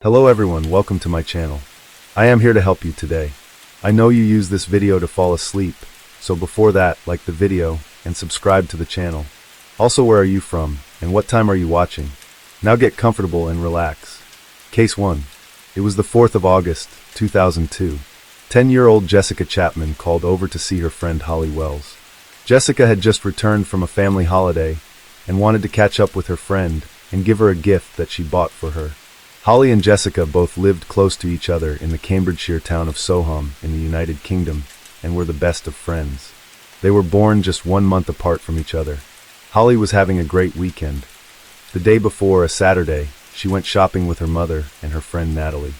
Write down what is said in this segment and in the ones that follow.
Hello everyone, welcome to my channel. I am here to help you today. I know you use this video to fall asleep, so before that, like the video and subscribe to the channel. Also, where are you from and what time are you watching? Now get comfortable and relax. Case 1. It was the 4th of August, 2002. 10-year-old Jessica Chapman called over to see her friend Holly Wells. Jessica had just returned from a family holiday and wanted to catch up with her friend and give her a gift that she bought for her. Holly and Jessica both lived close to each other in the Cambridgeshire town of Soham in the United Kingdom and were the best of friends. They were born just 1 month apart from each other. Holly was having a great weekend. The day before, a Saturday, she went shopping with her mother and her friend Natalie.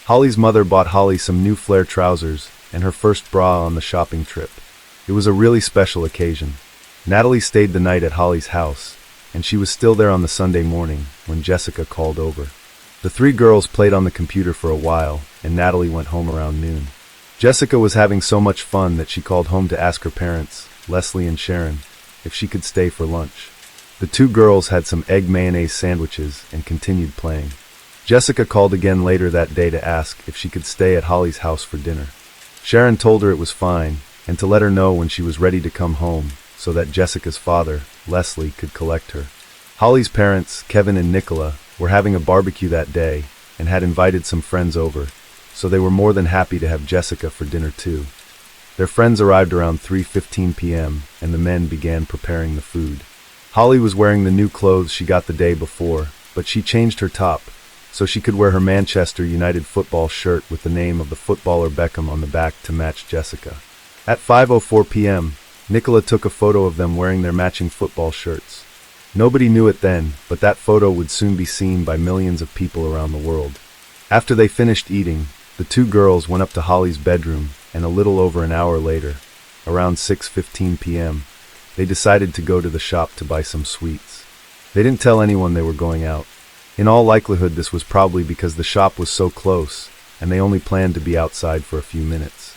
Holly's mother bought Holly some new flare trousers and her first bra on the shopping trip. It was a really special occasion. Natalie stayed the night at Holly's house, and she was still there on the Sunday morning when Jessica called over. The three girls played on the computer for a while, and Natalie went home around noon. Jessica was having so much fun that she called home to ask her parents, Leslie and Sharon, if she could stay for lunch. The two girls had some egg mayonnaise sandwiches and continued playing. Jessica called again later that day to ask if she could stay at Holly's house for dinner. Sharon told her it was fine, and to let her know when she was ready to come home, so that Jessica's father, Leslie, could collect her. Holly's parents, Kevin and Nicola, were having a barbecue that day and had invited some friends over, so they were more than happy to have Jessica for dinner too. Their friends arrived around 3:15 p.m. and the men began preparing the food. Holly was wearing the new clothes she got the day before, but she changed her top so she could wear her Manchester United football shirt with the name of the footballer Beckham on the back to match Jessica. At 5:04 p.m., Nicola took a photo of them wearing their matching football shirts. Nobody knew it then, but that photo would soon be seen by millions of people around the world. After they finished eating, the two girls went up to Holly's bedroom, and a little over an hour later, around 6:15 p.m., they decided to go to the shop to buy some sweets. They didn't tell anyone they were going out. In all likelihood, this was probably because the shop was so close, and they only planned to be outside for a few minutes.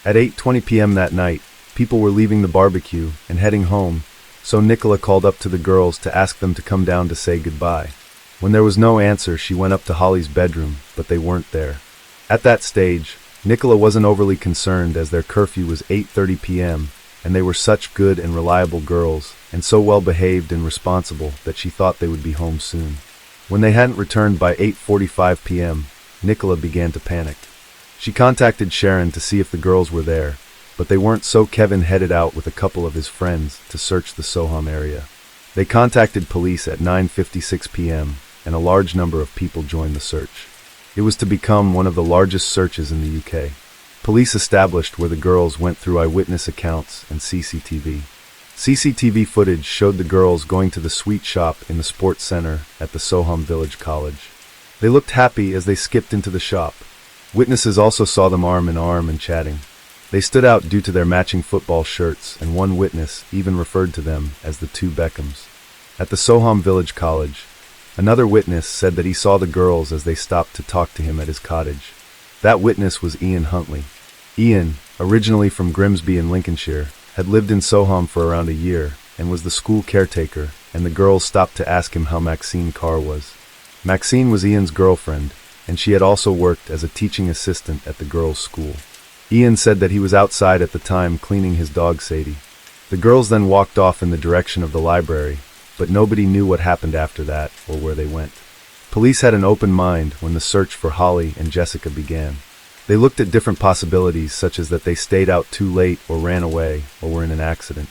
At 8:20 p.m. that night, people were leaving the barbecue and heading home, so Nicola called up to the girls to ask them to come down to say goodbye. When there was no answer, she went up to Holly's bedroom, but they weren't there. At that stage, Nicola wasn't overly concerned as their curfew was 8:30 p.m., and they were such good and reliable girls, and so well behaved and responsible that she thought they would be home soon. When they hadn't returned by 8:45 p.m., Nicola began to panic. She contacted Sharon to see if the girls were there, but they weren't, so Kevin headed out with a couple of his friends to search the Soham area. They contacted police at 9:56 p.m., and a large number of people joined the search. It was to become one of the largest searches in the UK. Police established where the girls went through eyewitness accounts and CCTV. CCTV footage showed the girls going to the sweet shop in the sports center at the Soham Village College. They looked happy as they skipped into the shop. Witnesses also saw them arm in arm and chatting. They stood out due to their matching football shirts, and one witness even referred to them as the two Beckhams. At the Soham Village College, another witness said that he saw the girls as they stopped to talk to him at his cottage. That witness was Ian Huntley. Ian, originally from Grimsby in Lincolnshire, had lived in Soham for around a year and was the school caretaker, and the girls stopped to ask him how Maxine Carr was. Maxine was Ian's girlfriend, and she had also worked as a teaching assistant at the girls' school. Ian said that he was outside at the time cleaning his dog Sadie. The girls then walked off in the direction of the library, but nobody knew what happened after that or where they went. Police had an open mind when the search for Holly and Jessica began. They looked at different possibilities, such as that they stayed out too late or ran away or were in an accident.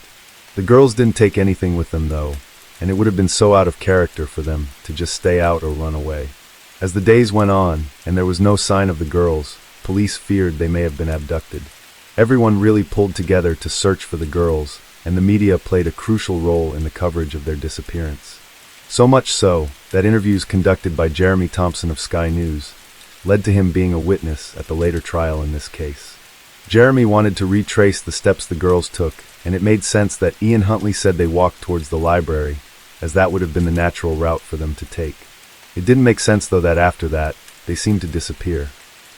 The girls didn't take anything with them though, and it would have been so out of character for them to just stay out or run away. As the days went on and there was no sign of the girls, police feared they may have been abducted. Everyone really pulled together to search for the girls, and the media played a crucial role in the coverage of their disappearance. So much so that interviews conducted by Jeremy Thompson of Sky News led to him being a witness at the later trial in this case. Jeremy wanted to retrace the steps the girls took, and it made sense that Ian Huntley said they walked towards the library, as that would have been the natural route for them to take. It didn't make sense though that after that, they seemed to disappear.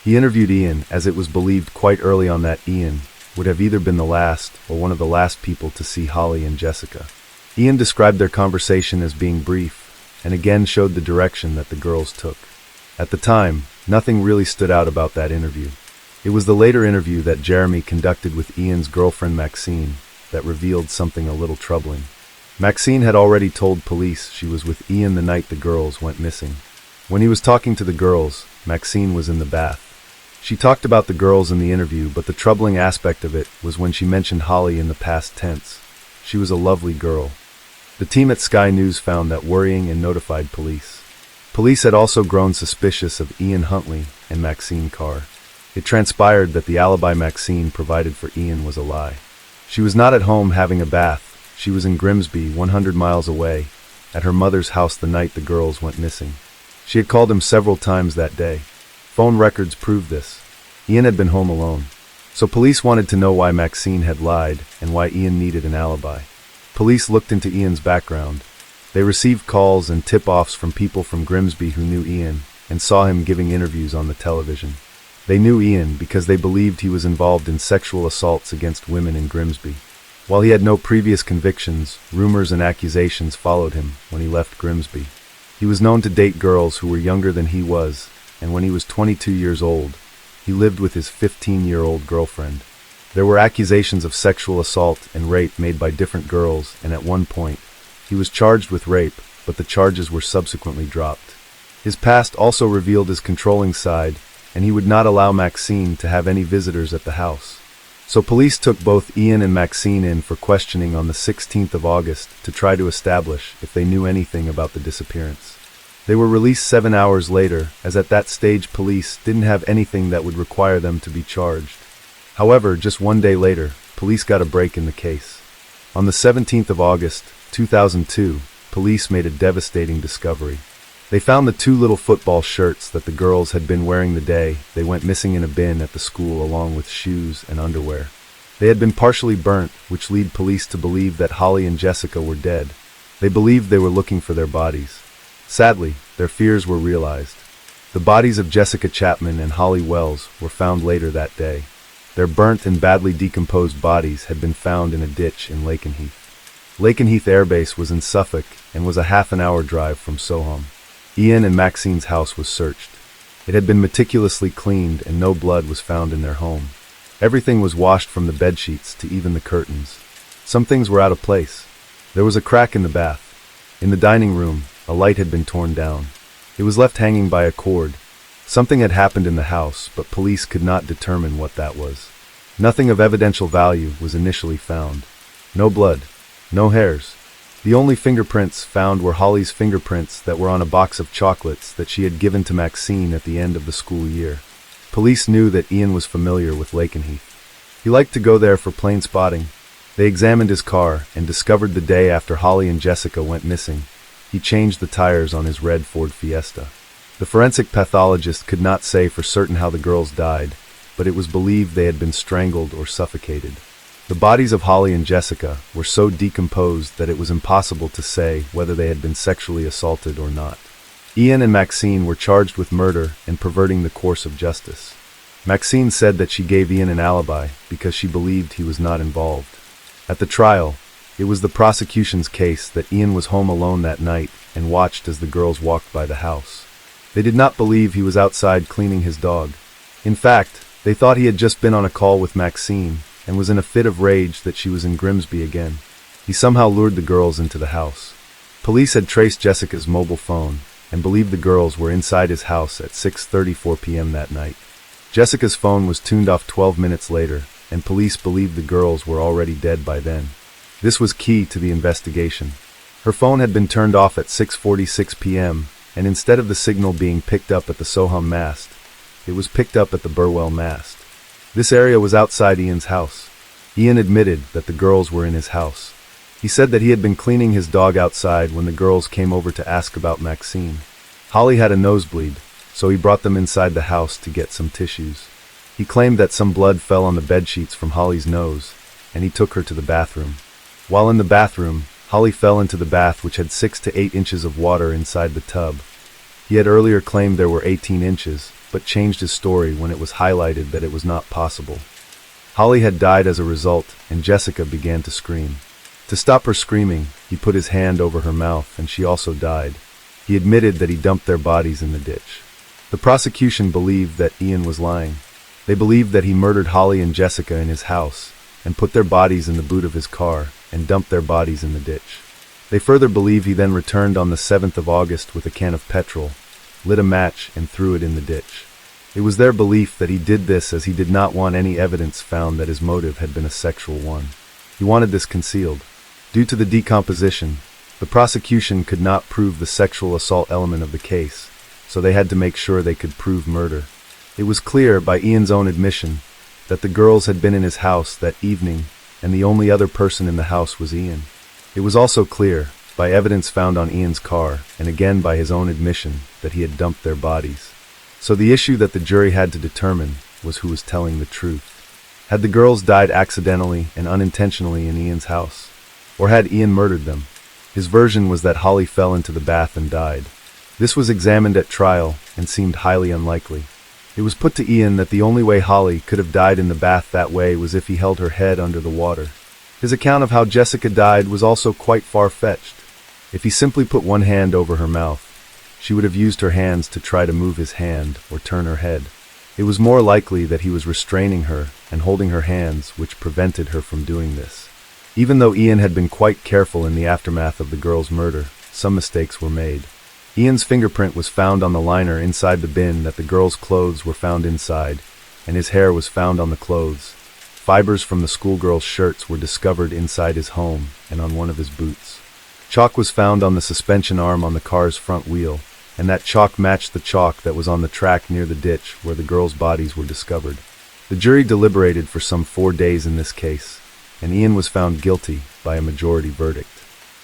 He interviewed Ian, as it was believed quite early on that Ian would have either been the last or one of the last people to see Holly and Jessica. Ian described their conversation as being brief, and again showed the direction that the girls took. At the time, nothing really stood out about that interview. It was the later interview that Jeremy conducted with Ian's girlfriend Maxine that revealed something a little troubling. Maxine had already told police she was with Ian the night the girls went missing. When he was talking to the girls, Maxine was in the bath. She talked about the girls in the interview, but the troubling aspect of it was when she mentioned Holly in the past tense. She was a lovely girl. The team at Sky News found that worrying and notified police. Police had also grown suspicious of Ian Huntley and Maxine Carr. It transpired that the alibi Maxine provided for Ian was a lie. She was not at home having a bath. She was in Grimsby, 100 miles away, at her mother's house the night the girls went missing. She had called him several times that day. Phone records proved this. Ian had been home alone. So police wanted to know why Maxine had lied and why Ian needed an alibi. Police looked into Ian's background. They received calls and tip-offs from people from Grimsby who knew Ian and saw him giving interviews on the television. They knew Ian because they believed he was involved in sexual assaults against women in Grimsby. While he had no previous convictions, rumors and accusations followed him when he left Grimsby. He was known to date girls who were younger than he was, and when he was 22 years old, he lived with his 15-year-old girlfriend. There were accusations of sexual assault and rape made by different girls, and at one point, he was charged with rape, but the charges were subsequently dropped. His past also revealed his controlling side, and he would not allow Maxine to have any visitors at the house. So police took both Ian and Maxine in for questioning on the 16th of August to try to establish if they knew anything about the disappearance. They were released 7 hours later, as at that stage police didn't have anything that would require them to be charged. However, just one day later, police got a break in the case. On the 17th of August, 2002, police made a devastating discovery. They found the 2 little football shirts that the girls had been wearing the day they went missing in a bin at the school, along with shoes and underwear. They had been partially burnt, which led police to believe that Holly and Jessica were dead. They believed they were looking for their bodies. Sadly, their fears were realized. The bodies of Jessica Chapman and Holly Wells were found later that day. Their burnt and badly decomposed bodies had been found in a ditch in Lakenheath. Lakenheath Air Base was in Suffolk and was a half-an-hour drive from Soham. Ian and Maxine's house was searched. It had been meticulously cleaned and no blood was found in their home. Everything was washed from the bedsheets to even the curtains. Some things were out of place. There was a crack in the bath. In the dining room, a light had been torn down. It was left hanging by a cord. Something had happened in the house, but police could not determine what that was. Nothing of evidential value was initially found. No blood. No hairs. The only fingerprints found were Holly's fingerprints that were on a box of chocolates that she had given to Maxine at the end of the school year. Police knew that Ian was familiar with Lakenheath. He liked to go there for plane spotting. They examined his car and discovered the day after Holly and Jessica went missing, he changed the tires on his red Ford Fiesta. The forensic pathologist could not say for certain how the girls died, but it was believed they had been strangled or suffocated. The bodies of Holly and Jessica were so decomposed that it was impossible to say whether they had been sexually assaulted or not. Ian and Maxine were charged with murder and perverting the course of justice. Maxine said that she gave Ian an alibi because she believed he was not involved. At the trial, it was the prosecution's case that Ian was home alone that night and watched as the girls walked by the house. They did not believe he was outside cleaning his dog. In fact, they thought he had just been on a call with Maxine and was in a fit of rage that she was in Grimsby again. He somehow lured the girls into the house. Police had traced Jessica's mobile phone and believed the girls were inside his house at 6:34 p.m. that night. Jessica's phone was tuned off 12 minutes later, and police believed the girls were already dead by then. This was key to the investigation. Her phone had been turned off at 6:46 p.m., and instead of the signal being picked up at the Soham mast, it was picked up at the Burwell mast. This area was outside Ian's house. Ian admitted that the girls were in his house. He said that he had been cleaning his dog outside when the girls came over to ask about Maxine. Holly had a nosebleed, so he brought them inside the house to get some tissues. He claimed that some blood fell on the bedsheets from Holly's nose, and he took her to the bathroom. While in the bathroom, Holly fell into the bath, which had 6 to 8 inches of water inside the tub. He had earlier claimed there were 18 inches, but changed his story when it was highlighted that it was not possible. Holly had died as a result, and Jessica began to scream. To stop her screaming, he put his hand over her mouth, and she also died. He admitted that he dumped their bodies in the ditch. The prosecution believed that Ian was lying. They believed that he murdered Holly and Jessica in his house and put their bodies in the boot of his car and dumped their bodies in the ditch. They further believe he then returned on the 7th of August with a can of petrol, lit a match, and threw it in the ditch. It was their belief that he did this as he did not want any evidence found that his motive had been a sexual one. He wanted this concealed. Due to the decomposition, the prosecution could not prove the sexual assault element of the case, so they had to make sure they could prove murder. It was clear, by Ian's own admission, that the girls had been in his house that evening, and the only other person in the house was Ian. It was also clear, by evidence found on Ian's car, and again by his own admission, that he had dumped their bodies. So the issue that the jury had to determine was who was telling the truth. Had the girls died accidentally and unintentionally in Ian's house? Or had Ian murdered them? His version was that Holly fell into the bath and died. This was examined at trial and seemed highly unlikely. It was put to Ian that the only way Holly could have died in the bath that way was if he held her head under the water. His account of how Jessica died was also quite far-fetched. If he simply put one hand over her mouth, she would have used her hands to try to move his hand or turn her head. It was more likely that he was restraining her and holding her hands, which prevented her from doing this. Even though Ian had been quite careful in the aftermath of the girls' murder, some mistakes were made. Ian's fingerprint was found on the liner inside the bin that the girls' clothes were found inside, and his hair was found on the clothes. Fibers from the schoolgirls' shirts were discovered inside his home and on one of his boots. Chalk was found on the suspension arm on the car's front wheel, and that chalk matched the chalk that was on the track near the ditch where the girls' bodies were discovered. The jury deliberated for some 4 days in this case, and Ian was found guilty by a majority verdict.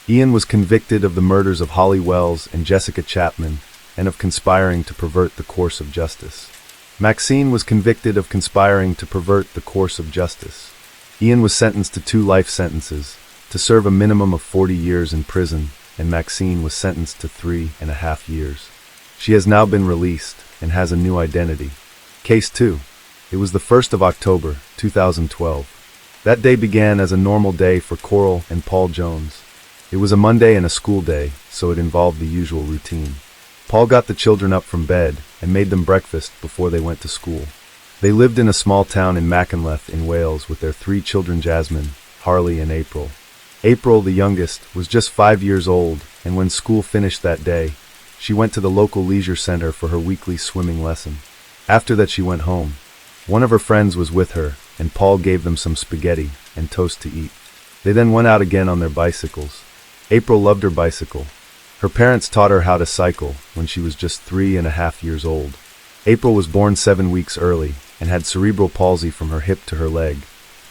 Ian was convicted of the murders of Holly Wells and Jessica Chapman and of conspiring to pervert the course of justice. Maxine was convicted of conspiring to pervert the course of justice. Ian was sentenced to 2 life sentences, to serve a minimum of 40 years in prison, and Maxine was sentenced to 3.5 years. She has now been released and has a new identity. Case 2. It was the 1st of October, 2012. That day began as a normal day for Coral and Paul Jones. It was a Monday and a school day, so it involved the usual routine. Paul got the children up from bed and made them breakfast before they went to school. They lived in a small town in Machynlleth in Wales with their 3 children, Jasmine, Harley, and April. April, the youngest, was just 5 years old, and when school finished that day, she went to the local leisure center for her weekly swimming lesson. After that, she went home. One of her friends was with her, and Paul gave them some spaghetti and toast to eat. They then went out again on their bicycles. April loved her bicycle. Her parents taught her how to cycle when she was just 3.5 years old. April was born 7 weeks early and had cerebral palsy from her hip to her leg,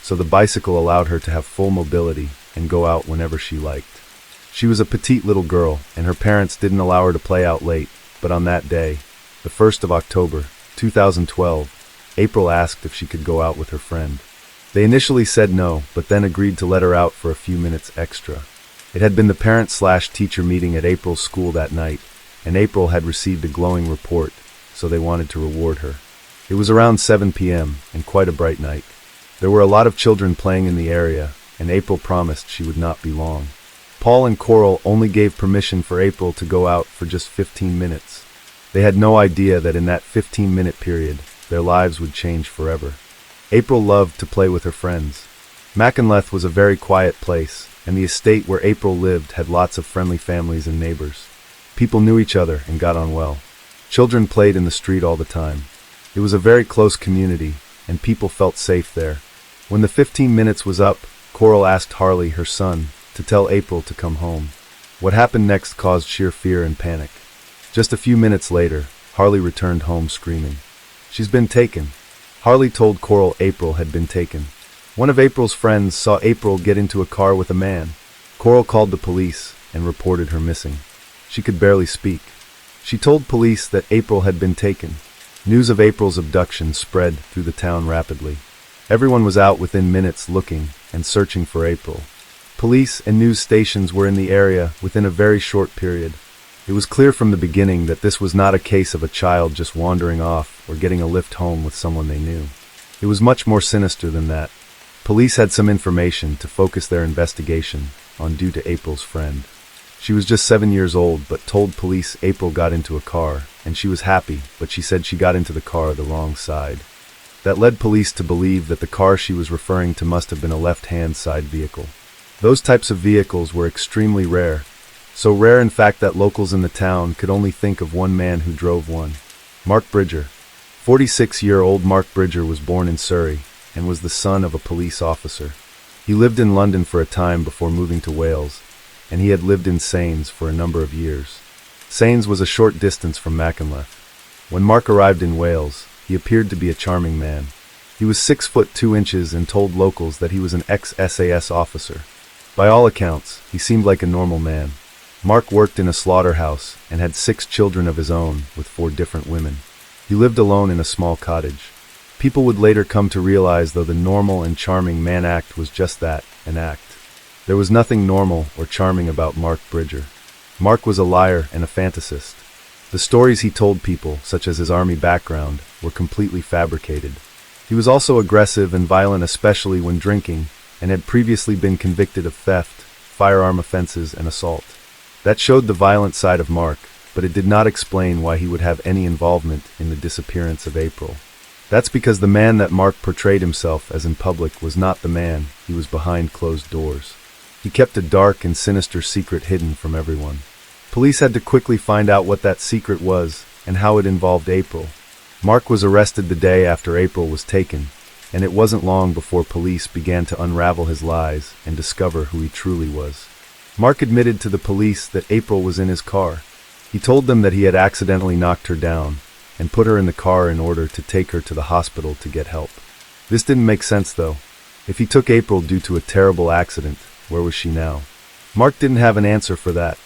so the bicycle allowed her to have full mobility and go out whenever she liked. She was a petite little girl, and her parents didn't allow her to play out late, but on that day, the 1st of October, 2012, April asked if she could go out with her friend. They initially said no, but then agreed to let her out for a few minutes extra. It had been the parent/teacher meeting at April's school that night, and April had received a glowing report, so they wanted to reward her. It was around 7 p.m. and quite a bright night. There were a lot of children playing in the area, and April promised she would not be long. Paul and Coral only gave permission for April to go out for just 15 minutes. They had no idea that in that 15-minute period, their lives would change forever. April loved to play with her friends. Machynlleth was a very quiet place, and the estate where April lived had lots of friendly families and neighbors. People knew each other and got on well. Children played in the street all the time. It was a very close community, and people felt safe there. When the 15 minutes was up, Coral asked Harley, her son, to tell April to come home. What happened next caused sheer fear and panic. Just a few minutes later, Harley returned home screaming. "She's been taken." Harley told Coral April had been taken. One of April's friends saw April get into a car with a man. Coral called the police and reported her missing. She could barely speak. She told police that April had been taken. News of April's abduction spread through the town rapidly. Everyone was out within minutes looking and searching for April. Police and news stations were in the area within a very short period. It was clear from the beginning that this was not a case of a child just wandering off or getting a lift home with someone they knew. It was much more sinister than that. Police had some information to focus their investigation on due to April's friend. She was just 7 years old, but told police April got into a car, and she was happy, but she said she got into the car the wrong side. That led police to believe that the car she was referring to must have been a left-hand side vehicle. Those types of vehicles were extremely rare, so rare in fact that locals in the town could only think of one man who drove one. Mark Bridger. 46-year-old Mark Bridger was born in Surrey and was the son of a police officer. He lived in London for a time before moving to Wales, and he had lived in Sains for a number of years. Sains was a short distance from Machynlleth. When Mark arrived in Wales, he appeared to be a charming man. He was 6 foot 2 inches and told locals that he was an ex-SAS officer. By all accounts, he seemed like a normal man. Mark worked in a slaughterhouse and had 6 children of his own with 4 different women. He lived alone in a small cottage. People would later come to realize though the normal and charming man act was just that, an act. There was nothing normal or charming about Mark Bridger. Mark was a liar and a fantasist. The stories he told people, such as his army background, were completely fabricated. He was also aggressive and violent, especially when drinking, and had previously been convicted of theft, firearm offenses, and assault. That showed the violent side of Mark, but it did not explain why he would have any involvement in the disappearance of April. That's because the man that Mark portrayed himself as in public was not the man, he was behind closed doors. He kept a dark and sinister secret hidden from everyone. Police had to quickly find out what that secret was and how it involved April. Mark was arrested the day after April was taken, and it wasn't long before police began to unravel his lies and discover who he truly was. Mark admitted to the police that April was in his car. He told them that he had accidentally knocked her down and put her in the car in order to take her to the hospital to get help. This didn't make sense though. If he took April due to a terrible accident, where was she now? Mark didn't have an answer for that.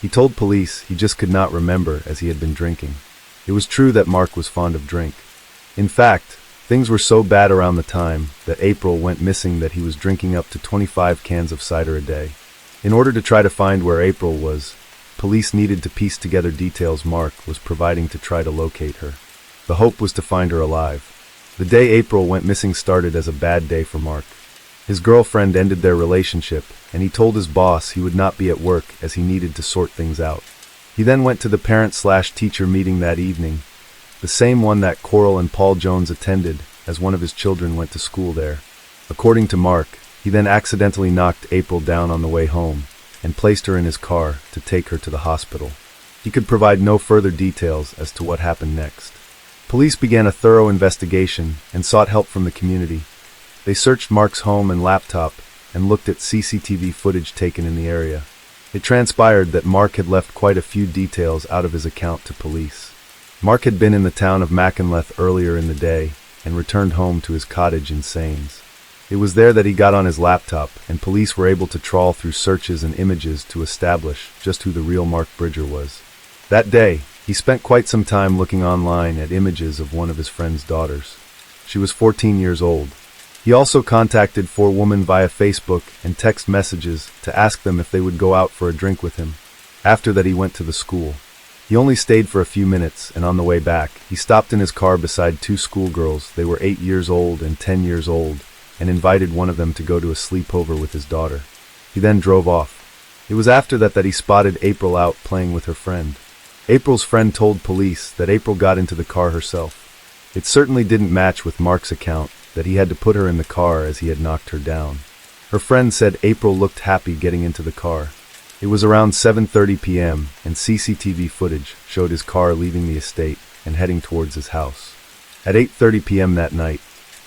He told police he just could not remember as he had been drinking. It was true that Mark was fond of drink. In fact, things were so bad around the time that April went missing that he was drinking up to 25 cans of cider a day. In order to try to find where April was, police needed to piece together details Mark was providing to try to locate her. The hope was to find her alive. The day April went missing started as a bad day for Mark. His girlfriend ended their relationship, and he told his boss he would not be at work as he needed to sort things out. He then went to the parent/teacher meeting that evening, the same one that Coral and Paul Jones attended, as one of his children went to school there. According to Mark, he then accidentally knocked April down on the way home and placed her in his car to take her to the hospital. He could provide no further details as to what happened next. Police began a thorough investigation and sought help from the community. They searched Mark's home and laptop and looked at CCTV footage taken in the area. It transpired that Mark had left quite a few details out of his account to police. Mark had been in the town of Machynlleth earlier in the day and returned home to his cottage in Sains. It was there that he got on his laptop, and police were able to trawl through searches and images to establish just who the real Mark Bridger was. That day, he spent quite some time looking online at images of one of his friend's daughters. She was 14 years old. He also contacted 4 women via Facebook and text messages to ask them if they would go out for a drink with him. After that, he went to the school. He only stayed for a few minutes, and on the way back, he stopped in his car beside 2 schoolgirls. They were 8 years old and 10 years old, and invited one of them to go to a sleepover with his daughter. He then drove off. It was after that he spotted April out playing with her friend. April's friend told police that April got into the car herself. It certainly didn't match with Mark's account that he had to put her in the car as he had knocked her down. Her friend said April looked happy getting into the car. It was around 7:30 p.m. and CCTV footage showed his car leaving the estate and heading towards his house. At 8:30 p.m. that night,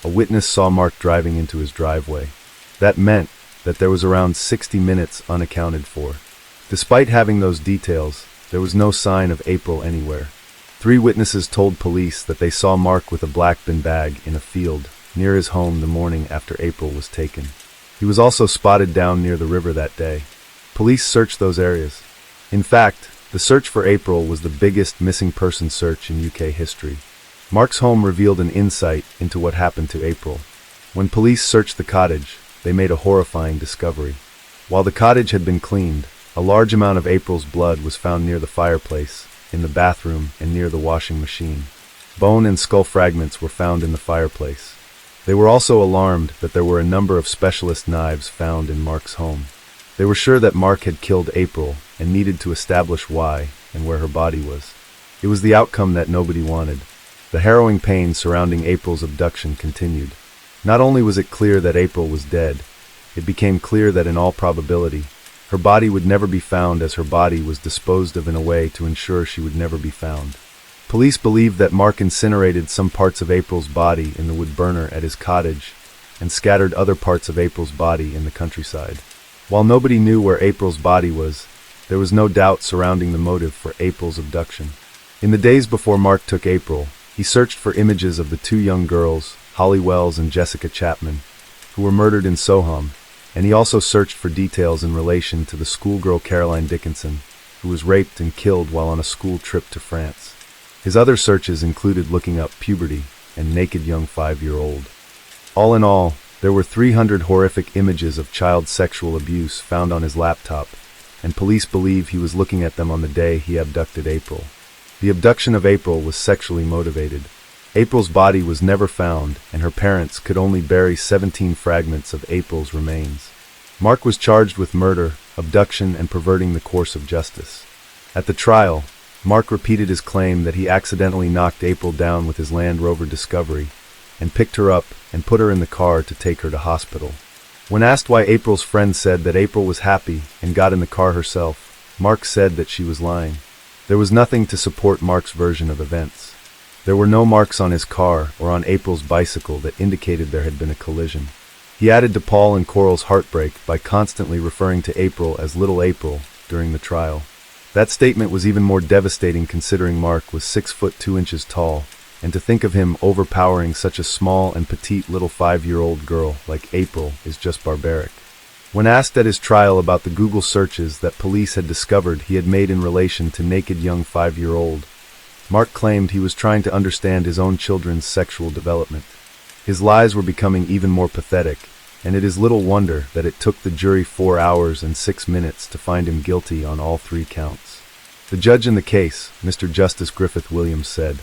a witness saw Mark driving into his driveway. That meant that there was around 60 minutes unaccounted for. Despite having those details, there was no sign of April anywhere. 3 witnesses told police that they saw Mark with a black bin bag in a field near his home the morning after April was taken. He was also spotted down near the river that day. Police searched those areas. In fact, the search for April was the biggest missing person search in UK history. Mark's home revealed an insight into what happened to April. When police searched the cottage, they made a horrifying discovery. While the cottage had been cleaned, a large amount of April's blood was found near the fireplace, in the bathroom, and near the washing machine. Bone and skull fragments were found in the fireplace. They were also alarmed that there were a number of specialist knives found in Mark's home. They were sure that Mark had killed April and needed to establish why and where her body was. It was the outcome that nobody wanted. The harrowing pain surrounding April's abduction continued. Not only was it clear that April was dead, it became clear that in all probability, her body would never be found, as her body was disposed of in a way to ensure she would never be found. Police believed that Mark incinerated some parts of April's body in the wood burner at his cottage and scattered other parts of April's body in the countryside. While nobody knew where April's body was, there was no doubt surrounding the motive for April's abduction. In the days before Mark took April, he searched for images of the two young girls, Holly Wells and Jessica Chapman, who were murdered in Soham, and he also searched for details in relation to the schoolgirl Caroline Dickinson, who was raped and killed while on a school trip to France. His other searches included looking up puberty and naked young 5-year-old. All in all, there were 300 horrific images of child sexual abuse found on his laptop, and police believe he was looking at them on the day he abducted April. The abduction of April was sexually motivated. April's body was never found, and her parents could only bury 17 fragments of April's remains. Mark was charged with murder, abduction, and perverting the course of justice. At the trial, Mark repeated his claim that he accidentally knocked April down with his Land Rover Discovery and picked her up and put her in the car to take her to hospital. When asked why April's friend said that April was happy and got in the car herself, Mark said that she was lying. There was nothing to support Mark's version of events. There were no marks on his car or on April's bicycle that indicated there had been a collision. He added to Paul and Coral's heartbreak by constantly referring to April as Little April during the trial. That statement was even more devastating considering Mark was 6 foot 2 inches tall, and to think of him overpowering such a small and petite little 5-year-old girl like April is just barbaric. When asked at his trial about the Google searches that police had discovered he had made in relation to naked young 5-year-old, Mark claimed he was trying to understand his own children's sexual development. His lies were becoming even more pathetic, and it is little wonder that it took the jury 4 hours and 6 minutes to find him guilty on all 3 counts. The judge in the case, Mr. Justice Griffith Williams, said,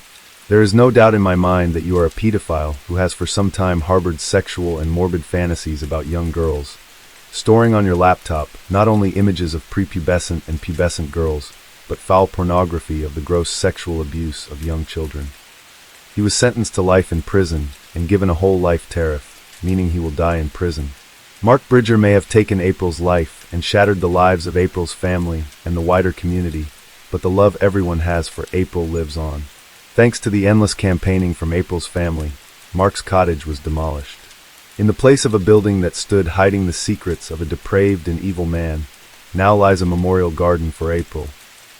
"There is no doubt in my mind that you are a pedophile who has for some time harbored sexual and morbid fantasies about young girls, storing on your laptop not only images of prepubescent and pubescent girls, but foul pornography of the gross sexual abuse of young children." He was sentenced to life in prison and given a whole life tariff, meaning he will die in prison. Mark Bridger may have taken April's life and shattered the lives of April's family and the wider community, but the love everyone has for April lives on. Thanks to the endless campaigning from April's family, Mark's cottage was demolished. In the place of a building that stood hiding the secrets of a depraved and evil man, now lies a memorial garden for April.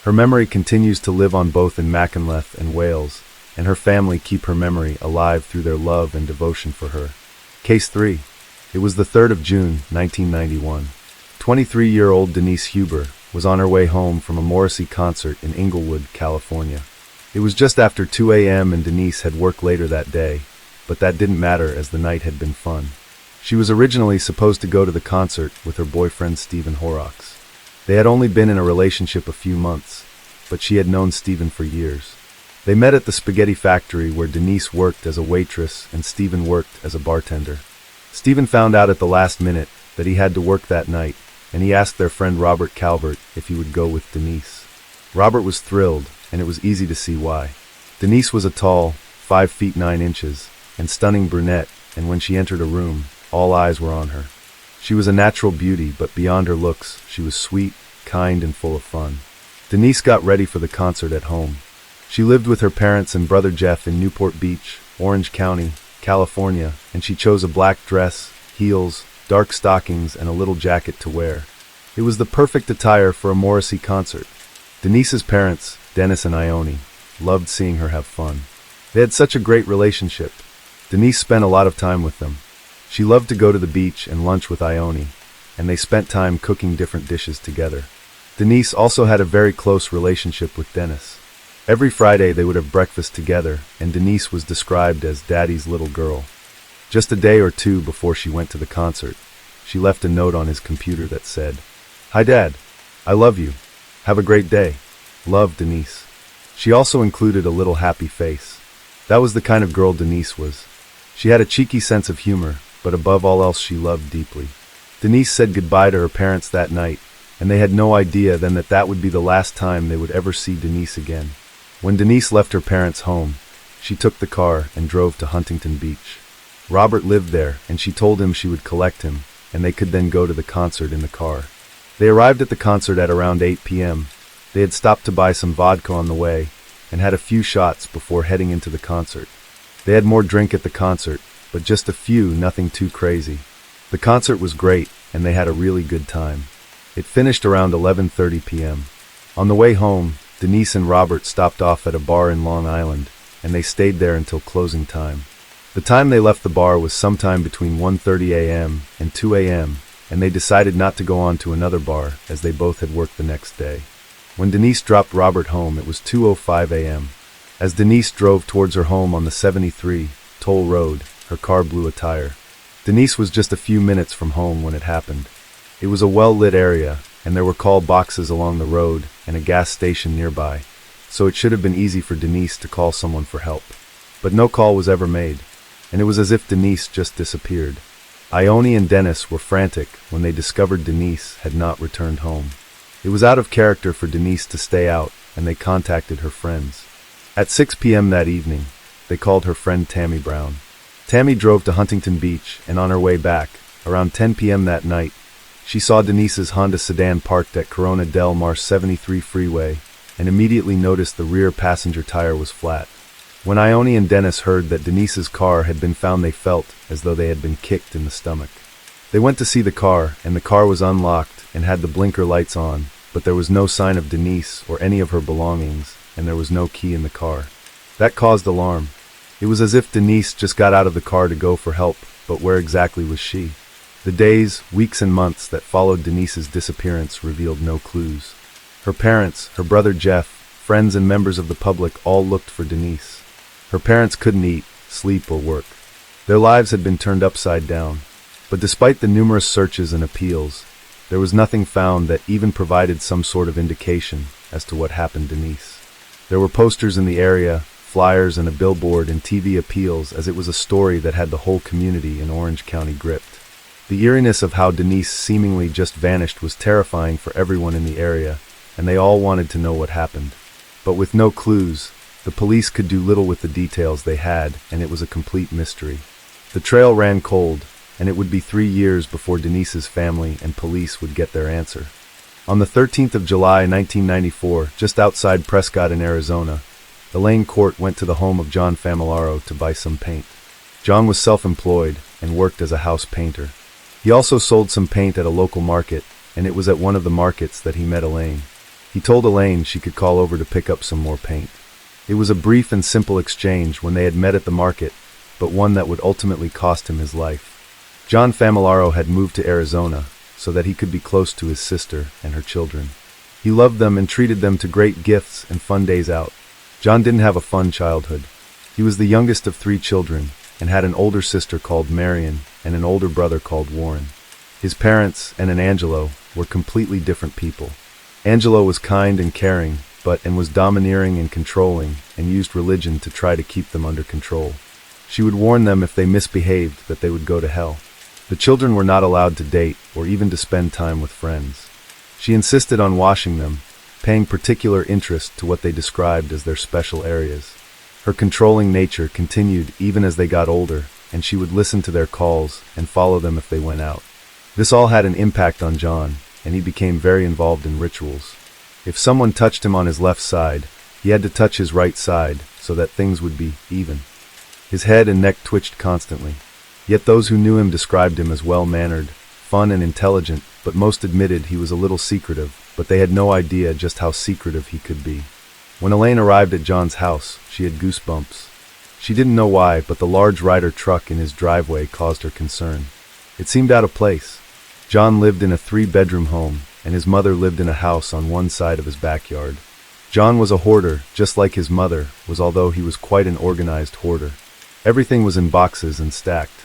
Her memory continues to live on both in Machynlleth and Wales, and her family keep her memory alive through their love and devotion for her. Case 3. It was the 3rd of June, 1991. 23-year-old Denise Huber was on her way home from a Morrissey concert in Inglewood, California. It was just after 2 a.m. and Denise had work later that day, but that didn't matter as the night had been fun. She was originally supposed to go to the concert with her boyfriend Stephen Horrocks. They had only been in a relationship a few months, but she had known Stephen for years. They met at the spaghetti factory where Denise worked as a waitress and Stephen worked as a bartender. Stephen found out at the last minute that he had to work that night, and he asked their friend Robert Calvert if he would go with Denise. Robert was thrilled, and it was easy to see why. Denise was a tall, 5 feet 9 inches, and stunning brunette, and when she entered a room, all eyes were on her. She was a natural beauty, but beyond her looks, she was sweet, kind, and full of fun. Denise got ready for the concert at home. She lived with her parents and brother Jeff in Newport Beach, Orange County, California, and she chose a black dress, heels, dark stockings, and a little jacket to wear. It was the perfect attire for a Morrissey concert. Denise's parents, Dennis and Ione, loved seeing her have fun. They had such a great relationship. Denise spent a lot of time with them. She loved to go to the beach and lunch with Ione, and they spent time cooking different dishes together. Denise also had a very close relationship with Dennis. Every Friday they would have breakfast together, and Denise was described as Daddy's little girl. Just a day or two before she went to the concert, she left a note on his computer that said, "Hi Dad, I love you. Have a great day. Love, Denise." She also included a little happy face. That was the kind of girl Denise was. She had a cheeky sense of humor, but above all else she loved deeply. Denise said goodbye to her parents that night, and they had no idea then that that would be the last time they would ever see Denise again. When Denise left her parents' home, she took the car and drove to Huntington Beach. Robert lived there, and she told him she would collect him, and they could then go to the concert in the car. They arrived at the concert at around 8 p.m. They had stopped to buy some vodka on the way, and had a few shots before heading into the concert. They had more drink at the concert, but just a few, nothing too crazy. The concert was great, and they had a really good time. It finished around 11:30 p.m. On the way home, Denise and Robert stopped off at a bar in Long Island, and they stayed there until closing time. The time they left the bar was sometime between 1:30 a.m. and 2 a.m., and they decided not to go on to another bar as they both had work the next day. When Denise dropped Robert home, it was 2:05 a.m. As Denise drove towards her home on the 73 Toll Road, her car blew a tire. Denise was just a few minutes from home when it happened. It was a well-lit area, and there were call boxes along the road and a gas station nearby, so it should have been easy for Denise to call someone for help. But no call was ever made, and it was as if Denise just disappeared. Ione and Dennis were frantic when they discovered Denise had not returned home. It was out of character for Denise to stay out, and they contacted her friends. At 6 p.m. that evening, they called her friend Tammy Brown. Tammy drove to Huntington Beach, and on her way back, around 10 p.m. that night, she saw Denise's Honda sedan parked at Corona del Mar 73 freeway, and immediately noticed the rear passenger tire was flat. When Ione and Dennis heard that Denise's car had been found, they felt as though they had been kicked in the stomach. They went to see the car, and the car was unlocked and had the blinker lights on, but there was no sign of Denise or any of her belongings, and there was no key in the car. That caused alarm. It was as if Denise just got out of the car to go for help, but where exactly was she? The days, weeks, and months that followed Denise's disappearance revealed no clues. Her parents, her brother Jeff, friends, and members of the public all looked for Denise. Her parents couldn't eat, sleep, or work. Their lives had been turned upside down. But despite the numerous searches and appeals, there was nothing found that even provided some sort of indication as to what happened to Denise. There were posters in the area, flyers, and a billboard and TV appeals, as it was a story that had the whole community in Orange County gripped. The eeriness of how Denise seemingly just vanished was terrifying for everyone in the area, and they all wanted to know what happened. But with no clues, the police could do little with the details they had, and it was a complete mystery. The trail ran cold, and it would be 3 years before Denise's family and police would get their answer. On the 13th of July, 1994, just outside Prescott in Arizona, Elaine Court went to the home of John Familaro to buy some paint. John was self-employed and worked as a house painter. He also sold some paint at a local market, and it was at one of the markets that he met Elaine. He told Elaine she could call over to pick up some more paint. It was a brief and simple exchange when they had met at the market, but one that would ultimately cost him his life. John Familaro had moved to Arizona so that he could be close to his sister and her children. He loved them and treated them to great gifts and fun days out. John didn't have a fun childhood. He was the youngest of 3 children and had an older sister called Marion and an older brother called Warren. His parents, and an Angelo, were completely different people. Angelo was kind and caring, but was domineering and controlling, and used religion to try to keep them under control. She would warn them if they misbehaved that they would go to hell. The children were not allowed to date or even to spend time with friends. She insisted on washing them, paying particular interest to what they described as their special areas. Her controlling nature continued even as they got older, and she would listen to their calls and follow them if they went out. This all had an impact on John, and he became very involved in rituals. If someone touched him on his left side, he had to touch his right side so that things would be even. His head and neck twitched constantly. Yet those who knew him described him as well-mannered, fun and intelligent, but most admitted he was a little secretive, but they had no idea just how secretive he could be. When Elaine arrived at John's house, she had goosebumps. She didn't know why, but the large Ryder truck in his driveway caused her concern. It seemed out of place. John lived in a 3-bedroom home, and his mother lived in a house on one side of his backyard. John was a hoarder, just like his mother was, although he was quite an organized hoarder. Everything was in boxes and stacked.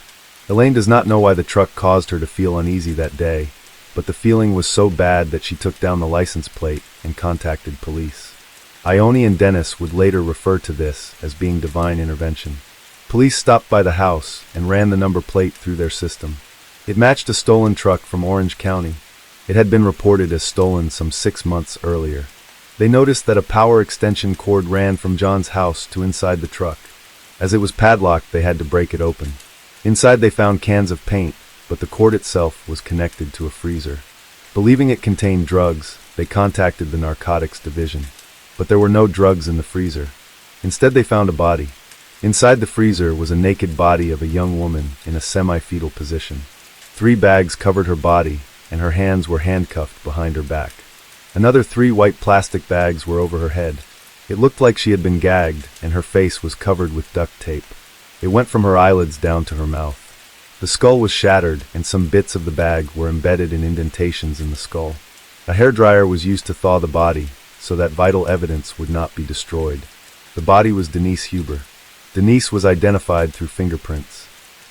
Elaine does not know why the truck caused her to feel uneasy that day, but the feeling was so bad that she took down the license plate and contacted police. Ione and Dennis would later refer to this as being divine intervention. Police stopped by the house and ran the number plate through their system. It matched a stolen truck from Orange County. It had been reported as stolen some 6 months earlier. They noticed that a power extension cord ran from John's house to inside the truck. As it was padlocked, they had to break it open. Inside they found cans of paint, but the cord itself was connected to a freezer. Believing it contained drugs, they contacted the narcotics division. But there were no drugs in the freezer. Instead they found a body. Inside the freezer was a naked body of a young woman in a semi-fetal position. 3 bags covered her body, and her hands were handcuffed behind her back. Another 3 white plastic bags were over her head. It looked like she had been gagged, and her face was covered with duct tape. It went from her eyelids down to her mouth. The skull was shattered, and some bits of the bag were embedded in indentations in the skull. A hairdryer was used to thaw the body, so that vital evidence would not be destroyed. The body was Denise Huber. Denise was identified through fingerprints.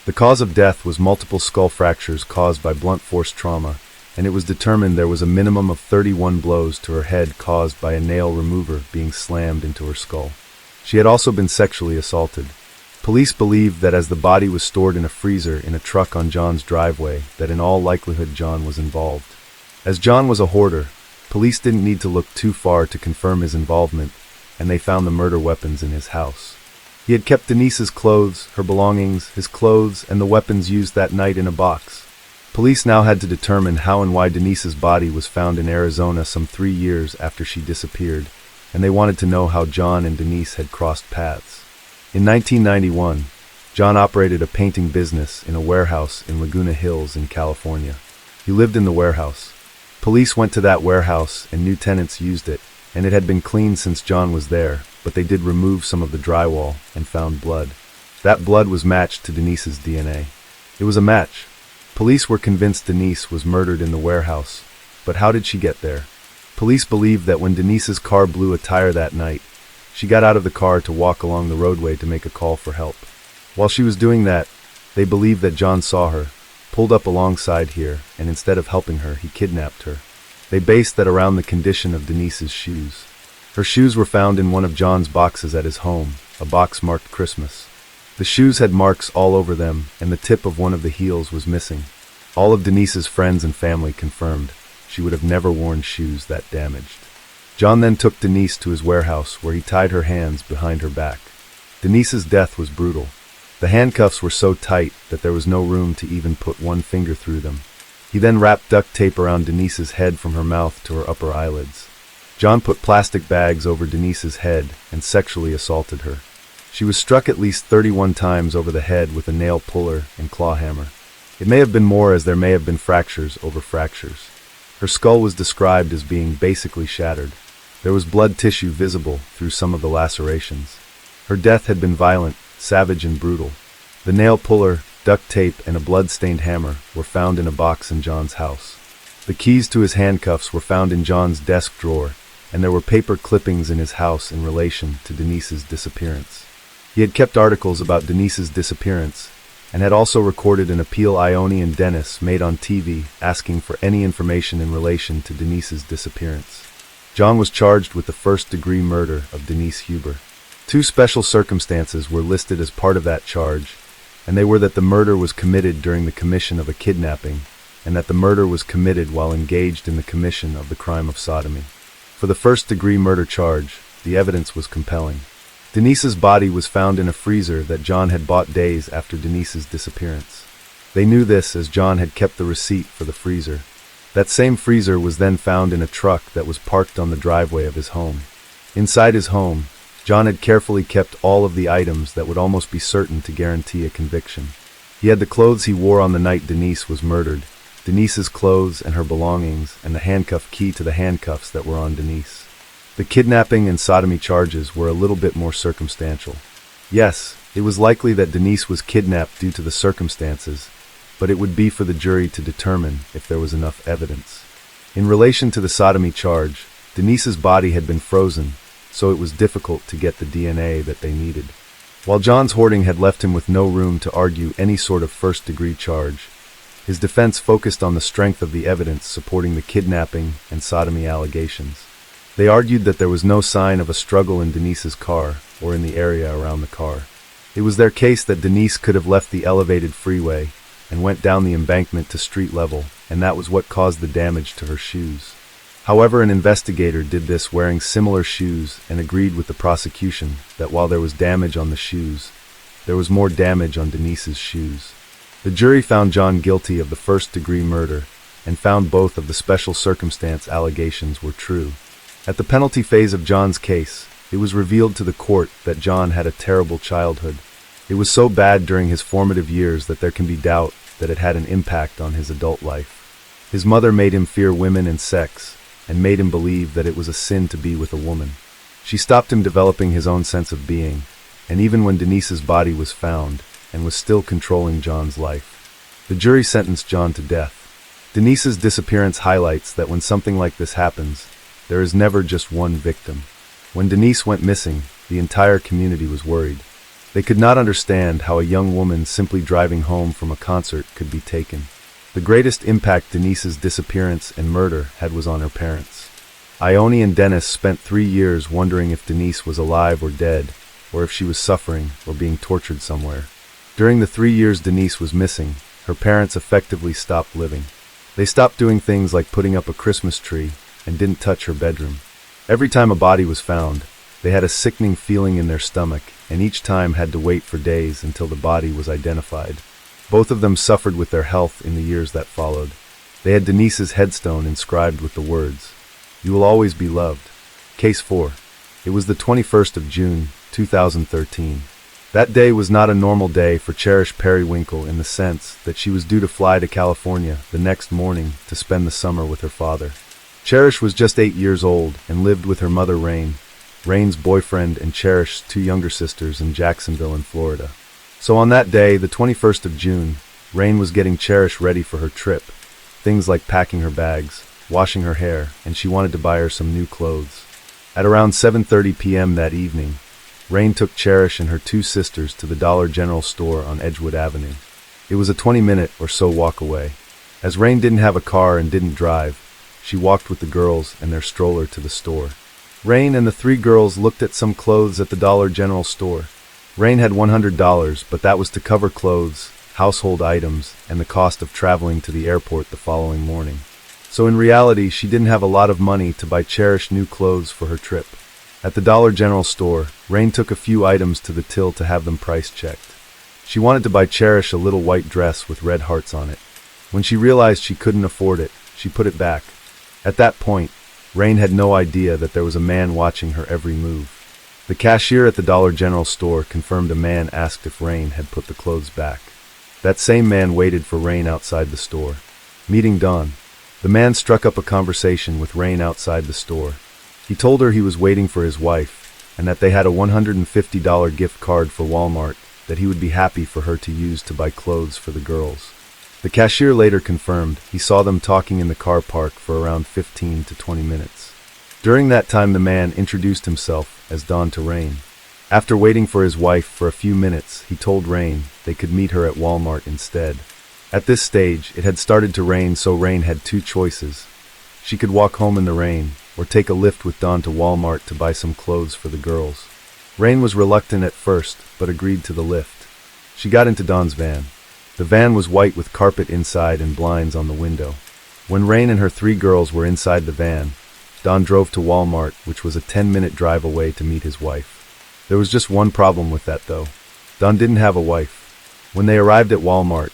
The cause of death was multiple skull fractures caused by blunt force trauma, and it was determined there was a minimum of 31 blows to her head caused by a nail remover being slammed into her skull. She had also been sexually assaulted. Police believed that as the body was stored in a freezer in a truck on John's driveway, that in all likelihood John was involved. As John was a hoarder, police didn't need to look too far to confirm his involvement, and they found the murder weapons in his house. He had kept Denise's clothes, her belongings, his clothes, and the weapons used that night in a box. Police now had to determine how and why Denise's body was found in Arizona some 3 years after she disappeared, and they wanted to know how John and Denise had crossed paths. In 1991, John operated a painting business in a warehouse in Laguna Hills in California. He lived in the warehouse. Police went to that warehouse and new tenants used it, and it had been cleaned since John was there, but they did remove some of the drywall and found blood. That blood was matched to Denise's DNA. It was a match. Police were convinced Denise was murdered in the warehouse, but how did she get there? Police believed that when Denise's car blew a tire that night, she got out of the car to walk along the roadway to make a call for help. While she was doing that, they believed that John saw her, pulled up alongside here, and instead of helping her, he kidnapped her. They based that around the condition of Denise's shoes. Her shoes were found in one of John's boxes at his home, a box marked Christmas. The shoes had marks all over them, and the tip of one of the heels was missing. All of Denise's friends and family confirmed she would have never worn shoes that damaged. John then took Denise to his warehouse, where he tied her hands behind her back. Denise's death was brutal. The handcuffs were so tight that there was no room to even put one finger through them. He then wrapped duct tape around Denise's head from her mouth to her upper eyelids. John put plastic bags over Denise's head and sexually assaulted her. She was struck at least 31 times over the head with a nail puller and claw hammer. It may have been more, as there may have been fractures over fractures. Her skull was described as being basically shattered. There was blood tissue visible through some of the lacerations. Her death had been violent, savage, and brutal. The nail puller, duct tape, and a blood-stained hammer were found in a box in John's house. The keys to his handcuffs were found in John's desk drawer, and there were paper clippings in his house in relation to Denise's disappearance. He had kept articles about Denise's disappearance, and had also recorded an appeal Ione and Dennis made on TV asking for any information in relation to Denise's disappearance. John was charged with the first-degree murder of Denise Huber. 2 special circumstances were listed as part of that charge, and they were that the murder was committed during the commission of a kidnapping, and that the murder was committed while engaged in the commission of the crime of sodomy. For the first-degree murder charge, the evidence was compelling. Denise's body was found in a freezer that John had bought days after Denise's disappearance. They knew this as John had kept the receipt for the freezer. That same freezer was then found in a truck that was parked on the driveway of his home. Inside his home, John had carefully kept all of the items that would almost be certain to guarantee a conviction. He had the clothes he wore on the night Denise was murdered, Denise's clothes and her belongings, and the handcuff key to the handcuffs that were on Denise. The kidnapping and sodomy charges were a little bit more circumstantial. Yes, it was likely that Denise was kidnapped due to the circumstances, but it would be for the jury to determine if there was enough evidence. In relation to the sodomy charge, Denise's body had been frozen, so it was difficult to get the DNA that they needed. While John's hoarding had left him with no room to argue any sort of first-degree charge, his defense focused on the strength of the evidence supporting the kidnapping and sodomy allegations. They argued that there was no sign of a struggle in Denise's car or in the area around the car. It was their case that Denise could have left the elevated freeway and went down the embankment to street level, and that was what caused the damage to her shoes. However, an investigator did this wearing similar shoes and agreed with the prosecution that while there was damage on the shoes, there was more damage on Denise's shoes. The jury found John guilty of the first-degree murder and found both of the special circumstance allegations were true. At the penalty phase of John's case, it was revealed to the court that John had a terrible childhood. It was so bad during his formative years that there can be doubt that it had an impact on his adult life. His mother made him fear women and sex, and made him believe that it was a sin to be with a woman. She stopped him developing his own sense of being, and even when Denise's body was found, and was still controlling John's life. The jury sentenced John to death. Denise's disappearance highlights that when something like this happens, there is never just one victim. When Denise went missing, the entire community was worried. They could not understand how a young woman simply driving home from a concert could be taken. The greatest impact Denise's disappearance and murder had was on her parents. Ione and Dennis spent 3 years wondering if Denise was alive or dead, or if she was suffering or being tortured somewhere. During the 3 years Denise was missing, her parents effectively stopped living. They stopped doing things like putting up a Christmas tree and didn't touch her bedroom. Every time a body was found, they had a sickening feeling in their stomach, and each time had to wait for days until the body was identified. Both of them suffered with their health in the years that followed. They had Denise's headstone inscribed with the words, "You will always be loved." Case 4. It was the 21st of June, 2013. That day was not a normal day for Cherish Periwinkle in the sense that she was due to fly to California the next morning to spend the summer with her father. Cherish was just 8 years old and lived with her mother Rain, Rain's boyfriend, and Cherish's 2 younger sisters in Jacksonville in Florida. So on that day, the 21st of June, Rain was getting Cherish ready for her trip, things like packing her bags, washing her hair, and she wanted to buy her some new clothes. At around 7:30 p.m. that evening, Rain took Cherish and her 2 sisters to the Dollar General store on Edgewood Avenue. It was a 20-minute or so walk away. As Rain didn't have a car and didn't drive, she walked with the girls and their stroller to the store. Rain and the 3 girls looked at some clothes at the Dollar General store. Rain had $100, but that was to cover clothes, household items, and the cost of traveling to the airport the following morning. So in reality, she didn't have a lot of money to buy Cherish new clothes for her trip. At the Dollar General store, Rain took a few items to the till to have them price checked. She wanted to buy Cherish a little white dress with red hearts on it. When she realized she couldn't afford it, she put it back. At that point, Rain had no idea that there was a man watching her every move. The cashier at the Dollar General store confirmed a man asked if Rain had put the clothes back. That same man waited for Rain outside the store. Meeting Dawn, the man struck up a conversation with Rain outside the store. He told her he was waiting for his wife, and that they had a $150 gift card for Walmart that he would be happy for her to use to buy clothes for the girls. The cashier later confirmed he saw them talking in the car park for around 15 to 20 minutes. During that time, the man introduced himself as Don to Rain. After waiting for his wife for a few minutes, he told Rain they could meet her at Walmart instead. At this stage, it had started to rain, so Rain had 2 choices. She could walk home in the rain, or take a lift with Don to Walmart to buy some clothes for the girls. Rain was reluctant at first, but agreed to the lift. She got into Don's van. The van was white with carpet inside and blinds on the window. When Rain and her 3 girls were inside the van, Don drove to Walmart, which was a 10-minute drive away, to meet his wife. There was just one problem with that, though. Don didn't have a wife. When they arrived at Walmart,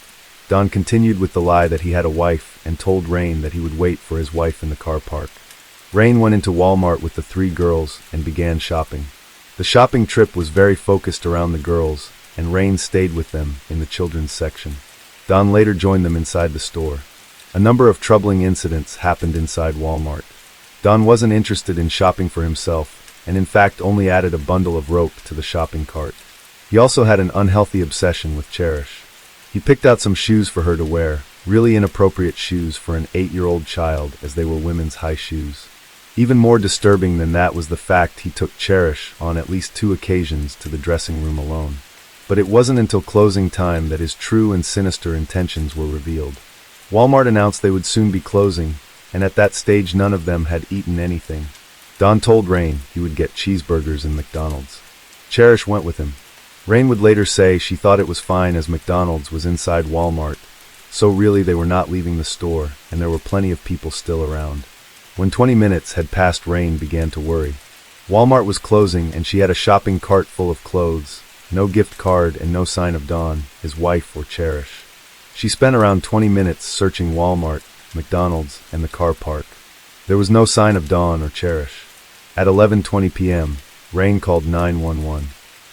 Don continued with the lie that he had a wife and told Rain that he would wait for his wife in the car park. Rain went into Walmart with the 3 girls and began shopping. The shopping trip was very focused around the girls, and Rain stayed with them in the children's section. Don later joined them inside the store. A number of troubling incidents happened inside Walmart. Don wasn't interested in shopping for himself, and in fact only added a bundle of rope to the shopping cart. He also had an unhealthy obsession with Cherish. He picked out some shoes for her to wear, really inappropriate shoes for an 8-year-old child, as they were women's high shoes. Even more disturbing than that was the fact he took Cherish on at least 2 occasions to the dressing room alone. But it wasn't until closing time that his true and sinister intentions were revealed. Walmart announced they would soon be closing, and at that stage none of them had eaten anything. Don told Rain he would get cheeseburgers in McDonald's. Cherish went with him. Rain would later say she thought it was fine as McDonald's was inside Walmart, So really they were not leaving the store, and there were plenty of people still around. When 20 minutes had passed, Rain began to worry. Walmart was closing, and she had a shopping cart full of clothes. No gift card and no sign of Dawn, his wife, or Cherish. She spent around 20 minutes searching Walmart, McDonald's, and the car park. There was no sign of Dawn or Cherish. At 11:20 p.m., Rain called 911.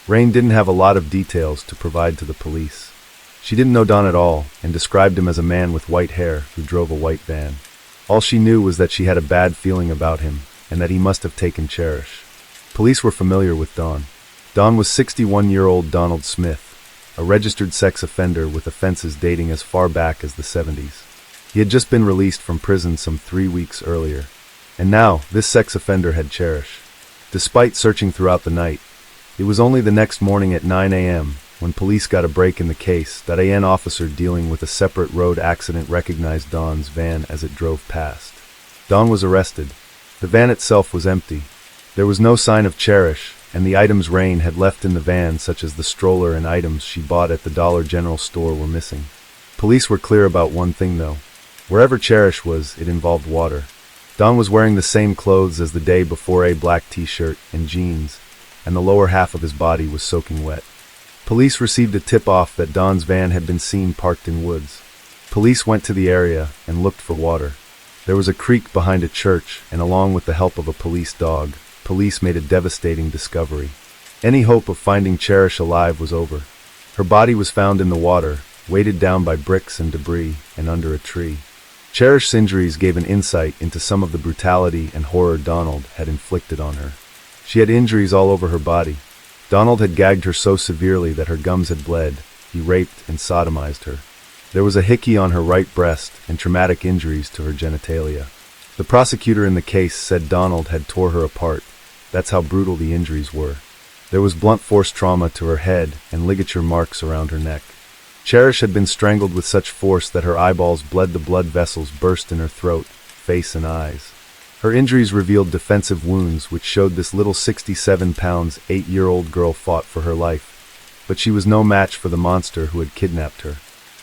Rain didn't have a lot of details to provide to the police. She didn't know Don at all, and described him as a man with white hair who drove a white van. All she knew was that she had a bad feeling about him, and that he must have taken Cherish. Police were familiar with Don. Don was 61-year-old Donald Smith, a registered sex offender with offenses dating as far back as the 70s. He had just been released from prison some 3 weeks earlier. And now, this sex offender had Cherish. Despite searching throughout the night, it was only the next morning at 9 a.m., when police got a break in the case, that an officer dealing with a separate road accident recognized Don's van as it drove past. Don was arrested. The van itself was empty. There was no sign of Cherish, and the items Rain had left in the van, such as the stroller and items she bought at the Dollar General store, were missing. Police were clear about one thing, though. Wherever Cherish was, it involved water. Don was wearing the same clothes as the day before, a black t-shirt and jeans, and the lower half of his body was soaking wet. Police received a tip-off that Don's van had been seen parked in woods. Police went to the area and looked for water. There was a creek behind a church, and along with the help of a police dog, police made a devastating discovery. Any hope of finding Cherish alive was over. Her body was found in the water, weighted down by bricks and debris, and under a tree. Cherish's injuries gave an insight into some of the brutality and horror Donald had inflicted on her. She had injuries all over her body. Donald had gagged her so severely that her gums had bled. He raped and sodomized her. There was a hickey on her right breast and traumatic injuries to her genitalia. The prosecutor in the case said Donald had tore her apart. That's how brutal the injuries were. There was blunt force trauma to her head and ligature marks around her neck. Cherish had been strangled with such force that her eyeballs bled. The blood vessels burst in her throat, face, and eyes. Her injuries revealed defensive wounds which showed this little 67-pound, 8-year-old girl fought for her life. But she was no match for the monster who had kidnapped her.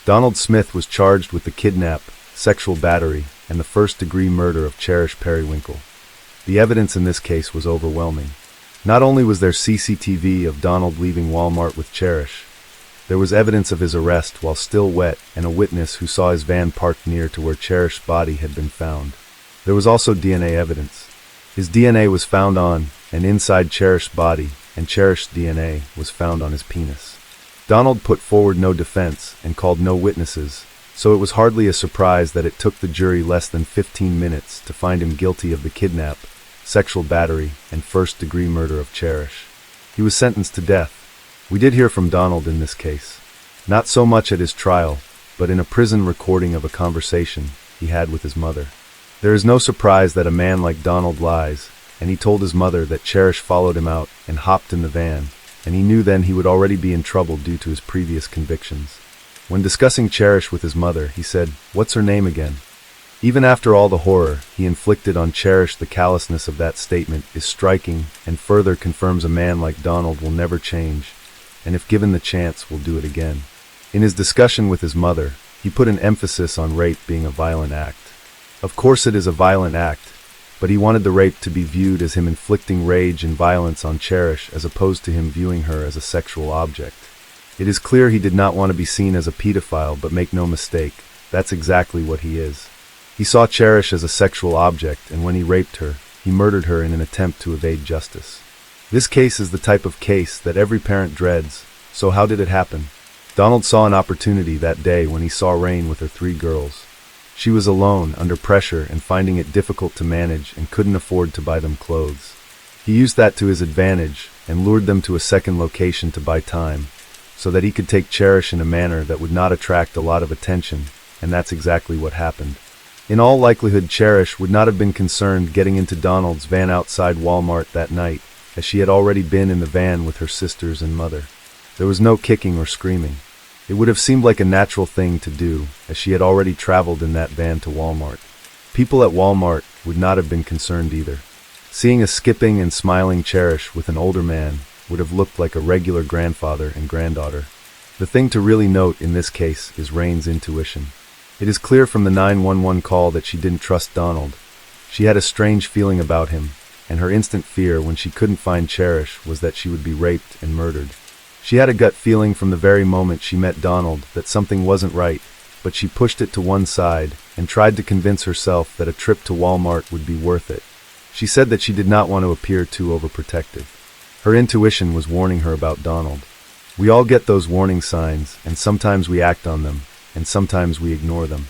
Donald Smith was charged with the kidnap, sexual battery, and the first-degree murder of Cherish Periwinkle. The evidence in this case was overwhelming. Not only was there CCTV of Donald leaving Walmart with Cherish, there was evidence of his arrest while still wet and a witness who saw his van parked near to where Cherish's body had been found. There was also DNA evidence. His DNA was found on and inside Cherish's body, and Cherish's DNA was found on his penis. Donald put forward no defense and called no witnesses, so it was hardly a surprise that it took the jury less than 15 minutes to find him guilty of the kidnap, sexual battery, and first-degree murder of Cherish. He was sentenced to death. We did hear from Donald in this case. Not so much at his trial, but in a prison recording of a conversation he had with his mother. There is no surprise that a man like Donald lies, and he told his mother that Cherish followed him out and hopped in the van, and he knew then he would already be in trouble due to his previous convictions. When discussing Cherish with his mother, he said, "What's her name again?" Even after all the horror he inflicted on Cherish, the callousness of that statement is striking and further confirms a man like Donald will never change, and if given the chance will do it again. In his discussion with his mother, he put an emphasis on rape being a violent act. Of course it is a violent act, but he wanted the rape to be viewed as him inflicting rage and violence on Cherish as opposed to him viewing her as a sexual object. It is clear he did not want to be seen as a pedophile, but make no mistake, that's exactly what he is. He saw Cherish as a sexual object, and when he raped her, he murdered her in an attempt to evade justice. This case is the type of case that every parent dreads. So how did it happen? Donald saw an opportunity that day when he saw Rain with her 3 girls. She was alone, under pressure, and finding it difficult to manage and couldn't afford to buy them clothes. He used that to his advantage and lured them to a second location to buy time, so that he could take Cherish in a manner that would not attract a lot of attention, and that's exactly what happened. In all likelihood, Cherish would not have been concerned getting into Donald's van outside Walmart that night, as she had already been in the van with her sisters and mother. There was no kicking or screaming. It would have seemed like a natural thing to do, as she had already traveled in that van to Walmart. People at Walmart would not have been concerned either. Seeing a skipping and smiling Cherish with an older man would have looked like a regular grandfather and granddaughter. The thing to really note in this case is Rain's intuition. It is clear from the 911 call that she didn't trust Donald. She had a strange feeling about him, and her instant fear when she couldn't find Cherish was that she would be raped and murdered. She had a gut feeling from the very moment she met Donald that something wasn't right, but she pushed it to one side and tried to convince herself that a trip to Walmart would be worth it. She said that she did not want to appear too overprotective. Her intuition was warning her about Donald. We all get those warning signs, and sometimes we act on them, and sometimes we ignore them.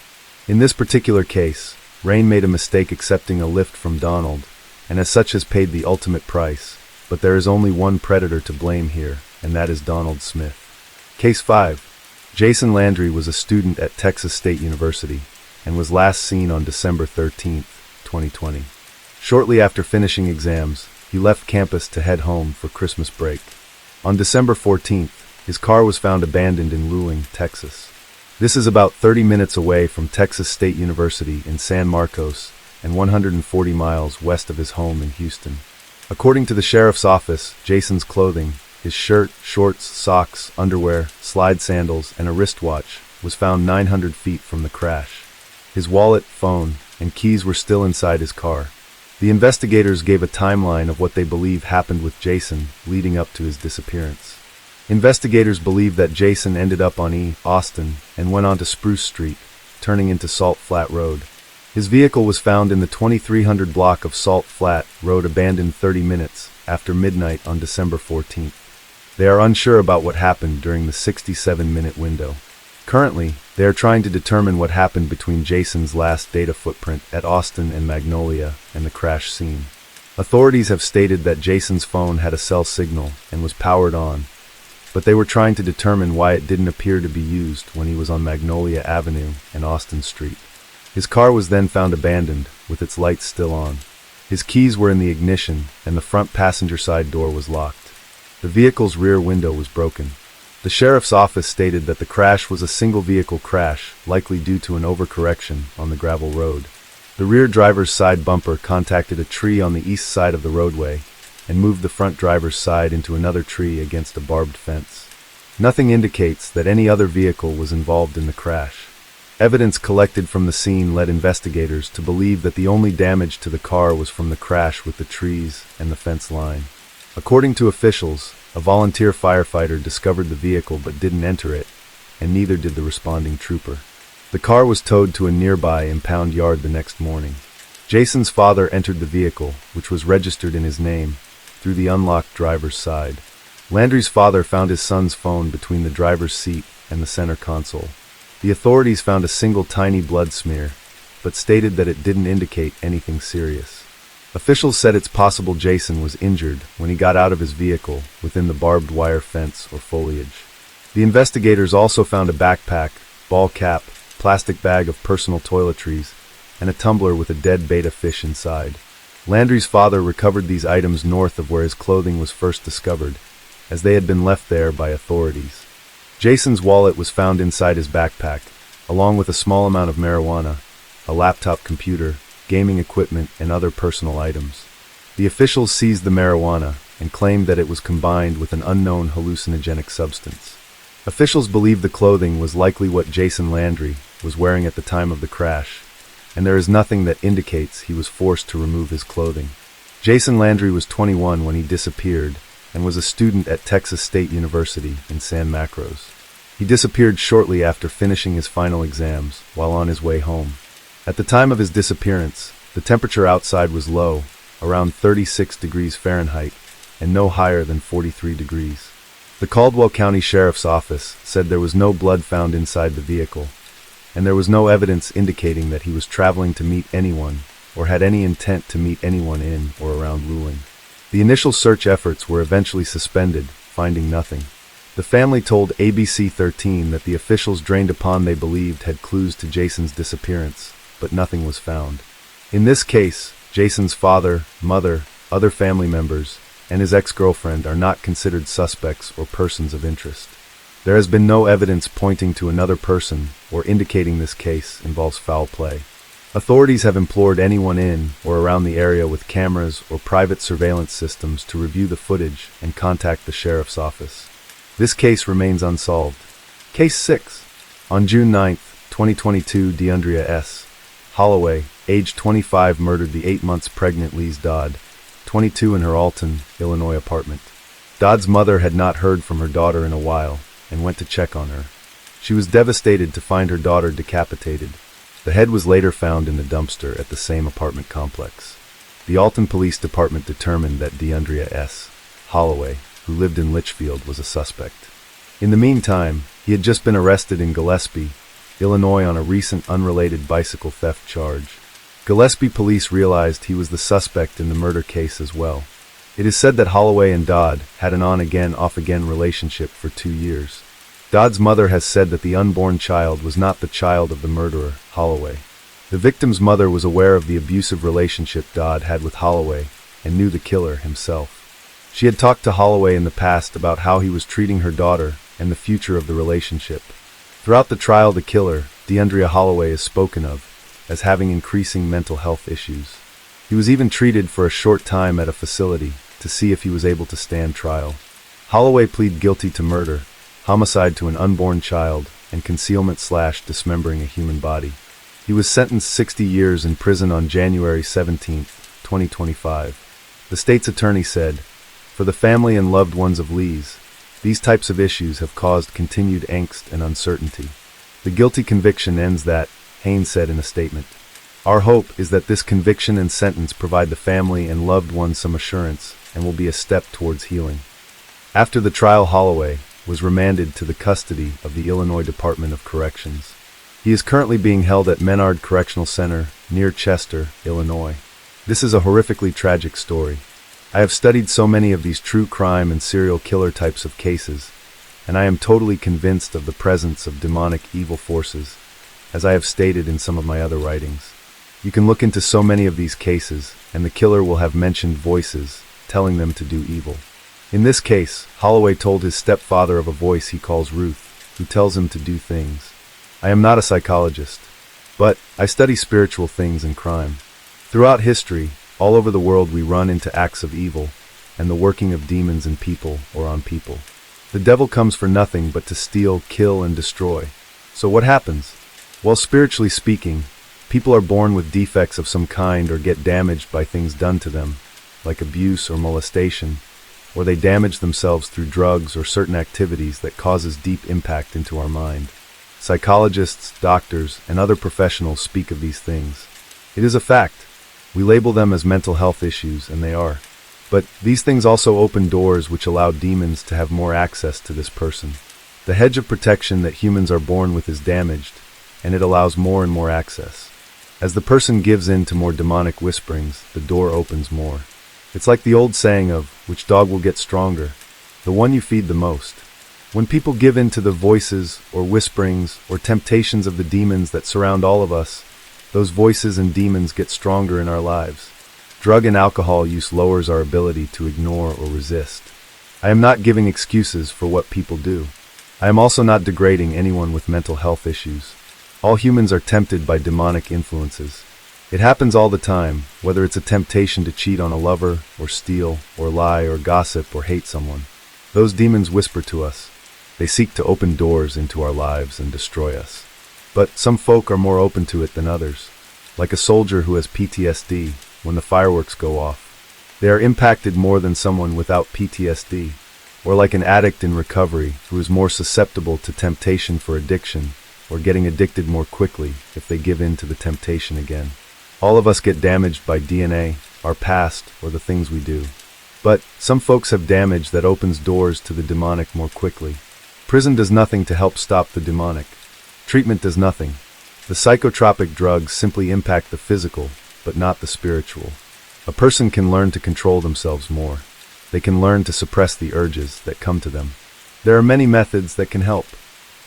In this particular case, Rain made a mistake accepting a lift from Donald, and as such has paid the ultimate price. But there is only one predator to blame here, and that is Donald Smith. Case 5. Jason Landry was a student at Texas State University, and was last seen on December 13, 2020. Shortly after finishing exams, he left campus to head home for Christmas break. On December 14th, his car was found abandoned in Luling, Texas. This is about 30 minutes away from Texas State University in San Marcos and 140 miles west of his home in Houston. According to the sheriff's office, Jason's clothing, his shirt, shorts, socks, underwear, slide sandals, and a wristwatch, was found 900 feet from the crash. His wallet, phone, and keys were still inside his car. The investigators gave a timeline of what they believe happened with Jason leading up to his disappearance. Investigators believe that Jason ended up on E. Austin and went on to Spruce Street, turning into Salt Flat Road. His vehicle was found in the 2300 block of Salt Flat Road, abandoned 30 minutes after midnight on December 14th. They are unsure about what happened during the 67-minute window. Currently, they are trying to determine what happened between Jason's last data footprint at Austin and Magnolia and the crash scene. Authorities have stated that Jason's phone had a cell signal and was powered on, but they were trying to determine why it didn't appear to be used when he was on Magnolia Avenue and Austin Street. His car was then found abandoned, with its lights still on. His keys were in the ignition, and the front passenger side door was locked. The vehicle's rear window was broken. The sheriff's office stated that the crash was a single-vehicle crash, likely due to an overcorrection on the gravel road. The rear driver's side bumper contacted a tree on the east side of the roadway and moved the front driver's side into another tree against a barbed fence. Nothing indicates that any other vehicle was involved in the crash. Evidence collected from the scene led investigators to believe that the only damage to the car was from the crash with the trees and the fence line. According to officials, a volunteer firefighter discovered the vehicle but didn't enter it, and neither did the responding trooper. The car was towed to a nearby impound yard the next morning. Jason's father entered the vehicle, which was registered in his name, through the unlocked driver's side. Landry's father found his son's phone between the driver's seat and the center console. The authorities found a single tiny blood smear, but stated that it didn't indicate anything serious. Officials said it's possible Jason was injured when he got out of his vehicle within the barbed wire fence or foliage. The investigators also found a backpack, ball cap, plastic bag of personal toiletries, and a tumbler with a dead betta fish inside. Landry's father recovered these items north of where his clothing was first discovered, as they had been left there by authorities. Jason's wallet was found inside his backpack, along with a small amount of marijuana, a laptop computer, gaming equipment, and other personal items. The officials seized the marijuana and claimed that it was combined with an unknown hallucinogenic substance. Officials believe the clothing was likely what Jason Landry was wearing at the time of the crash, and there is nothing that indicates he was forced to remove his clothing. Jason Landry was 21 when he disappeared and was a student at Texas State University in San Marcos. He disappeared shortly after finishing his final exams while on his way home. At the time of his disappearance, the temperature outside was low, around 36 degrees Fahrenheit, and no higher than 43 degrees. The Caldwell County Sheriff's Office said there was no blood found inside the vehicle, and there was no evidence indicating that he was traveling to meet anyone or had any intent to meet anyone in or around Luling. The initial search efforts were eventually suspended, finding nothing. The family told ABC 13 that the officials drained a pond they believed had clues to Jason's disappearance, but nothing was found. In this case, Jason's father, mother, other family members, and his ex-girlfriend are not considered suspects or persons of interest. There has been no evidence pointing to another person or indicating this case involves foul play. Authorities have implored anyone in or around the area with cameras or private surveillance systems to review the footage and contact the sheriff's office. This case remains unsolved. Case 6. On June 9th, 2022 DeAndrea S. Holloway, age 25, murdered the 8 months pregnant Lise Dodd, 22, in her Alton, Illinois apartment. Dodd's mother had not heard from her daughter in a while and went to check on her. She was devastated to find her daughter decapitated. The head was later found in the dumpster at the same apartment complex. The Alton Police Department determined that DeAndrea S. Holloway, who lived in Litchfield, was a suspect. In the meantime, he had just been arrested in Gillespie, Illinois on a recent unrelated bicycle theft charge. Gillespie police realized he was the suspect in the murder case as well. It is said that Holloway and Dodd had an on-again, off-again relationship for 2 years. Dodd's mother has said that the unborn child was not the child of the murderer, Holloway. The victim's mother was aware of the abusive relationship Dodd had with Holloway and knew the killer himself. She had talked to Holloway in the past about how he was treating her daughter and the future of the relationship. Throughout the trial, the killer, DeAndrea Holloway, is spoken of as having increasing mental health issues. He was even treated for a short time at a facility to see if he was able to stand trial. Holloway pleaded guilty to murder, homicide to an unborn child, and concealment/dismembering a human body. He was sentenced 60 years in prison on January 17, 2025. The state's attorney said, "For the family and loved ones of Lise, these types of issues have caused continued angst and uncertainty." The guilty conviction ends that, Haynes said in a statement. "Our hope is that this conviction and sentence provide the family and loved ones some assurance and will be a step towards healing." After the trial, Holloway was remanded to the custody of the Illinois Department of Corrections. He is currently being held at Menard Correctional Center near Chester, Illinois. This is a horrifically tragic story. I have studied so many of these true crime and serial killer types of cases, and I am totally convinced of the presence of demonic evil forces, as I have stated in some of my other writings. You can look into so many of these cases, and the killer will have mentioned voices telling them to do evil. In this case, Holloway told his stepfather of a voice he calls Ruth, who tells him to do things. I am not a psychologist, but I study spiritual things and crime. Throughout history, all over the world, we run into acts of evil and the working of demons in people or on people. The devil comes for nothing but to steal, kill, and destroy. So what happens? Well, spiritually speaking, people are born with defects of some kind or get damaged by things done to them, like abuse or molestation, or they damage themselves through drugs or certain activities that causes deep impact into our mind. Psychologists, doctors, and other professionals speak of these things. It is a fact. We label them as mental health issues, and they are. But these things also open doors which allow demons to have more access to this person. The hedge of protection that humans are born with is damaged, and it allows more and more access. As the person gives in to more demonic whisperings, the door opens more. It's like the old saying of, which dog will get stronger? The one you feed the most. When people give in to the voices or whisperings or temptations of the demons that surround all of us, those voices and demons get stronger in our lives. Drug and alcohol use lowers our ability to ignore or resist. I am not giving excuses for what people do. I am also not degrading anyone with mental health issues. All humans are tempted by demonic influences. It happens all the time, whether it's a temptation to cheat on a lover, or steal, or lie, or gossip, or hate someone. Those demons whisper to us. They seek to open doors into our lives and destroy us. But some folk are more open to it than others. Like a soldier who has PTSD when the fireworks go off. They are impacted more than someone without PTSD. Or like an addict in recovery who is more susceptible to temptation for addiction, or getting addicted more quickly if they give in to the temptation again. All of us get damaged by DNA, our past, or the things we do. But some folks have damage that opens doors to the demonic more quickly. Prison does nothing to help stop the demonic. Treatment does nothing. The psychotropic drugs simply impact the physical, but not the spiritual. A person can learn to control themselves more. They can learn to suppress the urges that come to them. There are many methods that can help,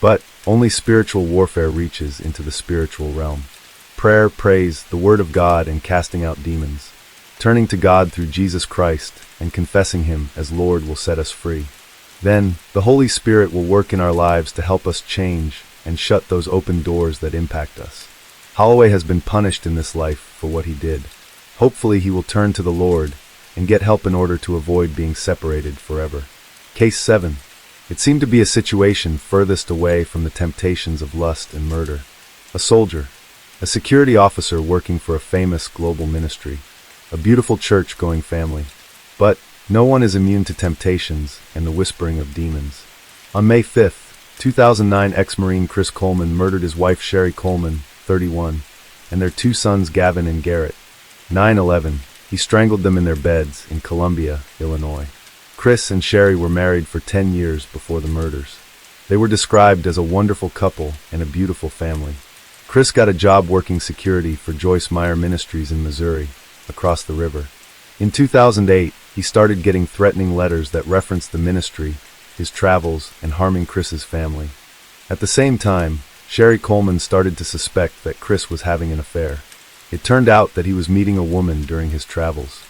but only spiritual warfare reaches into the spiritual realm. Prayer, praise, the Word of God, and casting out demons. Turning to God through Jesus Christ and confessing Him as Lord will set us free. Then, the Holy Spirit will work in our lives to help us change and shut those open doors that impact us. Holloway has been punished in this life for what he did. Hopefully he will turn to the Lord and get help in order to avoid being separated forever. Case 7. It seemed to be a situation furthest away from the temptations of lust and murder. A soldier. A security officer working for a famous global ministry. A beautiful church-going family. But no one is immune to temptations and the whispering of demons. On May 5, 2009, ex-Marine Chris Coleman murdered his wife Sherry Coleman, 31, and their two sons Gavin and Garrett. 9/11, he strangled them in their beds in Columbia, Illinois. Chris and Sherry were married for 10 years before the murders. They were described as a wonderful couple and a beautiful family. Chris got a job working security for Joyce Meyer Ministries in Missouri, across the river. In 2008, he started getting threatening letters that referenced the ministry, his travels, and harming Chris's family. At the same time, Sherry Coleman started to suspect that Chris was having an affair. It turned out that he was meeting a woman during his travels.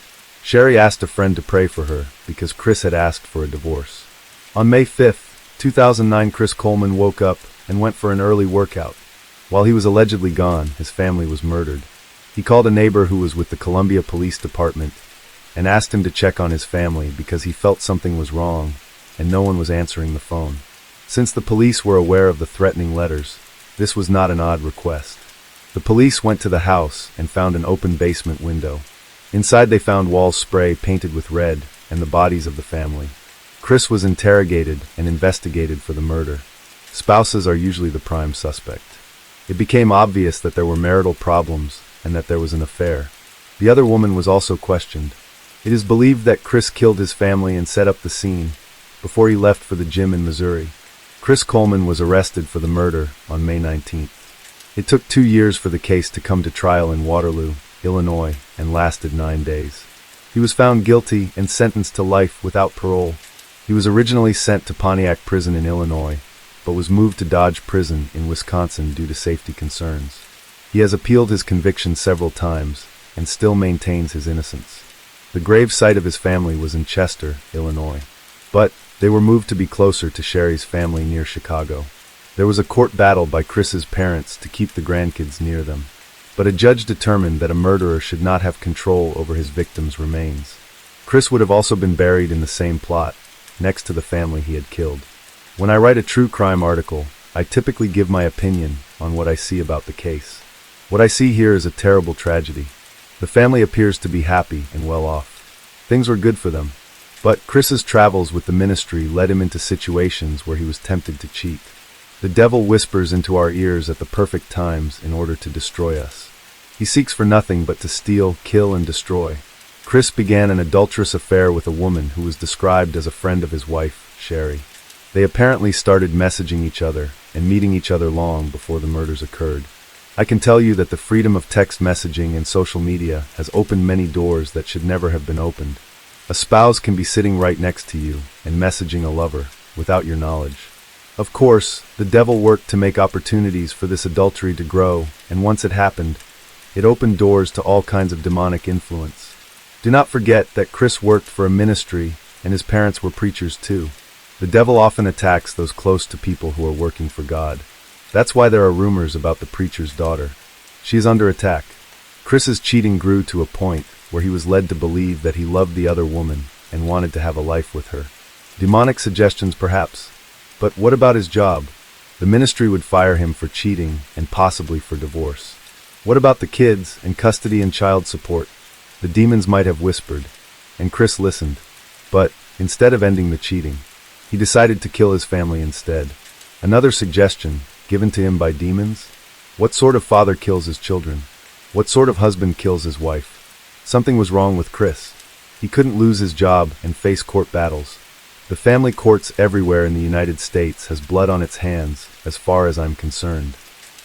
Sherry asked a friend to pray for her because Chris had asked for a divorce. On May 5, 2009, Chris Coleman woke up and went for an early workout. While he was allegedly gone, his family was murdered. He called a neighbor who was with the Columbia Police Department and asked him to check on his family because he felt something was wrong and no one was answering the phone. Since the police were aware of the threatening letters, this was not an odd request. The police went to the house and found an open basement window. Inside they found walls spray painted with red and the bodies of the family. Chris was interrogated and investigated for the murder. Spouses are usually the prime suspect. It became obvious that there were marital problems and that there was an affair. The other woman was also questioned. It is believed that Chris killed his family and set up the scene before he left for the gym in Missouri. Chris Coleman was arrested for the murder on May 19th. It took 2 years for the case to come to trial in Waterloo, Illinois, and lasted 9 days. He was found guilty and sentenced to life without parole. He was originally sent to Pontiac Prison in Illinois, but was moved to Dodge Prison in Wisconsin due to safety concerns. He has appealed his conviction several times and still maintains his innocence. The grave site of his family was in Chester, Illinois, but they were moved to be closer to Sherry's family near Chicago. There was a court battle by Chris's parents to keep the grandkids near them, but a judge determined that a murderer should not have control over his victims' remains. Chris would have also been buried in the same plot, next to the family he had killed. When I write a true crime article, I typically give my opinion on what I see about the case. What I see here is a terrible tragedy. The family appears to be happy and well off. Things were good for them. But Chris's travels with the ministry led him into situations where he was tempted to cheat. The devil whispers into our ears at the perfect times in order to destroy us. He seeks for nothing but to steal, kill, and destroy. Chris began an adulterous affair with a woman who was described as a friend of his wife, Sherry. They apparently started messaging each other and meeting each other long before the murders occurred. I can tell you that the freedom of text messaging and social media has opened many doors that should never have been opened. A spouse can be sitting right next to you and messaging a lover without your knowledge. Of course, the devil worked to make opportunities for this adultery to grow, and once it happened, it opened doors to all kinds of demonic influence. Do not forget that Chris worked for a ministry and his parents were preachers too. The devil often attacks those close to people who are working for God. That's why there are rumors about the preacher's daughter. She is under attack. Chris's cheating grew to a point where he was led to believe that he loved the other woman and wanted to have a life with her. Demonic suggestions perhaps. But what about his job? The ministry would fire him for cheating and possibly for divorce. What about the kids and custody and child support? The demons might have whispered, and Chris listened. But instead of ending the cheating, he decided to kill his family instead. Another suggestion, given to him by demons? What sort of father kills his children? What sort of husband kills his wife? Something was wrong with Chris. He couldn't lose his job and face court battles. The family courts everywhere in the United States has blood on its hands, as far as I'm concerned.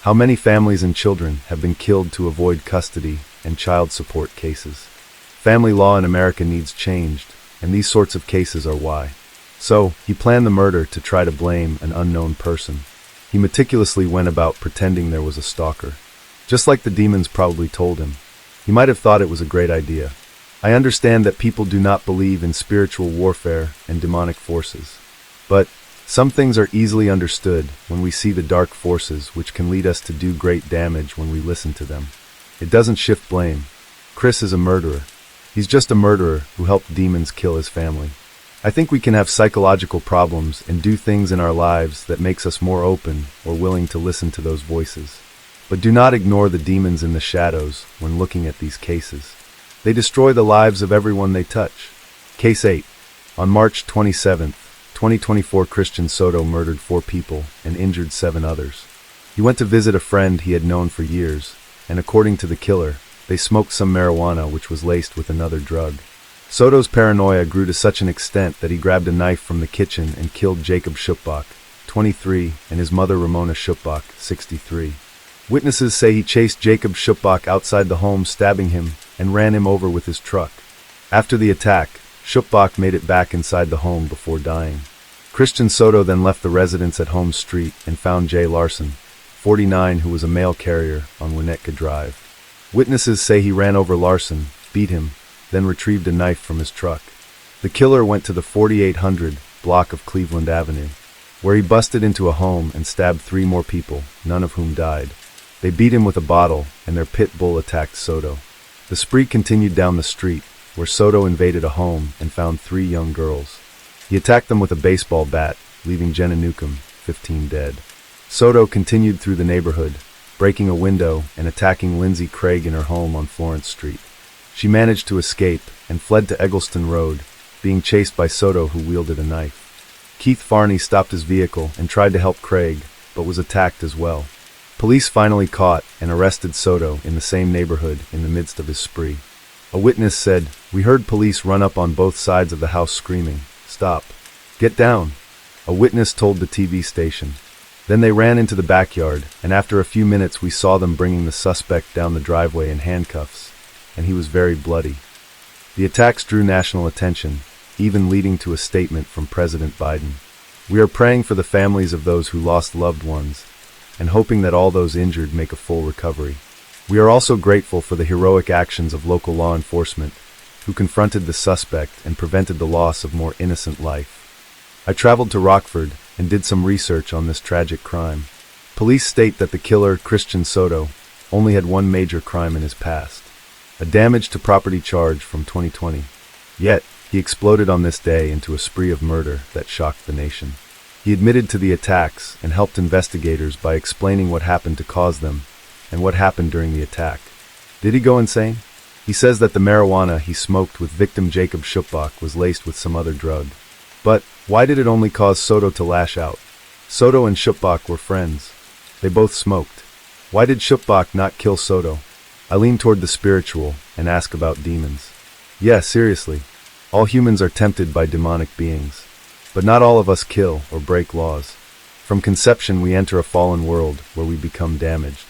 How many families and children have been killed to avoid custody and child support cases? Family law in America needs changed, and these sorts of cases are why. So, he planned the murder to try to blame an unknown person. He meticulously went about pretending there was a stalker. Just like the demons probably told him. He might have thought it was a great idea. I understand that people do not believe in spiritual warfare and demonic forces. But some things are easily understood when we see the dark forces which can lead us to do great damage when we listen to them. It doesn't shift blame. Chris is a murderer. He's just a murderer who helped demons kill his family. I think we can have psychological problems and do things in our lives that makes us more open or willing to listen to those voices. But do not ignore the demons in the shadows when looking at these cases. They destroy the lives of everyone they touch. Case 8. On March 27, 2024, Christian Soto murdered 4 people and injured 7 others. He went to visit a friend he had known for years, and according to the killer, they smoked some marijuana which was laced with another drug. Soto's paranoia grew to such an extent that he grabbed a knife from the kitchen and killed Jacob Schupbach, 23, and his mother Ramona Schupbach, 63. Witnesses say he chased Jacob Schupbach outside the home, stabbing him, and ran him over with his truck. After the attack, Schupbach made it back inside the home before dying. Christian Soto then left the residence at Holmes Street and found Jay Larson, 49, who was a mail carrier, on Winnetka Drive. Witnesses say he ran over Larson, beat him, then retrieved a knife from his truck. The killer went to the 4800 block of Cleveland Avenue, where he busted into a home and stabbed 3 more people, none of whom died. They beat him with a bottle, and their pit bull attacked Soto. The spree continued down the street, where Soto invaded a home and found 3 young girls. He attacked them with a baseball bat, leaving Jenna Newcomb, 15, dead. Soto continued through the neighborhood, breaking a window and attacking Lindsay Craig in her home on Florence Street. She managed to escape and fled to Eggleston Road, being chased by Soto, who wielded a knife. Keith Farney stopped his vehicle and tried to help Craig, but was attacked as well. Police finally caught and arrested Soto in the same neighborhood in the midst of his spree. A witness said, "We heard police run up on both sides of the house screaming, 'Stop! Get down!' A witness told the TV station. Then they ran into the backyard, and after a few minutes we saw them bringing the suspect down the driveway in handcuffs, and he was very bloody." The attacks drew national attention, even leading to a statement from President Biden. "We are praying for the families of those who lost loved ones, and hoping that all those injured make a full recovery. We are also grateful for the heroic actions of local law enforcement, who confronted the suspect and prevented the loss of more innocent life." I traveled to Rockford and did some research on this tragic crime. Police state that the killer, Christian Soto, only had one major crime in his past, a damage to property charge from 2020. Yet, he exploded on this day into a spree of murder that shocked the nation. He admitted to the attacks and helped investigators by explaining what happened to cause them and what happened during the attack. Did he go insane? He says that the marijuana he smoked with victim Jacob Schupbach was laced with some other drug. But why did it only cause Soto to lash out? Soto and Schupbach were friends. They both smoked. Why did Schupbach not kill Soto? I lean toward the spiritual and ask about demons. Yeah, seriously. All humans are tempted by demonic beings. But not all of us kill or break laws. From conception, we enter a fallen world where we become damaged.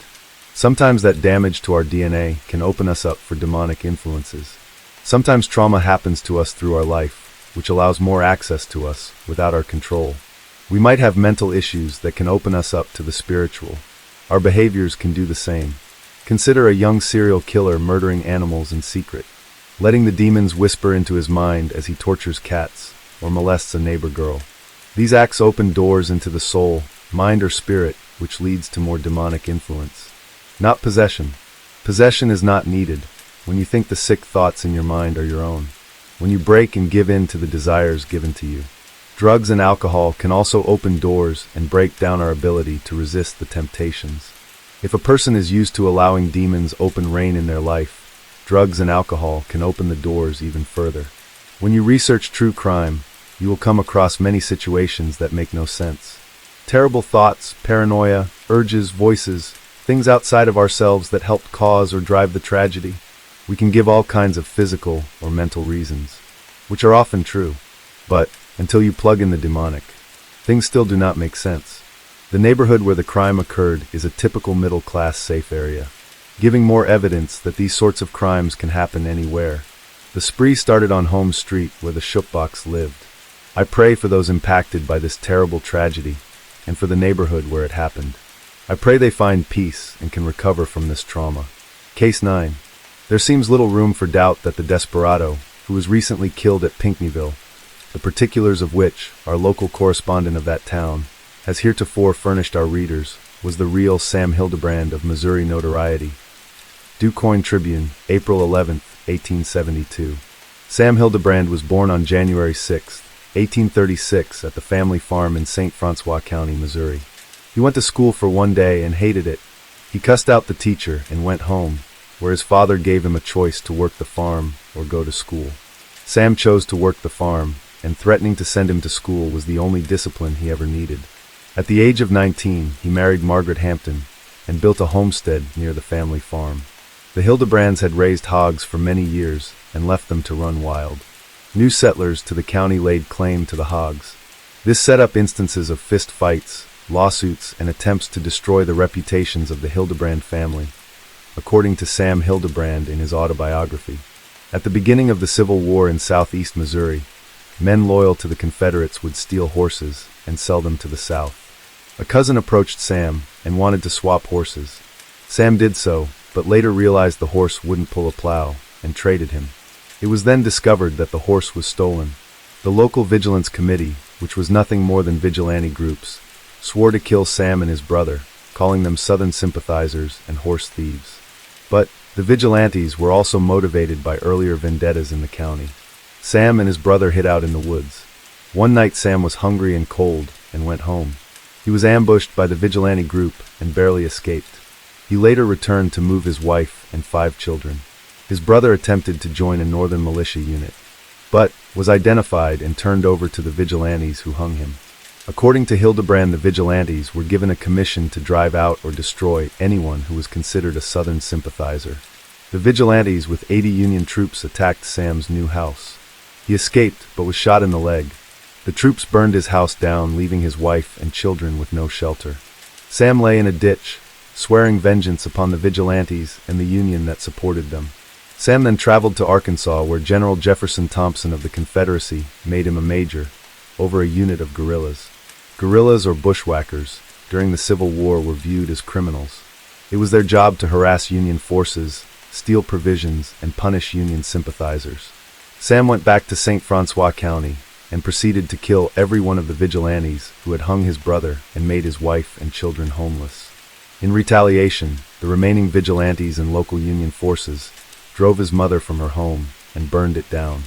Sometimes that damage to our DNA can open us up for demonic influences. Sometimes trauma happens to us through our life, which allows more access to us without our control. We might have mental issues that can open us up to the spiritual. Our behaviors can do the same. Consider a young serial killer murdering animals in secret, letting the demons whisper into his mind as he tortures cats or molests a neighbor girl. These acts open doors into the soul, mind, or spirit, which leads to more demonic influence. Not possession. Possession is not needed when you think the sick thoughts in your mind are your own, when you break and give in to the desires given to you. Drugs and alcohol can also open doors and break down our ability to resist the temptations. If a person is used to allowing demons open reign in their life, drugs and alcohol can open the doors even further. When you research true crime, you will come across many situations that make no sense. Terrible thoughts, paranoia, urges, voices, things outside of ourselves that helped cause or drive the tragedy. We can give all kinds of physical or mental reasons, which are often true. But until you plug in the demonic, things still do not make sense. The neighborhood where the crime occurred is a typical middle-class safe area, giving more evidence that these sorts of crimes can happen anywhere. The spree started on Holmes Street, where the Schupbachs lived. I pray for those impacted by this terrible tragedy, and for the neighborhood where it happened. I pray they find peace and can recover from this trauma. Case 9. There seems little room for doubt that the desperado, who was recently killed at Pinckneyville, the particulars of which our local correspondent of that town has heretofore furnished our readers, was the real Sam Hildebrand of Missouri notoriety. DuQuoin Tribune, April 11, 1872. Sam Hildebrand was born on January 6, 1836, at the family farm in St. Francois County, Missouri. He went to school for one day and hated it. He cussed out the teacher and went home, where his father gave him a choice to work the farm or go to school. Sam chose to work the farm, and threatening to send him to school was the only discipline he ever needed. At the age of 19, he married Margaret Hampton and built a homestead near the family farm. The Hildebrands had raised hogs for many years and left them to run wild. New settlers to the county laid claim to the hogs. This set up instances of fist fights, lawsuits, and attempts to destroy the reputations of the Hildebrand family, according to Sam Hildebrand in his autobiography. At the beginning of the Civil War in southeast Missouri, men loyal to the Confederates would steal horses and sell them to the South. A cousin approached Sam and wanted to swap horses. Sam did so, but later realized the horse wouldn't pull a plow and traded him. It was then discovered that the horse was stolen. The local vigilance committee, which was nothing more than vigilante groups, swore to kill Sam and his brother, calling them Southern sympathizers and horse thieves. But the vigilantes were also motivated by earlier vendettas in the county. Sam and his brother hid out in the woods. One night Sam was hungry and cold and went home. He was ambushed by the vigilante group and barely escaped. He later returned to move his wife and 5 children. His brother attempted to join a northern militia unit, but was identified and turned over to the vigilantes who hung him. According to Hildebrand, the vigilantes were given a commission to drive out or destroy anyone who was considered a Southern sympathizer. The vigilantes with 80 Union troops attacked Sam's new house. He escaped, but was shot in the leg. The troops burned his house down, leaving his wife and children with no shelter. Sam lay in a ditch, swearing vengeance upon the vigilantes and the Union that supported them. Sam then traveled to Arkansas, where General Jefferson Thompson of the Confederacy made him a major over a unit of guerrillas. Guerrillas, or bushwhackers, during the Civil War were viewed as criminals. It was their job to harass Union forces, steal provisions, and punish Union sympathizers. Sam went back to St. Francois County and proceeded to kill every one of the vigilantes who had hung his brother and made his wife and children homeless. In retaliation, the remaining vigilantes and local Union forces drove his mother from her home and burned it down.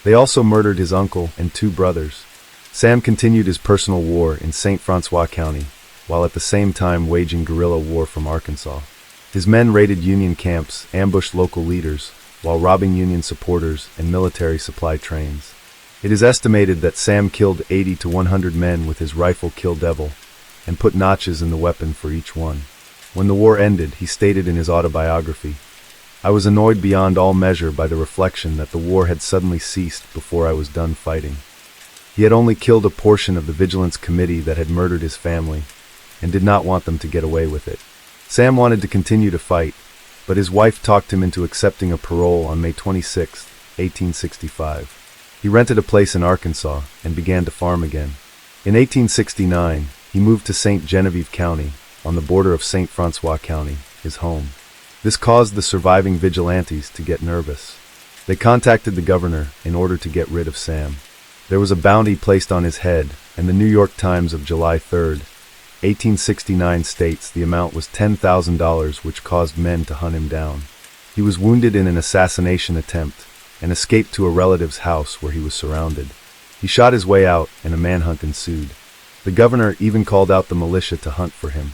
They also murdered his uncle and 2 brothers. Sam continued his personal war in St. Francois County, while at the same time waging guerrilla war from Arkansas. His men raided Union camps, ambushed local leaders, while robbing Union supporters and military supply trains. It is estimated that Sam killed 80 to 100 men with his rifle Kill Devil, and put notches in the weapon for each one. When the war ended, he stated in his autobiography, "I was annoyed beyond all measure by the reflection that the war had suddenly ceased before I was done fighting." He had only killed a portion of the vigilance committee that had murdered his family, and did not want them to get away with it. Sam wanted to continue to fight, but his wife talked him into accepting a parole on May 26, 1865. He rented a place in Arkansas and began to farm again. In 1869, he moved to St. Genevieve County, on the border of St. Francois County, his home. This caused the surviving vigilantes to get nervous. They contacted the governor in order to get rid of Sam. There was a bounty placed on his head, and the New York Times of July 3, 1869 states the amount was $10,000, which caused men to hunt him down. He was wounded in an assassination attempt and escaped to a relative's house where he was surrounded. He shot his way out, and a manhunt ensued. The governor even called out the militia to hunt for him.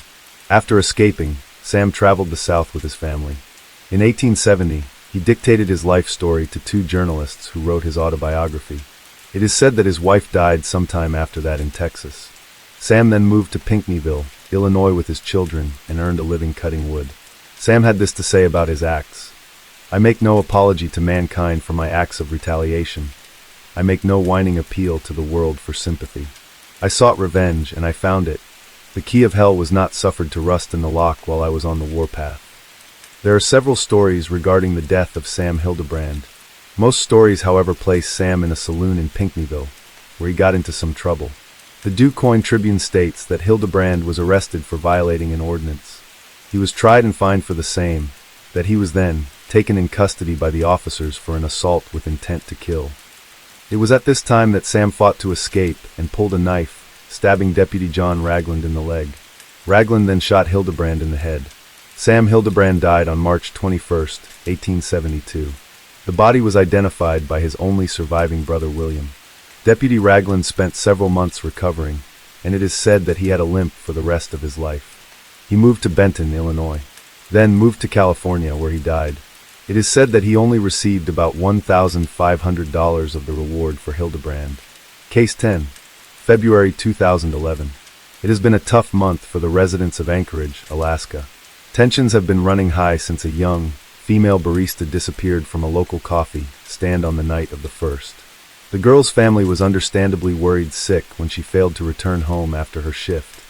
After escaping, Sam traveled the South with his family. In 1870, he dictated his life story to 2 journalists who wrote his autobiography. It is said that his wife died sometime after that in Texas. Sam then moved to Pinckneyville, Illinois with his children and earned a living cutting wood. Sam had this to say about his acts. "I make no apology to mankind for my acts of retaliation. I make no whining appeal to the world for sympathy. I sought revenge, and I found it. The key of hell was not suffered to rust in the lock while I was on the warpath." There are several stories regarding the death of Sam Hildebrand. Most stories, however, place Sam in a saloon in Pinckneyville, where he got into some trouble. The Du Quoin Tribune states that Hildebrand was arrested for violating an ordinance. He was tried and fined for the same, that he was then taken in custody by the officers for an assault with intent to kill. It was at this time that Sam fought to escape and pulled a knife, stabbing Deputy John Ragland in the leg. Ragland then shot Hildebrand in the head. Sam Hildebrand died on March 21, 1872. The body was identified by his only surviving brother William. Deputy Ragland spent several months recovering, and it is said that he had a limp for the rest of his life. He moved to Benton, Illinois. then moved to California where he died. It is said that he only received about $1,500 of the reward for Hildebrand. Case 10. February 2011. It has been a tough month for the residents of Anchorage, Alaska. Tensions have been running high since a young, female barista disappeared from a local coffee stand on the night of the 1st. The girl's family was understandably worried sick when she failed to return home after her shift,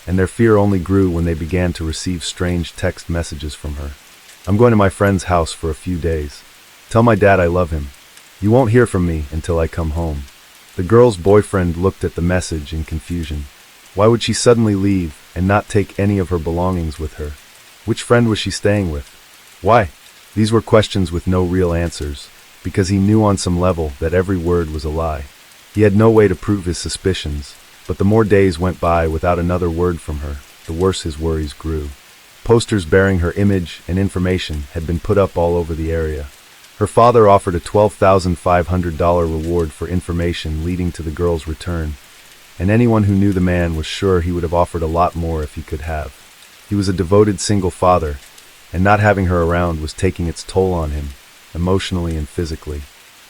and their fear only grew when they began to receive strange text messages from her. "I'm going to my friend's house for a few days. Tell my dad I love him. You won't hear from me until I come home." The girl's boyfriend looked at the message in confusion. Why would she suddenly leave and not take any of her belongings with her? Which friend was she staying with? Why? These were questions with no real answers, because he knew on some level that every word was a lie. He had no way to prove his suspicions, but the more days went by without another word from her, the worse his worries grew. Posters bearing her image and information had been put up all over the area. Her father offered a $12,500 reward for information leading to the girl's return, and anyone who knew the man was sure he would have offered a lot more if he could have. He was a devoted single father, and not having her around was taking its toll on him, emotionally and physically.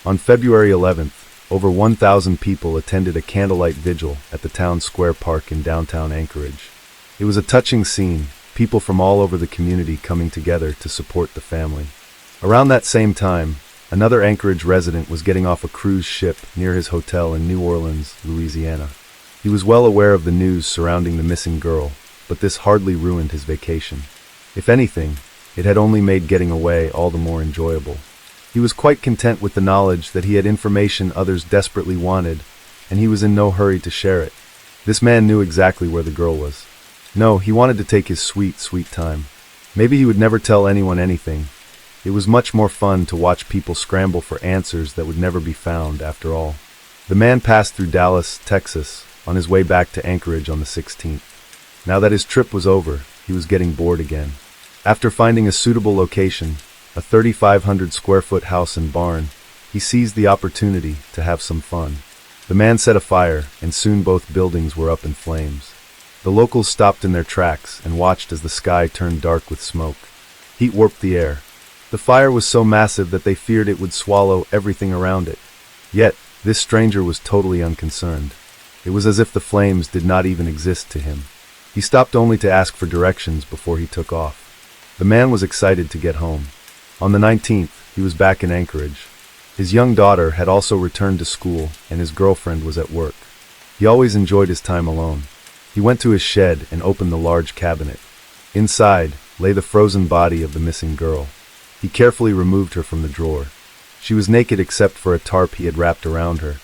On February 11th, over 1,000 people attended a candlelight vigil at the town square park in downtown Anchorage. It was a touching scene, people from all over the community coming together to support the family. Around that same time, another Anchorage resident was getting off a cruise ship near his hotel in New Orleans, Louisiana. He was well aware of the news surrounding the missing girl, but this hardly ruined his vacation. If anything, it had only made getting away all the more enjoyable. He was quite content with the knowledge that he had information others desperately wanted, and he was in no hurry to share it. This man knew exactly where the girl was. No, he wanted to take his sweet, sweet time. Maybe he would never tell anyone anything. It was much more fun to watch people scramble for answers that would never be found, after all. The man passed through Dallas, Texas, on his way back to Anchorage on the 16th. Now that his trip was over, he was getting bored again. After finding a suitable location, a 3,500 square foot house and barn, he seized the opportunity to have some fun. The man set a fire, and soon both buildings were up in flames. The locals stopped in their tracks and watched as the sky turned dark with smoke. Heat warped the air. The fire was so massive that they feared it would swallow everything around it. Yet, this stranger was totally unconcerned. It was as if the flames did not even exist to him. He stopped only to ask for directions before he took off. The man was excited to get home. On the 19th, he was back in Anchorage. His young daughter had also returned to school, and his girlfriend was at work. He always enjoyed his time alone. He went to his shed and opened the large cabinet. Inside lay the frozen body of the missing girl. He carefully removed her from the drawer. She was naked except for a tarp he had wrapped around her,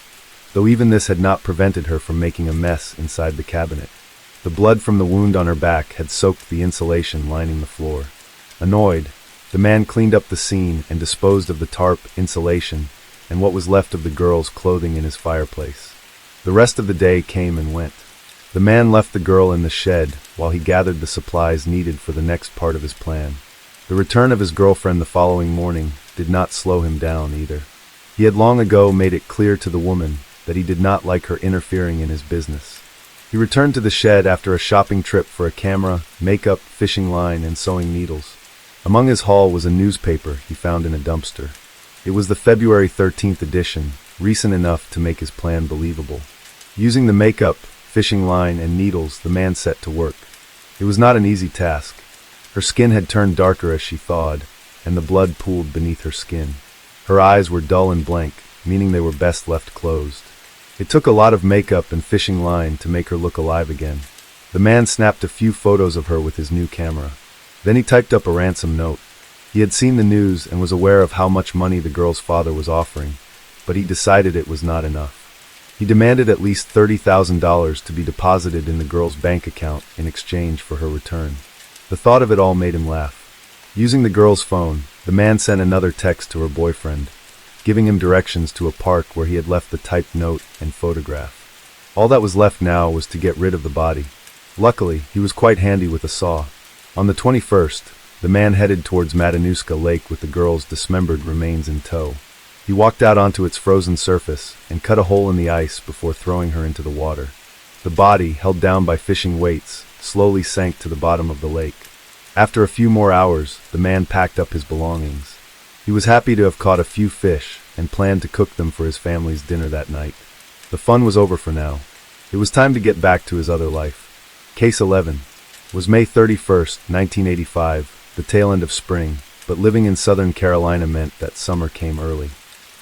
though even this had not prevented her from making a mess inside the cabinet. The blood from the wound on her back had soaked the insulation lining the floor. Annoyed, the man cleaned up the scene and disposed of the tarp, insulation, and what was left of the girl's clothing in his fireplace. The rest of the day came and went. The man left the girl in the shed while he gathered the supplies needed for the next part of his plan. The return of his girlfriend the following morning did not slow him down either. He had long ago made it clear to the woman that he did not like her interfering in his business. He returned to the shed after a shopping trip for a camera, makeup, fishing line, and sewing needles. Among his haul was a newspaper he found in a dumpster. It was the February 13th edition, recent enough to make his plan believable. Using the makeup, fishing line, and needles, the man set to work. It was not an easy task. Her skin had turned darker as she thawed, and the blood pooled beneath her skin. Her eyes were dull and blank, meaning they were best left closed. It took a lot of makeup and fishing line to make her look alive again. The man snapped a few photos of her with his new camera. Then he typed up a ransom note. He had seen the news and was aware of how much money the girl's father was offering, but he decided it was not enough. He demanded at least $30,000 to be deposited in the girl's bank account in exchange for her return. The thought of it all made him laugh. Using the girl's phone, the man sent another text to her boyfriend, giving him directions to a park where he had left the typed note and photograph. All that was left now was to get rid of the body. Luckily, he was quite handy with a saw. On the 21st, the man headed towards Matanuska Lake with the girl's dismembered remains in tow. He walked out onto its frozen surface and cut a hole in the ice before throwing her into the water. The body, held down by fishing weights, slowly sank to the bottom of the lake. After a few more hours, the man packed up his belongings. He was happy to have caught a few fish and planned to cook them for his family's dinner that night. The fun was over for now. It was time to get back to his other life. Case 11 was May 31st, 1985, the tail end of spring, but living in Southern Carolina meant that summer came early.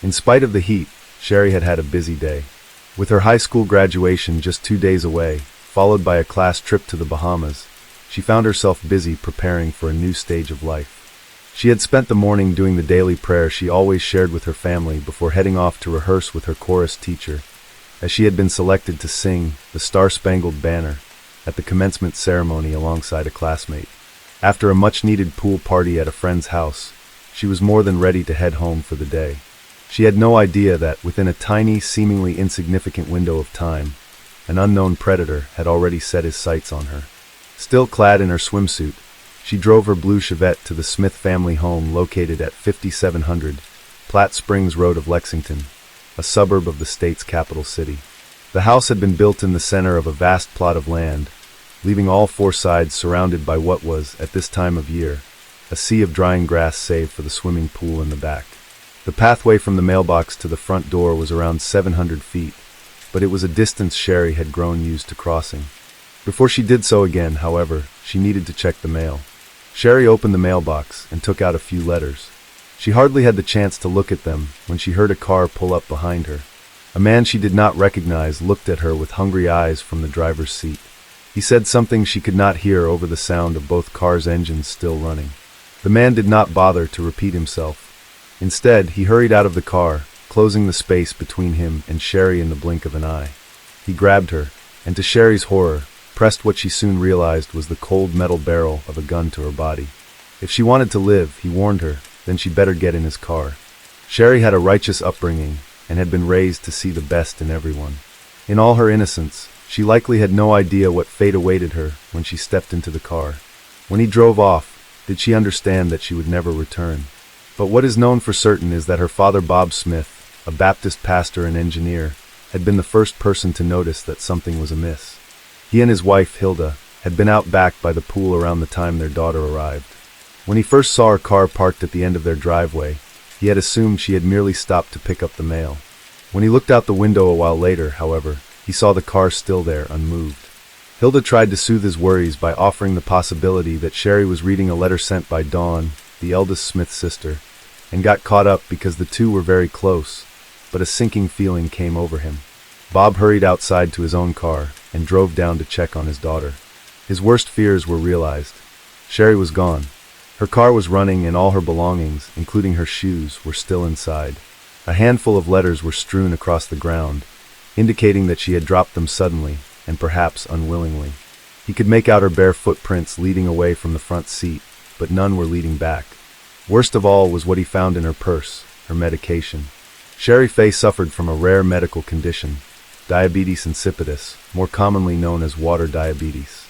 In spite of the heat, Sherry had had a busy day. With her high school graduation just 2 days away, followed by a class trip to the Bahamas, she found herself busy preparing for a new stage of life. She had spent the morning doing the daily prayer she always shared with her family before heading off to rehearse with her chorus teacher, as she had been selected to sing the Star-Spangled Banner at the commencement ceremony alongside a classmate. After a much-needed pool party at a friend's house, she was more than ready to head home for the day. She had no idea that, within a tiny, seemingly insignificant window of time, an unknown predator had already set his sights on her. Still clad in her swimsuit, she drove her blue Chevette to the Smith family home located at 5700 Platte Springs Road of Lexington, a suburb of the state's capital city. The house had been built in the center of a vast plot of land, leaving all four sides surrounded by what was, at this time of year, a sea of drying grass save for the swimming pool in the back. The pathway from the mailbox to the front door was around 700 feet, but it was a distance Sherry had grown used to crossing. Before she did so again, however, she needed to check the mail. Sherry opened the mailbox and took out a few letters. She hardly had the chance to look at them when she heard a car pull up behind her. A man she did not recognize looked at her with hungry eyes from the driver's seat. He said something she could not hear over the sound of both cars' engines still running. The man did not bother to repeat himself. Instead, he hurried out of the car, closing the space between him and Sherry in the blink of an eye. He grabbed her, and to Sherry's horror, pressed what she soon realized was the cold metal barrel of a gun to her body. If she wanted to live, he warned her, then she'd better get in his car. Sherry had a righteous upbringing and had been raised to see the best in everyone. In all her innocence, she likely had no idea what fate awaited her when she stepped into the car. When he drove off, did she understand that she would never return? But what is known for certain is that her father, Bob Smith, a Baptist pastor and engineer, had been the first person to notice that something was amiss. He and his wife, Hilda, had been out back by the pool around the time their daughter arrived. When he first saw her car parked at the end of their driveway, he had assumed she had merely stopped to pick up the mail. When he looked out the window a while later, however, he saw the car still there, unmoved. Hilda tried to soothe his worries by offering the possibility that Sherry was reading a letter sent by Dawn, the eldest Smith sister, and got caught up because the two were very close, but a sinking feeling came over him. Bob hurried outside to his own car and drove down to check on his daughter. His worst fears were realized. Sherry was gone. Her car was running and all her belongings, including her shoes, were still inside. A handful of letters were strewn across the ground, indicating that she had dropped them suddenly and perhaps unwillingly. He could make out her bare footprints leading away from the front seat, but none were leading back. Worst of all was what he found in her purse, her medication. Sherry Fay suffered from a rare medical condition, diabetes insipidus, more commonly known as water diabetes.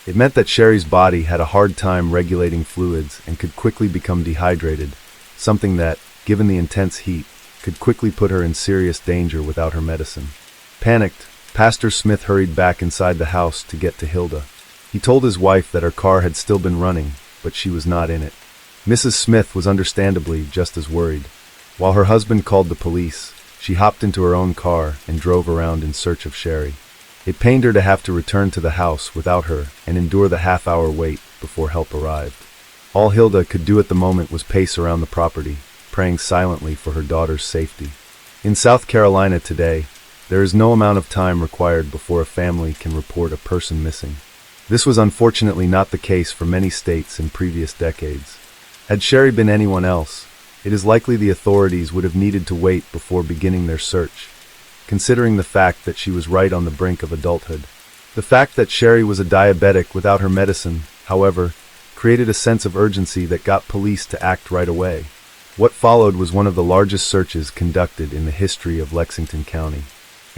It meant that Sherry's body had a hard time regulating fluids and could quickly become dehydrated, something that, given the intense heat, could quickly put her in serious danger without her medicine. Panicked, Pastor Smith hurried back inside the house to get to Hilda. He told his wife that her car had still been running, but she was not in it. Mrs. Smith was understandably just as worried. While her husband called the police, she hopped into her own car and drove around in search of Sherry. It pained her to have to return to the house without her and endure the half-hour wait before help arrived. All Hilda could do at the moment was pace around the property, praying silently for her daughter's safety. In South Carolina today, there is no amount of time required before a family can report a person missing. This was unfortunately not the case for many states in previous decades. Had Sherry been anyone else, it is likely the authorities would have needed to wait before beginning their search, considering the fact that she was right on the brink of adulthood. The fact that Sherry was a diabetic without her medicine, however, created a sense of urgency that got police to act right away. What followed was one of the largest searches conducted in the history of Lexington County.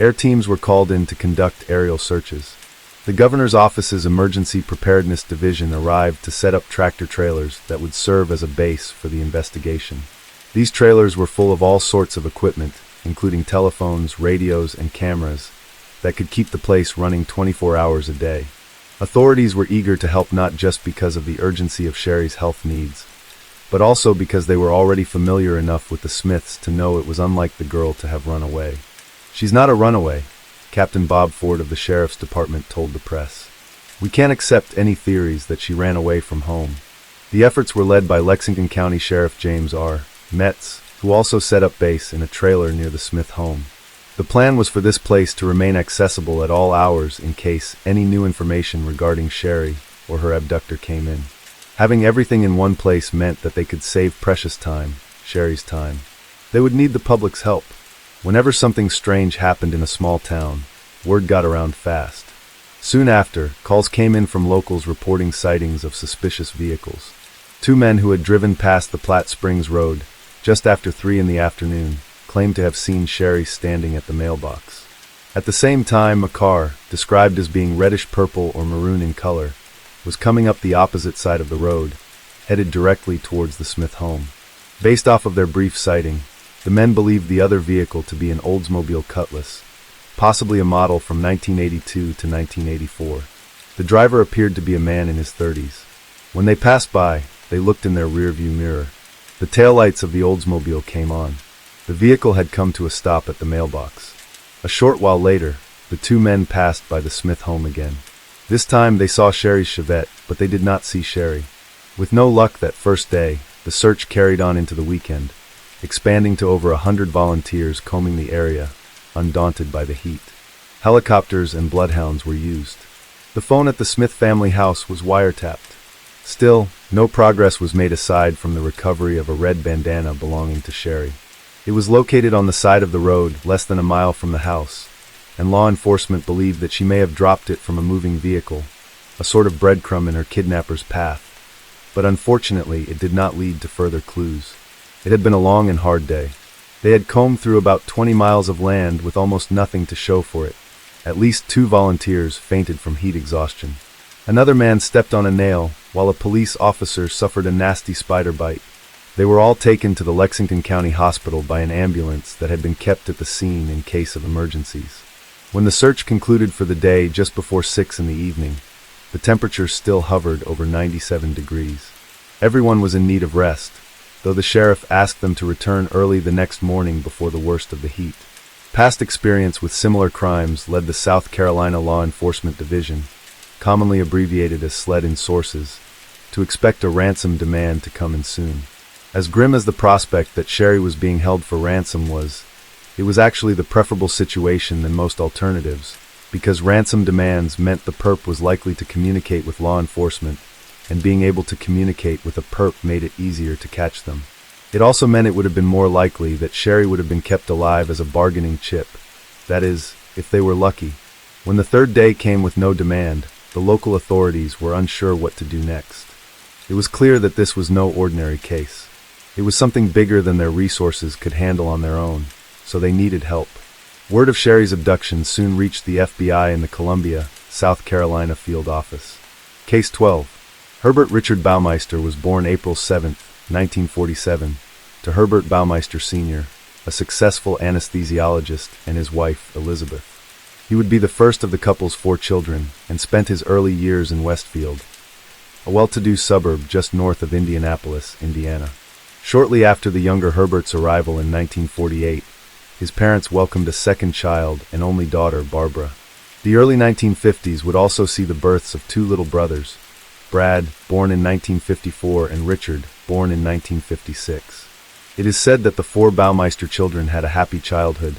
Air teams were called in to conduct aerial searches. The governor's office's Emergency Preparedness Division arrived to set up tractor-trailers that would serve as a base for the investigation. These trailers were full of all sorts of equipment, including telephones, radios, and cameras, that could keep the place running 24 hours a day. Authorities were eager to help not just because of the urgency of Sherry's health needs, but also because they were already familiar enough with the Smiths to know it was unlike the girl to have run away. "She's not a runaway," Captain Bob Ford of the Sheriff's Department told the press. "We can't accept any theories that she ran away from home." The efforts were led by Lexington County Sheriff James R. Metz, who also set up base in a trailer near the Smith home. The plan was for this place to remain accessible at all hours in case any new information regarding Sherry or her abductor came in. Having everything in one place meant that they could save precious time, Sherry's time. They would need the public's help. Whenever something strange happened in a small town, word got around fast. Soon after, calls came in from locals reporting sightings of suspicious vehicles. Two men who had driven past the Platte Springs Road just after 3 in the afternoon claimed to have seen Sherry standing at the mailbox. At the same time, a car, described as being reddish-purple or maroon in color, was coming up the opposite side of the road, headed directly towards the Smith home. Based off of their brief sighting, the men believed the other vehicle to be an Oldsmobile Cutlass, possibly a model from 1982 to 1984. The driver appeared to be a man in his 30s. When they passed by, they looked in their rearview mirror. The taillights of the Oldsmobile came on. The vehicle had come to a stop at the mailbox. A short while later, the two men passed by the Smith home again. This time they saw Sherry's Chevette, but they did not see Sherry. With no luck that first day, the search carried on into the weekend, expanding to over 100 volunteers combing the area, undaunted by the heat. Helicopters and bloodhounds were used. The phone at the Smith family house was wiretapped. Still, no progress was made aside from the recovery of a red bandana belonging to Sherry. It was located on the side of the road, less than a mile from the house, and law enforcement believed that she may have dropped it from a moving vehicle, a sort of breadcrumb in her kidnapper's path. But unfortunately, it did not lead to further clues. It had been a long and hard day. They had combed through about 20 miles of land with almost nothing to show for it. At least 2 volunteers fainted from heat exhaustion. Another man stepped on a nail, while a police officer suffered a nasty spider bite. They were all taken to the Lexington County Hospital by an ambulance that had been kept at the scene in case of emergencies. When the search concluded for the day just before 6 in the evening, the temperature still hovered over 97 degrees. Everyone was in need of rest, though the sheriff asked them to return early the next morning before the worst of the heat. Past experience with similar crimes led the South Carolina Law Enforcement Division, commonly abbreviated as SLED in sources, to expect a ransom demand to come in soon. As grim as the prospect that Sherry was being held for ransom was, it was actually the preferable situation than most alternatives, because ransom demands meant the perp was likely to communicate with law enforcement, and being able to communicate with a perp made it easier to catch them. It also meant it would have been more likely that Sherry would have been kept alive as a bargaining chip, that is, if they were lucky. When the third day came with no demand, the local authorities were unsure what to do next. It was clear that this was no ordinary case. It was something bigger than their resources could handle on their own, so they needed help. Word of Sherry's abduction soon reached the FBI in the Columbia, South Carolina field office. Case 12. Herbert Richard Baumeister was born April 7, 1947, to Herbert Baumeister Sr., a successful anesthesiologist, and his wife, Elizabeth. He would be the first of the couple's 4 children and spent his early years in Westfield, a well-to-do suburb just north of Indianapolis, Indiana. Shortly after the younger Herbert's arrival in 1948, his parents welcomed a second child and only daughter, Barbara. The early 1950s would also see the births of 2 little brothers, Brad, born in 1954, and Richard, born in 1956. It is said that the 4 Baumeister children had a happy childhood,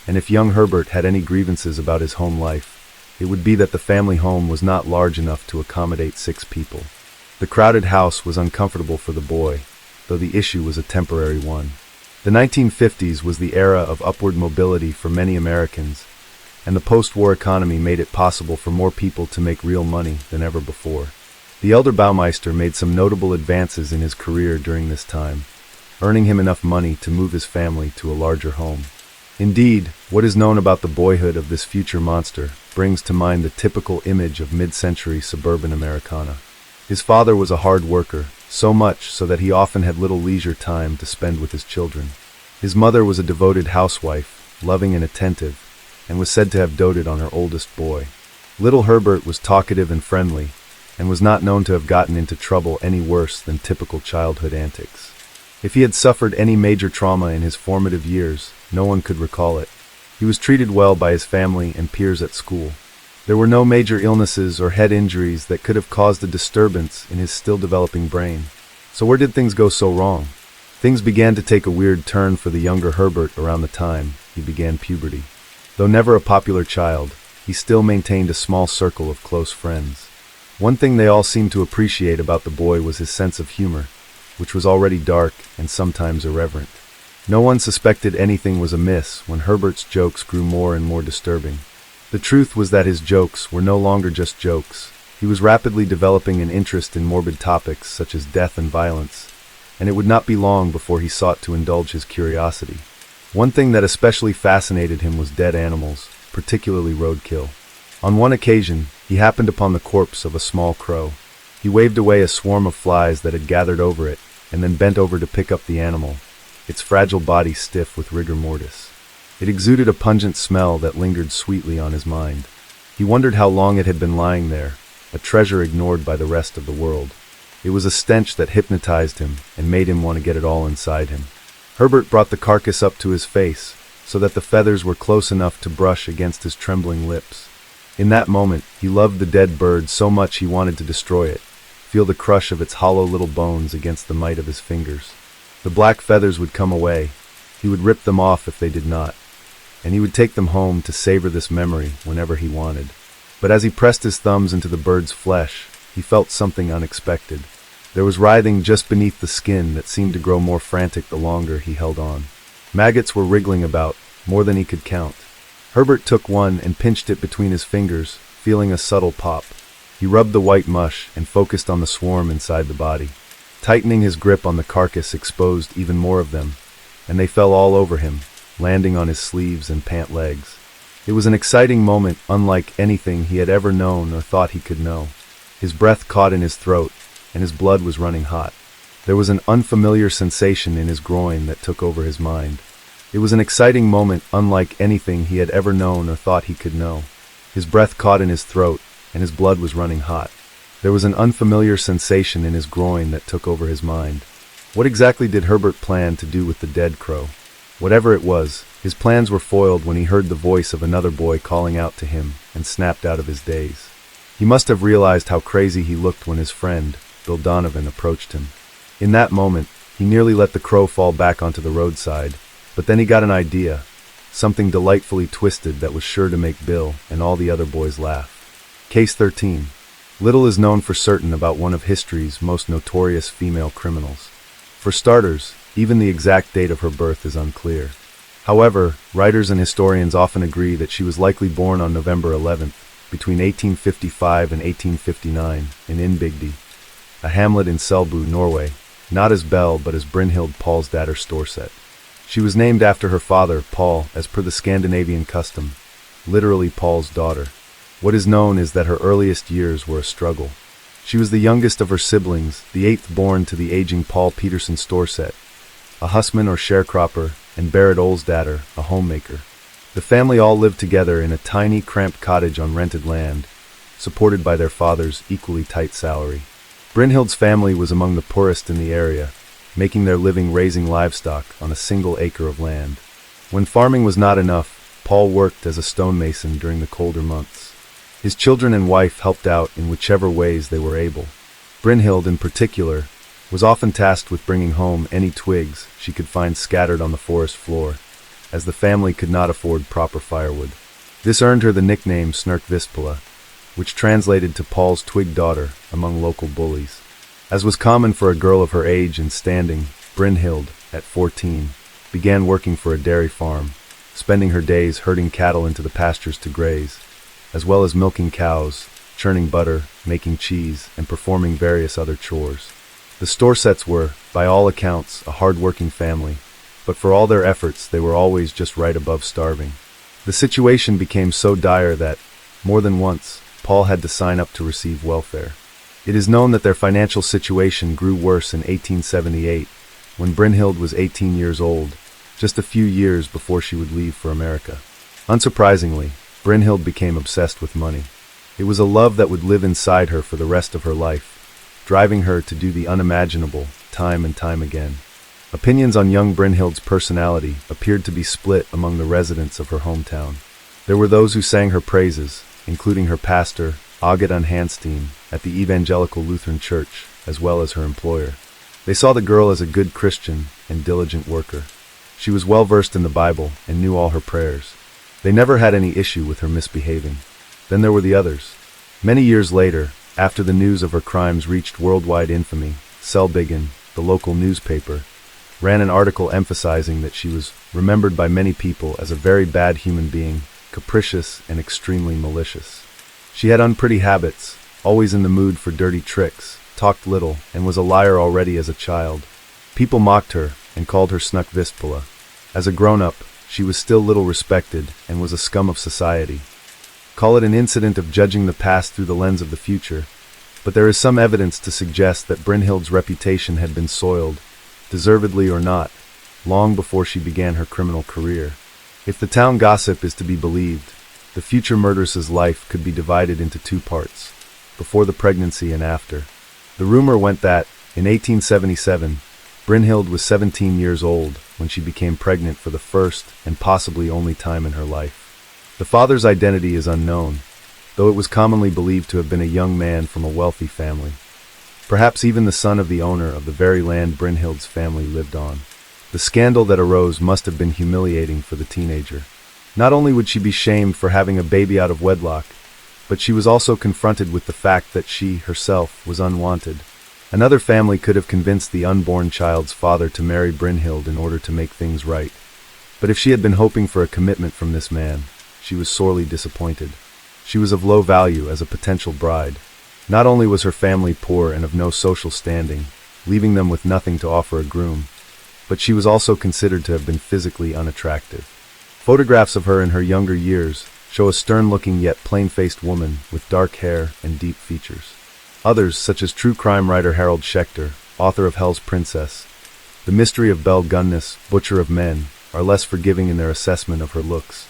and if young Herbert had any grievances about his home life, it would be that the family home was not large enough to accommodate 6 people. The crowded house was uncomfortable for the boy, though the issue was a temporary one. The 1950s was the era of upward mobility for many Americans, and the post-war economy made it possible for more people to make real money than ever before. The elder Baumeister made some notable advances in his career during this time, earning him enough money to move his family to a larger home. Indeed, what is known about the boyhood of this future monster brings to mind the typical image of mid-century suburban Americana. His father was a hard worker, so much so that he often had little leisure time to spend with his children. His mother was a devoted housewife, loving and attentive, and was said to have doted on her oldest boy. Little Herbert was talkative and friendly, and was not known to have gotten into trouble any worse than typical childhood antics. If he had suffered any major trauma in his formative years, no one could recall it. He was treated well by his family and peers at school. There were no major illnesses or head injuries that could have caused a disturbance in his still developing brain. So where did things go so wrong? Things began to take a weird turn for the younger Herbert around the time he began puberty. Though never a popular child, he still maintained a small circle of close friends. One thing they all seemed to appreciate about the boy was his sense of humor, which was already dark and sometimes irreverent. No one suspected anything was amiss when Herbert's jokes grew more and more disturbing. The truth was that his jokes were no longer just jokes. He was rapidly developing an interest in morbid topics such as death and violence, and it would not be long before he sought to indulge his curiosity. One thing that especially fascinated him was dead animals, particularly roadkill. On one occasion, he happened upon the corpse of a small crow. He waved away a swarm of flies that had gathered over it, and then bent over to pick up the animal, its fragile body stiff with rigor mortis. It exuded a pungent smell that lingered sweetly on his mind. He wondered how long it had been lying there, a treasure ignored by the rest of the world. It was a stench that hypnotized him and made him want to get it all inside him. Herbert brought the carcass up to his face, so that the feathers were close enough to brush against his trembling lips. In that moment, he loved the dead bird so much he wanted to destroy it, feel the crush of its hollow little bones against the might of his fingers. The black feathers would come away. He would rip them off if they did not, and he would take them home to savor this memory whenever he wanted. But as he pressed his thumbs into the bird's flesh, he felt something unexpected. There was writhing just beneath the skin that seemed to grow more frantic the longer he held on. Maggots were wriggling about, more than he could count. Herbert took one and pinched it between his fingers, feeling a subtle pop. He rubbed the white mush and focused on the swarm inside the body. Tightening his grip on the carcass exposed even more of them, and they fell all over him, landing on his sleeves and pant legs. It was an exciting moment unlike anything he had ever known or thought he could know. His breath caught in his throat, and his blood was running hot. There was an unfamiliar sensation in his groin that took over his mind. It was an exciting moment unlike anything he had ever known or thought he could know. His breath caught in his throat, and his blood was running hot. There was an unfamiliar sensation in his groin that took over his mind. What exactly did Herbert plan to do with the dead crow? Whatever it was, his plans were foiled when he heard the voice of another boy calling out to him and snapped out of his daze. He must have realized how crazy he looked when his friend, Bill Donovan, approached him. In that moment, he nearly let the crow fall back onto the roadside, but then he got an idea, something delightfully twisted that was sure to make Bill and all the other boys laugh. Case 13. Little is known for certain about one of history's most notorious female criminals. For starters, even the exact date of her birth is unclear. However, writers and historians often agree that she was likely born on November 11th, between 1855 and 1859, in Inbygde, a hamlet in Selbu, Norway, not as Bell but as Brynhild Paulsdatter Storset. She was named after her father, Paul, as per the Scandinavian custom, literally Paul's daughter. What is known is that her earliest years were a struggle. She was the youngest of her siblings, the eighth born to the aging Paul Peterson Storset, a husman or sharecropper, and Berit Olsdatter, a homemaker. The family all lived together in a tiny, cramped cottage on rented land, supported by their father's equally tight salary. Brynhild's family was among the poorest in the area, making their living raising livestock on a single acre of land. When farming was not enough, Paul worked as a stonemason during the colder months. His children and wife helped out in whichever ways they were able. Brynhild, in particular, was often tasked with bringing home any twigs she could find scattered on the forest floor, as the family could not afford proper firewood. This earned her the nickname Snurkvispala, which translated to Paul's twig daughter among local bullies. As was common for a girl of her age and standing, Brynhild, at 14, began working for a dairy farm, spending her days herding cattle into the pastures to graze, as well as milking cows, churning butter, making cheese, and performing various other chores. The Storsets were, by all accounts, a hard-working family, but for all their efforts they were always just right above starving. The situation became so dire that, more than once, Paul had to sign up to receive welfare. It is known that their financial situation grew worse in 1878, when Brynhild was 18 years old, just a few years before she would leave for America. Unsurprisingly, Brynhild became obsessed with money. It was a love that would live inside her for the rest of her life, driving her to do the unimaginable time and time again. Opinions on young Brynhild's personality appeared to be split among the residents of her hometown. There were those who sang her praises, including her pastor, August Hanstein, at the Evangelical Lutheran Church, as well as her employer. They saw the girl as a good Christian and diligent worker. She was well versed in the Bible and knew all her prayers. They never had any issue with her misbehaving. Then there were the others. Many years later, after the news of her crimes reached worldwide infamy, Selbigen, the local newspaper, ran an article emphasizing that she was remembered by many people as a very bad human being, capricious and extremely malicious. She had unpretty habits, always in the mood for dirty tricks, talked little, and was a liar already as a child. People mocked her and called her Snuckvispula. As a grown-up, she was still little respected and was a scum of society. Call it an incident of judging the past through the lens of the future, but there is some evidence to suggest that Brynhild's reputation had been soiled, deservedly or not, long before she began her criminal career. If the town gossip is to be believed, the future murderess's life could be divided into two parts, before the pregnancy and after. The rumor went that, in 1877, Brynhild was 17 years old when she became pregnant for the first and possibly only time in her life. The father's identity is unknown, though it was commonly believed to have been a young man from a wealthy family. Perhaps even the son of the owner of the very land Brynhild's family lived on. The scandal that arose must have been humiliating for the teenager. Not only would she be shamed for having a baby out of wedlock, but she was also confronted with the fact that she, herself, was unwanted. Another family could have convinced the unborn child's father to marry Brynhild in order to make things right. But if she had been hoping for a commitment from this man, she was sorely disappointed. She was of low value as a potential bride. Not only was her family poor and of no social standing, leaving them with nothing to offer a groom, but she was also considered to have been physically unattractive. Photographs of her in her younger years show a stern-looking yet plain-faced woman with dark hair and deep features. Others, such as true crime writer Harold Schechter, author of Hell's Princess, The Mystery of Belle Gunness, Butcher of Men, are less forgiving in their assessment of her looks.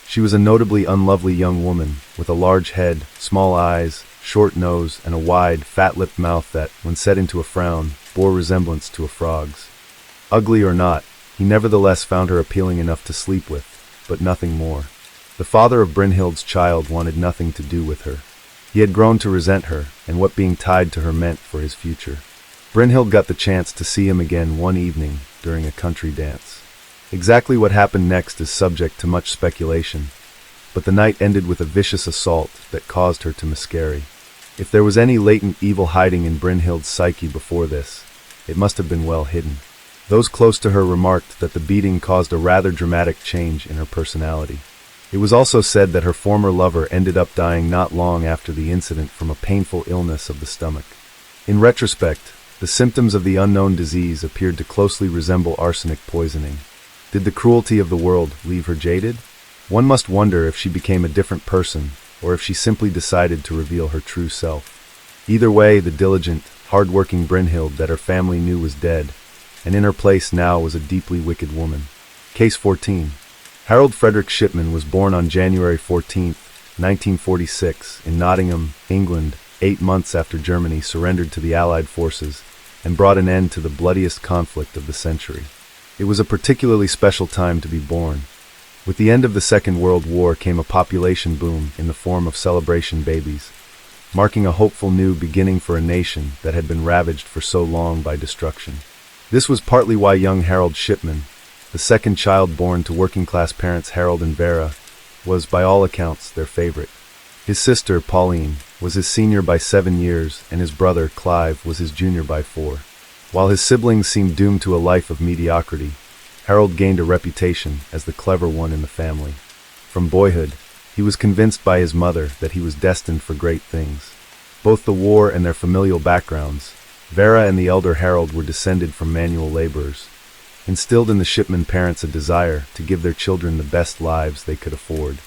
She was a notably unlovely young woman, with a large head, small eyes, short nose, and a wide, fat-lipped mouth that, when set into a frown, bore resemblance to a frog's. Ugly or not, he nevertheless found her appealing enough to sleep with, but nothing more. The father of Brynhild's child wanted nothing to do with her. He had grown to resent her, and what being tied to her meant for his future. Brynhild got the chance to see him again one evening during a country dance. Exactly what happened next is subject to much speculation, but the night ended with a vicious assault that caused her to miscarry. If there was any latent evil hiding in Brynhild's psyche before this, it must have been well hidden. Those close to her remarked that the beating caused a rather dramatic change in her personality. It was also said that her former lover ended up dying not long after the incident from a painful illness of the stomach. In retrospect, the symptoms of the unknown disease appeared to closely resemble arsenic poisoning. Did the cruelty of the world leave her jaded? One must wonder if she became a different person, or if she simply decided to reveal her true self. Either way, the diligent, hard-working Brynhild that her family knew was dead, and in her place now was a deeply wicked woman. Case 14. Harold Frederick Shipman was born on January 14, 1946, in Nottingham, England, 8 months after Germany surrendered to the Allied forces and brought an end to the bloodiest conflict of the century. It was a particularly special time to be born. With the end of the Second World War came a population boom in the form of celebration babies, marking a hopeful new beginning for a nation that had been ravaged for so long by destruction. This was partly why young Harold Shipman, the second child born to working-class parents Harold and Vera, was, by all accounts, their favorite. His sister, Pauline, was his senior by 7 years, and his brother, Clive, was his junior by 4. While his siblings seemed doomed to a life of mediocrity, Harold gained a reputation as the clever one in the family. From boyhood, he was convinced by his mother that he was destined for great things. Both the war and their familial backgrounds, Vera and the elder Harold were descended from manual laborers, instilled in the Shipman parents a desire to give their children the best lives they could afford.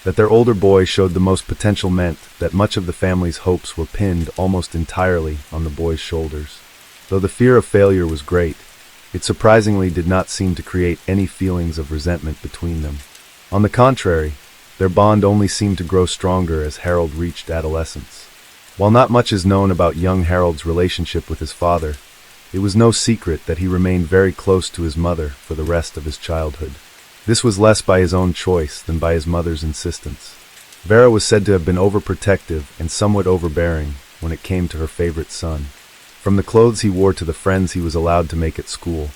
That their older boy showed the most potential meant that much of the family's hopes were pinned almost entirely on the boy's shoulders. Though the fear of failure was great, it surprisingly did not seem to create any feelings of resentment between them. On the contrary, their bond only seemed to grow stronger as Harold reached adolescence. While not much is known about young Harold's relationship with his father, it was no secret that he remained very close to his mother for the rest of his childhood. This was less by his own choice than by his mother's insistence. Vera was said to have been overprotective and somewhat overbearing when it came to her favorite son. From the clothes he wore to the friends he was allowed to make at school,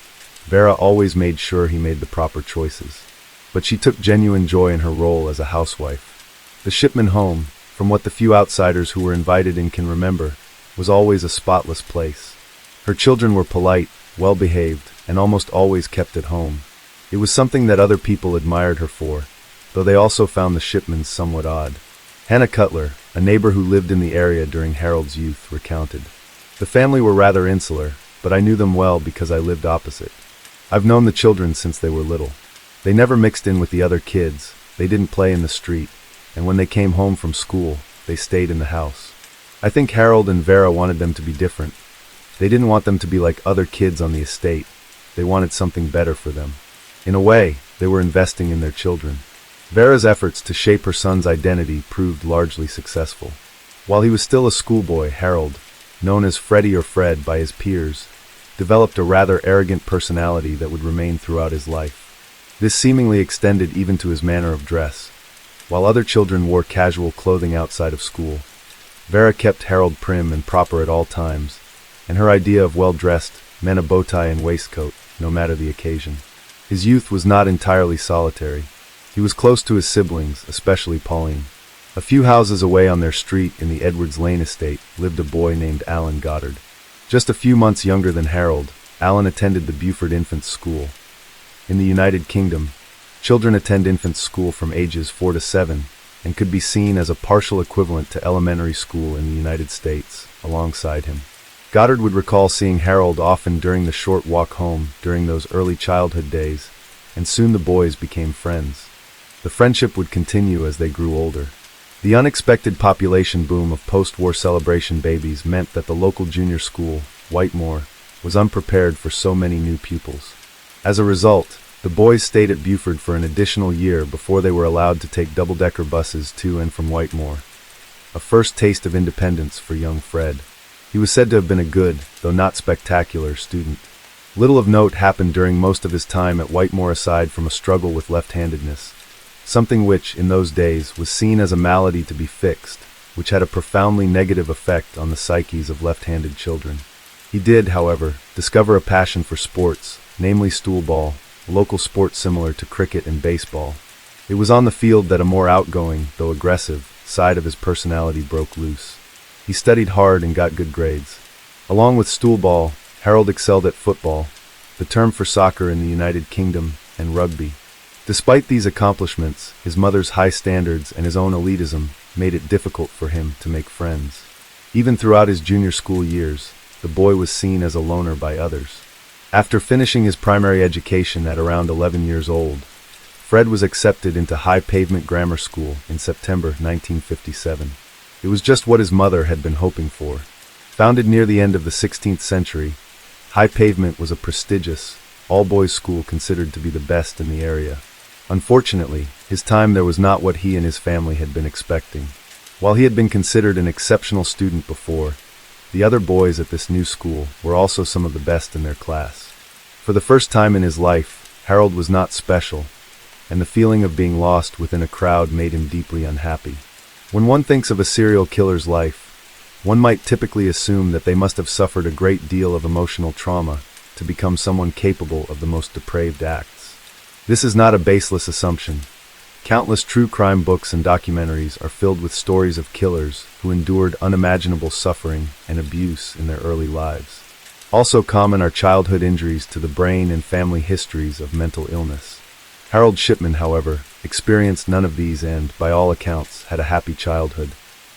Vera always made sure he made the proper choices. But she took genuine joy in her role as a housewife. The Shipman home, from what the few outsiders who were invited in can remember, was always a spotless place. Her children were polite, well-behaved, and almost always kept at home. It was something that other people admired her for, though they also found the Shipmans somewhat odd. Hannah Cutler, a neighbor who lived in the area during Harold's youth, recounted, "The family were rather insular, but I knew them well because I lived opposite. I've known the children since they were little. They never mixed in with the other kids, they didn't play in the street, and when they came home from school, they stayed in the house. I think Harold and Vera wanted them to be different. They didn't want them to be like other kids on the estate. They wanted something better for them. In a way, they were investing in their children." Vera's efforts to shape her son's identity proved largely successful. While he was still a schoolboy, Harold, known as Freddie or Fred by his peers, developed a rather arrogant personality that would remain throughout his life. This seemingly extended even to his manner of dress. While other children wore casual clothing outside of school, Vera kept Harold prim and proper at all times, and her idea of well-dressed meant a bow tie and waistcoat, no matter the occasion. His youth was not entirely solitary. He was close to his siblings, especially Pauline. A few houses away on their street in the Edwards Lane estate lived a boy named Alan Goddard. Just a few months younger than Harold, Alan attended the Beaufort Infants School. In the United Kingdom, children attend infants school from ages 4 to 7 and could be seen as a partial equivalent to elementary school in the United States, alongside him. Goddard would recall seeing Harold often during the short walk home during those early childhood days, and soon the boys became friends. The friendship would continue as they grew older. The unexpected population boom of post-war celebration babies meant that the local junior school, Whitemoor, was unprepared for so many new pupils. As a result, the boys stayed at Beaufort for an additional year before they were allowed to take double-decker buses to and from Whitemoor. A first taste of independence for young Fred. He was said to have been a good, though not spectacular, student. Little of note happened during most of his time at Whitemoor aside from a struggle with left-handedness, something which, in those days, was seen as a malady to be fixed, which had a profoundly negative effect on the psyches of left-handed children. He did, however, discover a passion for sports, namely stoolball, a local sport similar to cricket and baseball. It was on the field that a more outgoing, though aggressive, side of his personality broke loose. He studied hard and got good grades. Along with stoolball, Harold excelled at football, the term for soccer in the United Kingdom, and rugby. Despite these accomplishments, his mother's high standards and his own elitism made it difficult for him to make friends. Even throughout his junior school years, the boy was seen as a loner by others. After finishing his primary education at around 11 years old, Fred was accepted into High Pavement Grammar School in September 1957. It was just what his mother had been hoping for. Founded near the end of the 16th century, High Pavement was a prestigious, all-boys school considered to be the best in the area. Unfortunately, his time there was not what he and his family had been expecting. While he had been considered an exceptional student before, the other boys at this new school were also some of the best in their class. For the first time in his life, Harold was not special, and the feeling of being lost within a crowd made him deeply unhappy. When one thinks of a serial killer's life, one might typically assume that they must have suffered a great deal of emotional trauma to become someone capable of the most depraved acts. This is not a baseless assumption. Countless true crime books and documentaries are filled with stories of killers who endured unimaginable suffering and abuse in their early lives. Also common are childhood injuries to the brain and family histories of mental illness. Harold Shipman, however, experienced none of these and, by all accounts, had a happy childhood.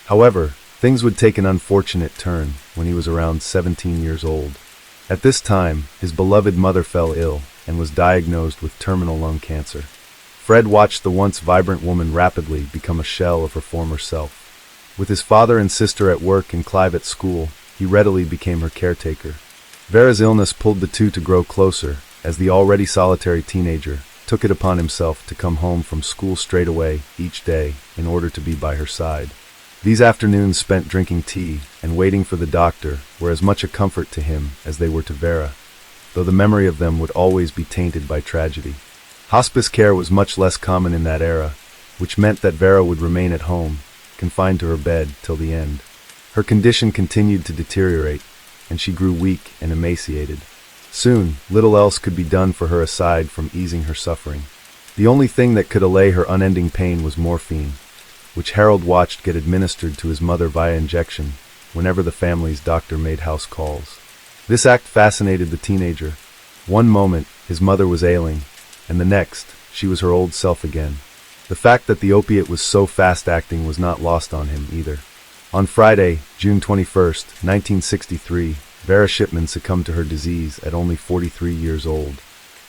However, things would take an unfortunate turn when he was around 17 years old. At this time, his beloved mother fell ill and was diagnosed with terminal lung cancer. Fred watched the once vibrant woman rapidly become a shell of her former self. With his father and sister at work and Clive at school, he readily became her caretaker. Vera's illness pulled the two to grow closer, as the already solitary teenager took it upon himself to come home from school straight away each day in order to be by her side. These afternoons spent drinking tea and waiting for the doctor were as much a comfort to him as they were to Vera, though the memory of them would always be tainted by tragedy. Hospice care was much less common in that era, which meant that Vera would remain at home, confined to her bed till the end. Her condition continued to deteriorate, and she grew weak and emaciated. Soon, little else could be done for her aside from easing her suffering. The only thing that could allay her unending pain was morphine, which Harold watched get administered to his mother via injection whenever the family's doctor made house calls. This act fascinated the teenager. One moment, his mother was ailing, and the next, she was her old self again. The fact that the opiate was so fast-acting was not lost on him either. On Friday, June 21st, 1963, Vera Shipman succumbed to her disease at only 43 years old.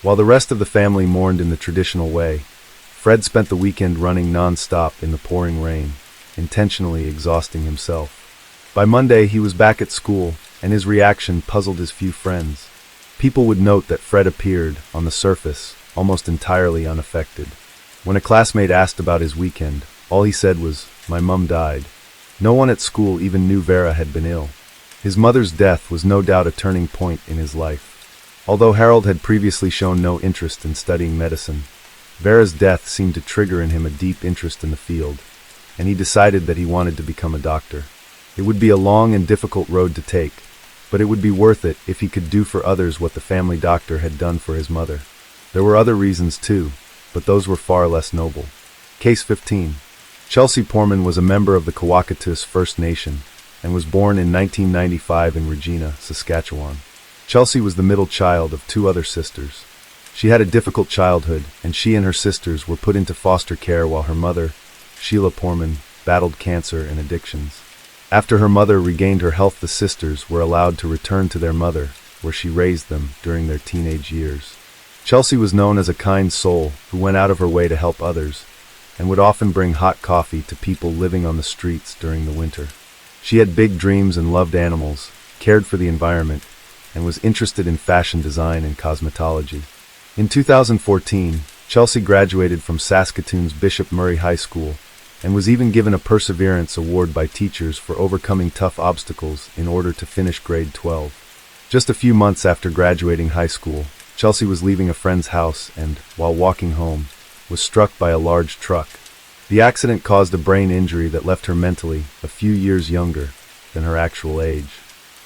While the rest of the family mourned in the traditional way, Fred spent the weekend running non-stop in the pouring rain, intentionally exhausting himself. By Monday, he was back at school, and his reaction puzzled his few friends. People would note that Fred appeared, on the surface, almost entirely unaffected. When a classmate asked about his weekend, all he said was, "My mum died." No one at school even knew Vera had been ill. His mother's death was no doubt a turning point in his life. Although Harold had previously shown no interest in studying medicine, Vera's death seemed to trigger in him a deep interest in the field, and he decided that he wanted to become a doctor. It would be a long and difficult road to take, but it would be worth it if he could do for others what the family doctor had done for his mother. There were other reasons too, but those were far less noble. Case 15. Chelsea Poorman was a member of the Kawakatus First Nation and was born in 1995 in Regina, Saskatchewan. Chelsea was the middle child of two other sisters. She had a difficult childhood, and she and her sisters were put into foster care while her mother, Sheila Poorman, battled cancer and addictions. After her mother regained her health, the sisters were allowed to return to their mother, where she raised them during their teenage years. Chelsea was known as a kind soul who went out of her way to help others, and would often bring hot coffee to people living on the streets during the winter. She had big dreams and loved animals, cared for the environment, and was interested in fashion design and cosmetology. In 2014, Chelsea graduated from Saskatoon's Bishop Murray High School and was even given a Perseverance Award by teachers for overcoming tough obstacles in order to finish grade 12. Just a few months after graduating high school, Chelsea was leaving a friend's house and, while walking home, was struck by a large truck. The accident caused a brain injury that left her mentally a few years younger than her actual age.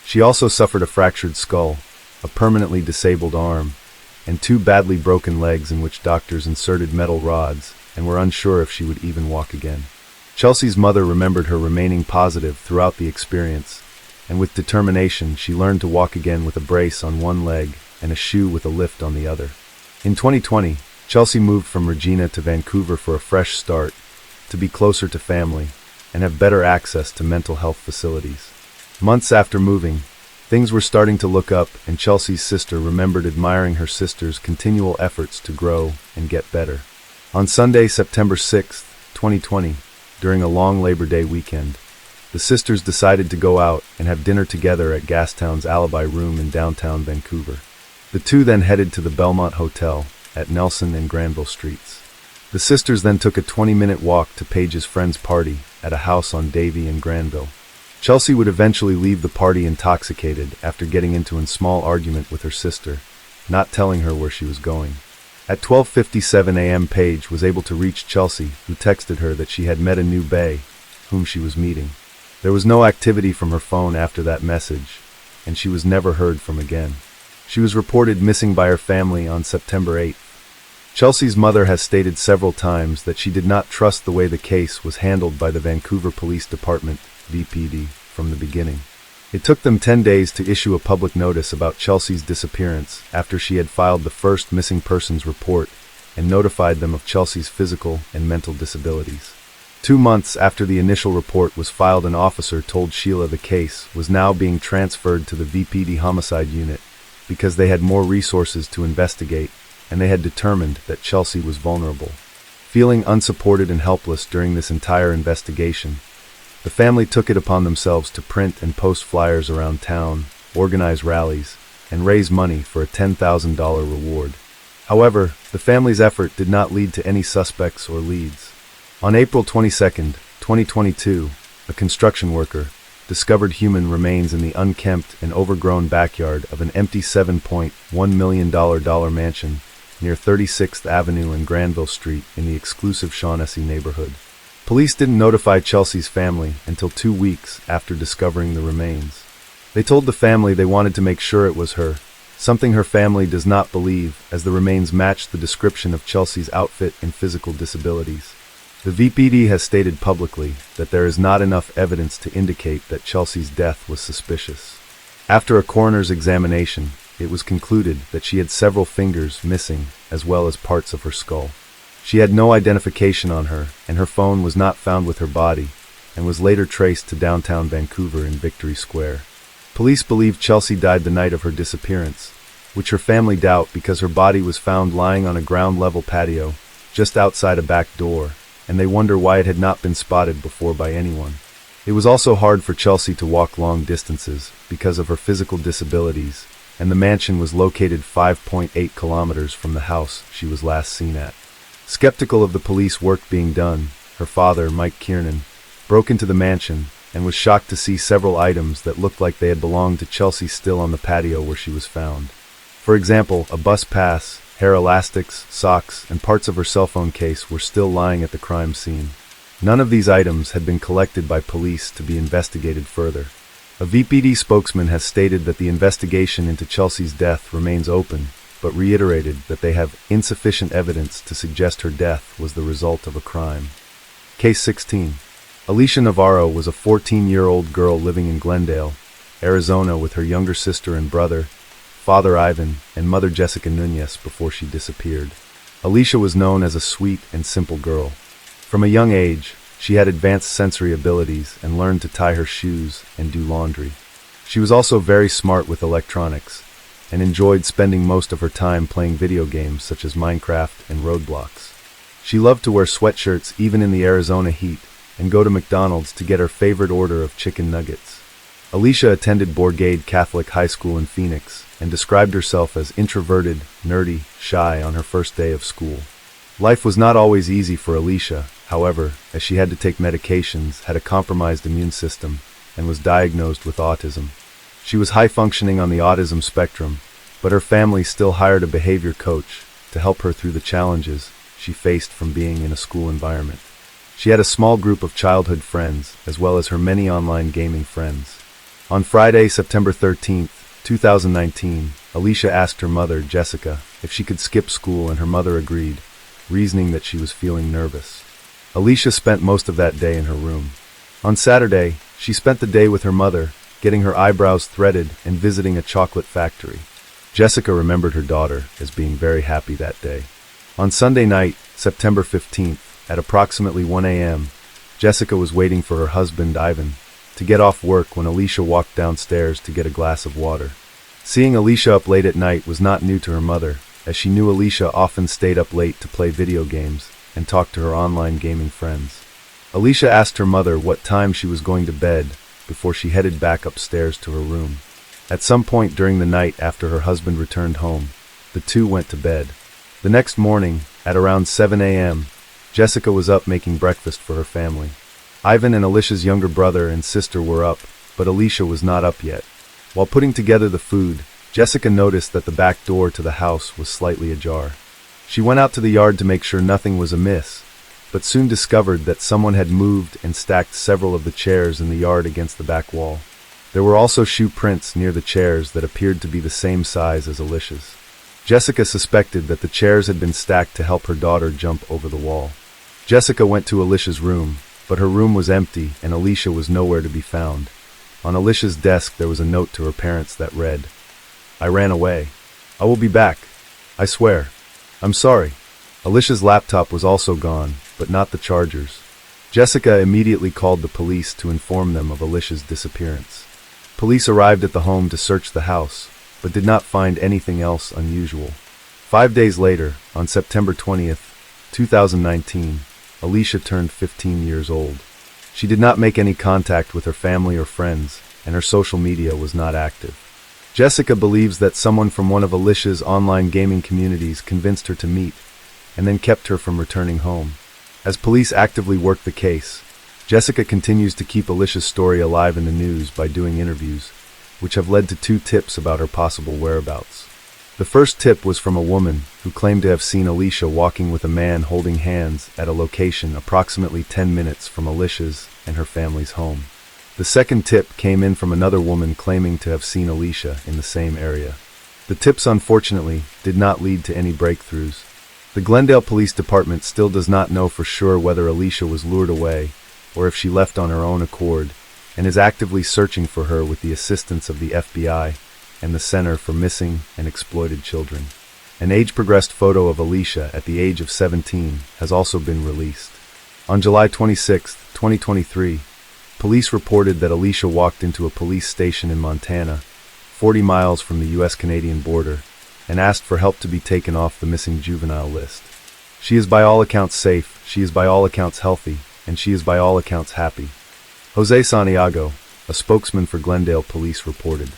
She also suffered a fractured skull, a permanently disabled arm, and two badly broken legs in which doctors inserted metal rods and were unsure if she would even walk again. Chelsea's mother remembered her remaining positive throughout the experience, and with determination she learned to walk again with a brace on one leg and a shoe with a lift on the other. In 2020, Chelsea moved from Regina to Vancouver for a fresh start, to be closer to family, and have better access to mental health facilities. Months after moving, things were starting to look up, and Chelsea's sister remembered admiring her sister's continual efforts to grow and get better. On Sunday, September 6, 2020, during a long Labor Day weekend, the sisters decided to go out and have dinner together at Gastown's Alibi Room in downtown Vancouver. The two then headed to the Belmont Hotel at Nelson and Granville Streets. The sisters then took a 20-minute walk to Paige's friend's party at a house on Davie and Granville. Chelsea would eventually leave the party intoxicated after getting into a small argument with her sister, not telling her where she was going. At 12:57 a.m. Paige was able to reach Chelsea, who texted her that she had met a new bae, whom she was meeting. There was no activity from her phone after that message, and she was never heard from again. She was reported missing by her family on September 8th. Chelsea's mother has stated several times that she did not trust the way the case was handled by the Vancouver Police Department, VPD, from the beginning. It took them 10 days to issue a public notice about Chelsea's disappearance after she had filed the first missing persons report and notified them of Chelsea's physical and mental disabilities. 2 months after the initial report was filed, an officer told Sheila the case was now being transferred to the VPD Homicide Unit because they had more resources to investigate, and they had determined that Chelsea was vulnerable. Feeling unsupported and helpless during this entire investigation, the family took it upon themselves to print and post flyers around town, organize rallies, and raise money for a $10,000 reward. However, the family's effort did not lead to any suspects or leads. On April 22, 2022, a construction worker discovered human remains in the unkempt and overgrown backyard of an empty $7.1 million mansion near 36th Avenue and Granville Street in the exclusive Shaughnessy neighborhood. Police didn't notify Chelsea's family until 2 weeks after discovering the remains. They told the family they wanted to make sure it was her, something her family does not believe, as the remains matched the description of Chelsea's outfit and physical disabilities. The VPD has stated publicly that there is not enough evidence to indicate that Chelsea's death was suspicious. After a coroner's examination, it was concluded that she had several fingers missing as well as parts of her skull. She had no identification on her, and her phone was not found with her body, and was later traced to downtown Vancouver in Victory Square. Police believe Chelsea died the night of her disappearance, which her family doubt because her body was found lying on a ground-level patio just outside a back door, and they wonder why it had not been spotted before by anyone. It was also hard for Chelsea to walk long distances because of her physical disabilities, and the mansion was located 5.8 kilometers from the house she was last seen at. Skeptical of the police work being done, her father, Mike Kiernan, broke into the mansion and was shocked to see several items that looked like they had belonged to Chelsea still on the patio where she was found. For example, a bus pass, hair elastics, socks, and parts of her cell phone case were still lying at the crime scene. None of these items had been collected by police to be investigated further. A VPD spokesman has stated that the investigation into Chelsea's death remains open, but reiterated that they have insufficient evidence to suggest her death was the result of a crime. Case 16. Alicia Navarro was a 14-year-old girl living in Glendale, Arizona with her younger sister and brother, father Ivan, and mother Jessica Nunez before she disappeared. Alicia was known as a sweet and simple girl. From a young age, she had advanced sensory abilities and learned to tie her shoes and do laundry. She was also very smart with electronics, and enjoyed spending most of her time playing video games such as Minecraft and Roblox. She loved to wear sweatshirts even in the Arizona heat, and go to McDonald's to get her favorite order of chicken nuggets. Alicia attended Bourgade Catholic High School in Phoenix, and described herself as introverted, nerdy, shy on her first day of school. Life was not always easy for Alicia, however, as she had to take medications, had a compromised immune system, and was diagnosed with autism. She was high-functioning on the autism spectrum, but her family still hired a behavior coach to help her through the challenges she faced from being in a school environment. She had a small group of childhood friends, as well as her many online gaming friends. On Friday, September 13, 2019, Alicia asked her mother, Jessica, if she could skip school, and her mother agreed, reasoning that she was feeling nervous. Alicia spent most of that day in her room. On Saturday, she spent the day with her mother, getting her eyebrows threaded and visiting a chocolate factory. Jessica remembered her daughter as being very happy that day. On Sunday night, September 15th, at approximately 1 a.m., Jessica was waiting for her husband, Ivan, to get off work when Alicia walked downstairs to get a glass of water. Seeing Alicia up late at night was not new to her mother, as she knew Alicia often stayed up late to play video games and talk to her online gaming friends. Alicia asked her mother what time she was going to bed before she headed back upstairs to her room. At some point during the night after her husband returned home, the two went to bed. The next morning, at around 7 a.m., Jessica was up making breakfast for her family. Ivan and Alicia's younger brother and sister were up, but Alicia was not up yet. While putting together the food, Jessica noticed that the back door to the house was slightly ajar. She went out to the yard to make sure nothing was amiss, but soon discovered that someone had moved and stacked several of the chairs in the yard against the back wall. There were also shoe prints near the chairs that appeared to be the same size as Alicia's. Jessica suspected that the chairs had been stacked to help her daughter jump over the wall. Jessica went to Alicia's room, but her room was empty and Alicia was nowhere to be found. On Alicia's desk there was a note to her parents that read, "I ran away. I will be back. I swear. I'm sorry." Alicia's laptop was also gone, but not the chargers. Jessica immediately called the police to inform them of Alicia's disappearance. Police arrived at the home to search the house, but did not find anything else unusual. 5 days later, on September 20th, 2019, Alicia turned 15 years old. She did not make any contact with her family or friends, and her social media was not active. Jessica believes that someone from one of Alicia's online gaming communities convinced her to meet, and then kept her from returning home. As police actively work the case, Jessica continues to keep Alicia's story alive in the news by doing interviews, which have led to 2 tips about her possible whereabouts. The first tip was from a woman who claimed to have seen Alicia walking with a man holding hands at a location approximately 10 minutes from Alicia's and her family's home. The second tip came in from another woman claiming to have seen Alicia in the same area. The tips, unfortunately, did not lead to any breakthroughs. The Glendale Police Department still does not know for sure whether Alicia was lured away or if she left on her own accord, and is actively searching for her with the assistance of the FBI and the Center for Missing and Exploited Children. An age-progressed photo of Alicia at the age of 17 has also been released. On July 26, 2023, police reported that Alicia walked into a police station in Montana, 40 miles from the U.S.-Canadian border, and asked for help to be taken off the missing juvenile list. She is by all accounts safe, she is by all accounts healthy, and she is by all accounts happy. Jose Santiago, a spokesman for Glendale Police, reported.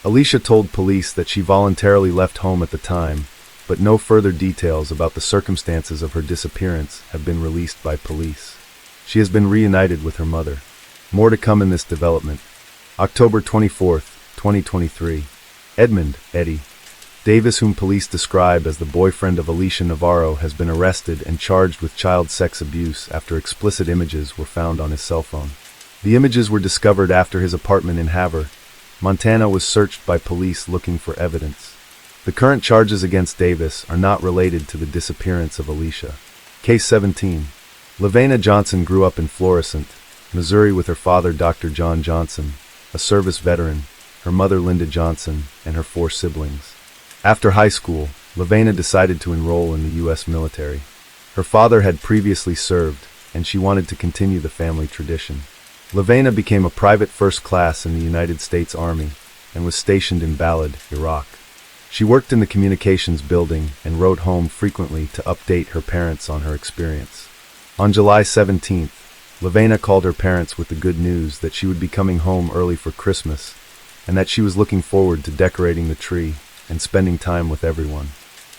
Alicia told police that she voluntarily left home at the time, but no further details about the circumstances of her disappearance have been released by police. She has been reunited with her mother. More to come in this development. October 24, 2023. Edmund, Eddie Davis, whom police describe as the boyfriend of Alicia Navarro, has been arrested and charged with child sex abuse after explicit images were found on his cell phone. The images were discovered after his apartment in Havre, Montana, was searched by police looking for evidence. The current charges against Davis are not related to the disappearance of Alicia. Case 17. Lavena Johnson grew up in Florissant, Missouri with her father, Dr. John Johnson, a service veteran, her mother, Linda Johnson, and her 4 siblings. After high school, Lavena decided to enroll in the U.S. military. Her father had previously served, and she wanted to continue the family tradition. Lavena became a private first class in the United States Army and was stationed in Balad, Iraq. She worked in the communications building and wrote home frequently to update her parents on her experience. On July 17th, Lavena called her parents with the good news that she would be coming home early for Christmas and that she was looking forward to decorating the tree and spending time with everyone.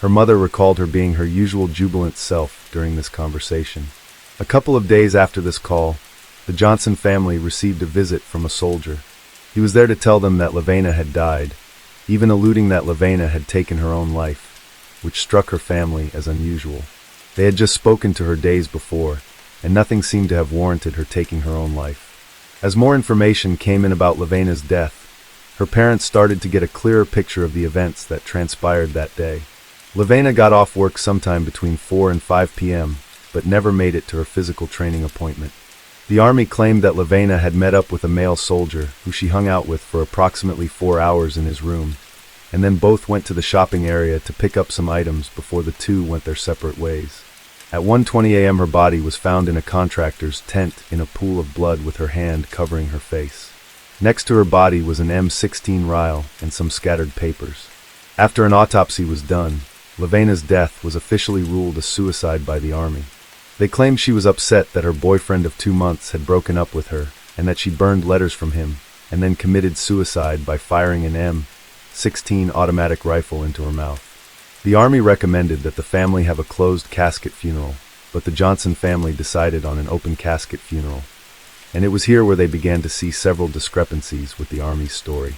Her mother recalled her being her usual jubilant self during this conversation. A couple of days after this call, the Johnson family received a visit from a soldier. He was there to tell them that Lavena had died, even alluding that Lavena had taken her own life, which struck her family as unusual. They had just spoken to her days before, and nothing seemed to have warranted her taking her own life. As more information came in about Lavena's death, her parents started to get a clearer picture of the events that transpired that day. Lavena got off work sometime between 4 and 5 p.m., but never made it to her physical training appointment. The Army claimed that Lavena had met up with a male soldier who she hung out with for approximately 4 hours in his room, and then both went to the shopping area to pick up some items before the two went their separate ways. At 1:20 a.m. her body was found in a contractor's tent in a pool of blood with her hand covering her face. Next to her body was an M16 rifle and some scattered papers. After an autopsy was done, Lavena's death was officially ruled a suicide by the Army. They claimed she was upset that her boyfriend of 2 months had broken up with her and that she burned letters from him and then committed suicide by firing an M16 automatic rifle into her mouth. The Army recommended that the family have a closed casket funeral, but the Johnson family decided on an open casket funeral. And it was here where they began to see several discrepancies with the Army's story.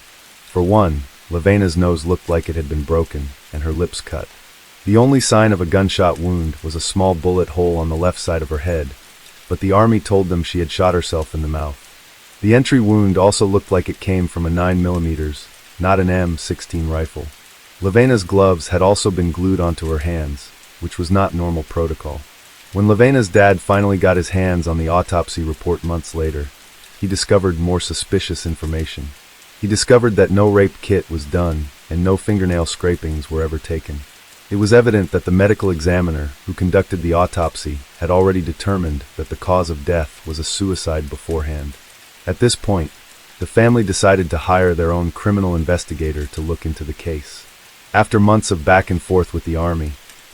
For one, Lavena's nose looked like it had been broken and her lips cut. The only sign of a gunshot wound was a small bullet hole on the left side of her head, but the Army told them she had shot herself in the mouth. The entry wound also looked like it came from a 9mm, not an M16 rifle. Lavena's gloves had also been glued onto her hands, which was not normal protocol. When Lavena's dad finally got his hands on the autopsy report months later, he discovered more suspicious information. He discovered that no rape kit was done and no fingernail scrapings were ever taken. It was evident that the medical examiner who conducted the autopsy had already determined that the cause of death was a suicide beforehand. At this point, the family decided to hire their own criminal investigator to look into the case. After months of back and forth with the Army,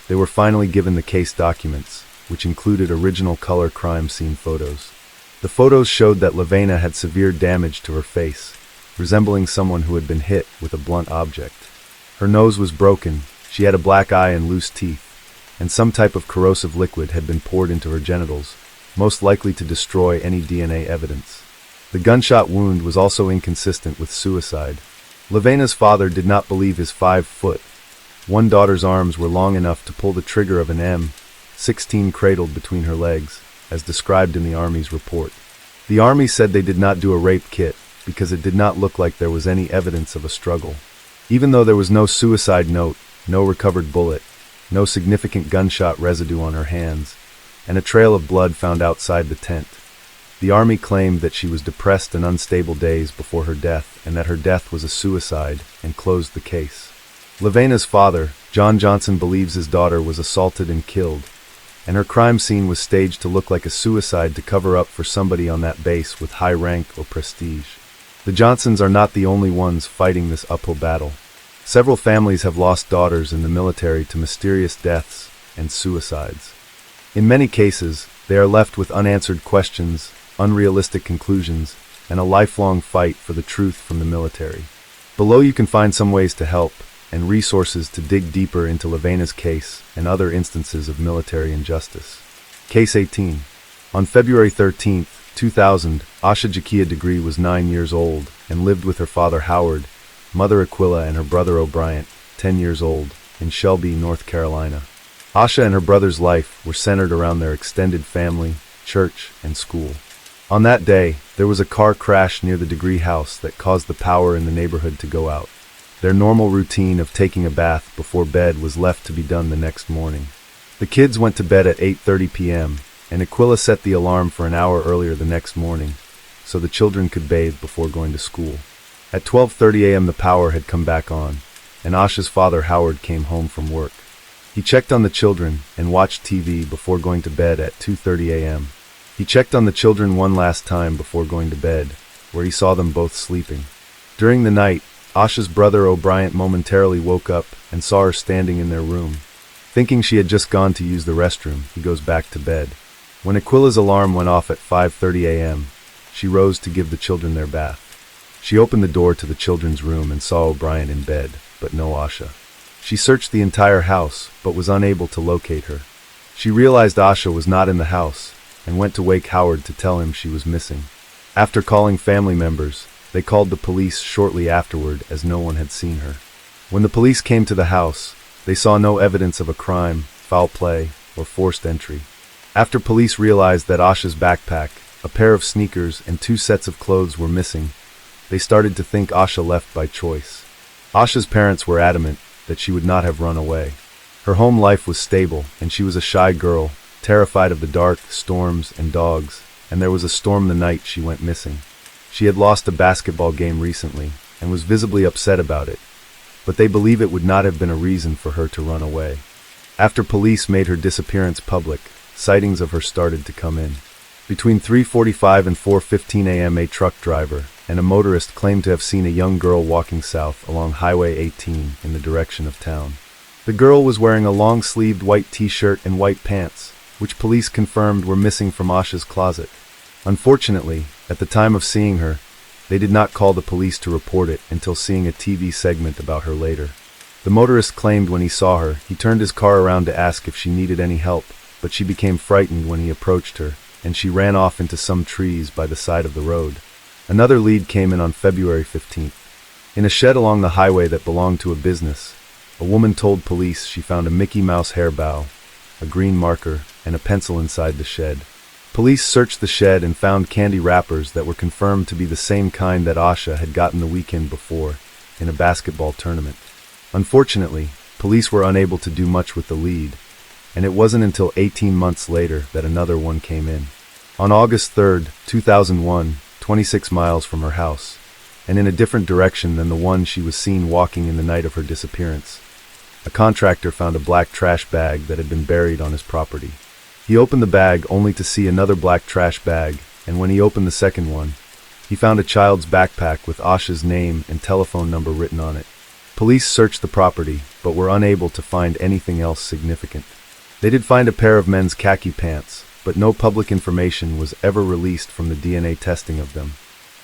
they were finally given the case documents, which included original color crime scene photos. The photos showed that Lavena had severe damage to her face, resembling someone who had been hit with a blunt object. Her nose was broken, she had a black eye and loose teeth, and some type of corrosive liquid had been poured into her genitals, most likely to destroy any DNA evidence. The gunshot wound was also inconsistent with suicide. Levena's father did not believe his 5'1" daughter's arms were long enough to pull the trigger of an M16 cradled between her legs, as described in the Army's report. The Army said they did not do a rape kit because it did not look like there was any evidence of a struggle. Even though there was no suicide note, no recovered bullet, no significant gunshot residue on her hands, and a trail of blood found outside the tent. The Army claimed that she was depressed and unstable days before her death and that her death was a suicide and closed the case. Levena's father, John Johnson, believes his daughter was assaulted and killed, and her crime scene was staged to look like a suicide to cover up for somebody on that base with high rank or prestige. The Johnsons are not the only ones fighting this uphill battle. Several families have lost daughters in the military to mysterious deaths and suicides. In many cases, they are left with unanswered questions, unrealistic conclusions, and a lifelong fight for the truth from the military. Below you can find some ways to help and resources to dig deeper into Levena's case and other instances of military injustice. Case 18. On February 13, 2000, Asha Jakia Degree was 9 years old and lived with her father Howard, mother Aquila, and her brother O'Brien, 10 years old, in Shelby, North Carolina. Asha and her brother's life were centered around their extended family, church, and school. On that day, there was a car crash near the Degree house that caused the power in the neighborhood to go out. Their normal routine of taking a bath before bed was left to be done the next morning. The kids went to bed at 8:30 p.m., and Aquila set the alarm for an hour earlier the next morning, so the children could bathe before going to school. At 12:30 a.m. the power had come back on, and Asha's father Howard came home from work. He checked on the children and watched TV before going to bed at 2:30 a.m. He checked on the children one last time before going to bed, where he saw them both sleeping. During the night, Asha's brother O'Brien momentarily woke up and saw her standing in their room. Thinking she had just gone to use the restroom, he goes back to bed. When Aquila's alarm went off at 5:30 a.m., she rose to give the children their bath. She opened the door to the children's room and saw O'Brien in bed, but no Asha. She searched the entire house, but was unable to locate her. She realized Asha was not in the house, and went to wake Howard to tell him she was missing. After calling family members, they called the police shortly afterward as no one had seen her. When the police came to the house, they saw no evidence of a crime, foul play, or forced entry. After police realized that Asha's backpack, a pair of sneakers, and 2 sets of clothes were missing, they started to think Asha left by choice. Asha's parents were adamant that she would not have run away. Her home life was stable, and she was a shy girl, terrified of the dark, storms, and dogs, and there was a storm the night she went missing. She had lost a basketball game recently, and was visibly upset about it, but they believe it would not have been a reason for her to run away. After police made her disappearance public, sightings of her started to come in. Between 3:45 and 4:15 a.m. a truck driver and a motorist claimed to have seen a young girl walking south along Highway 18 in the direction of town. The girl was wearing a long-sleeved white t-shirt and white pants, which police confirmed were missing from Asha's closet. Unfortunately, at the time of seeing her, they did not call the police to report it until seeing a TV segment about her later. The motorist claimed when he saw her, he turned his car around to ask if she needed any help, but she became frightened when he approached her, and she ran off into some trees by the side of the road. Another lead came in on February 15th. In a shed along the highway that belonged to a business, a woman told police she found a Mickey Mouse hair bow, a green marker, and a pencil inside the shed. Police searched the shed and found candy wrappers that were confirmed to be the same kind that Asha had gotten the weekend before, in a basketball tournament. Unfortunately, police were unable to do much with the lead, and it wasn't until 18 months later that another one came in. On August 3, 2001, 26 miles from her house, and in a different direction than the one she was seen walking in the night of her disappearance, a contractor found a black trash bag that had been buried on his property. He opened the bag only to see another black trash bag, and when he opened the second one, he found a child's backpack with Asha's name and telephone number written on it. Police searched the property, but were unable to find anything else significant. They did find a pair of men's khaki pants, but no public information was ever released from the DNA testing of them.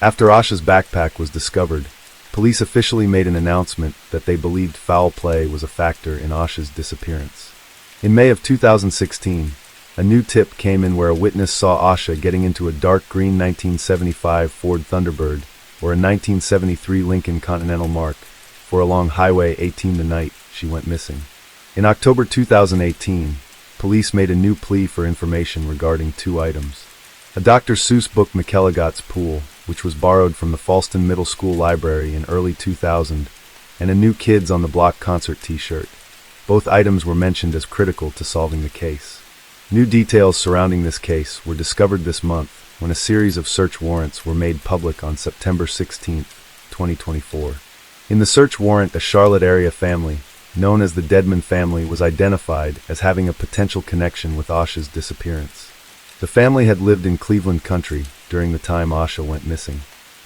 After Asha's backpack was discovered, police officially made an announcement that they believed foul play was a factor in Asha's disappearance. In May of 2016, a new tip came in where a witness saw Asha getting into a dark green 1975 Ford Thunderbird or a 1973 Lincoln Continental Mark for along Highway 18 the night she went missing. In October 2018, police made a new plea for information regarding two items: a Dr. Seuss book McElligot's Pool, which was borrowed from the Falston Middle School library in early 2000, and a new Kids on the Block concert t-shirt. Both items were mentioned as critical to solving the case. New details surrounding this case were discovered this month when a series of search warrants were made public on September 16, 2024. In the search warrant, a Charlotte area family, known as the Deadman family, was identified as having a potential connection with Asha's disappearance. The family had lived in Cleveland country during the time Asha went missing.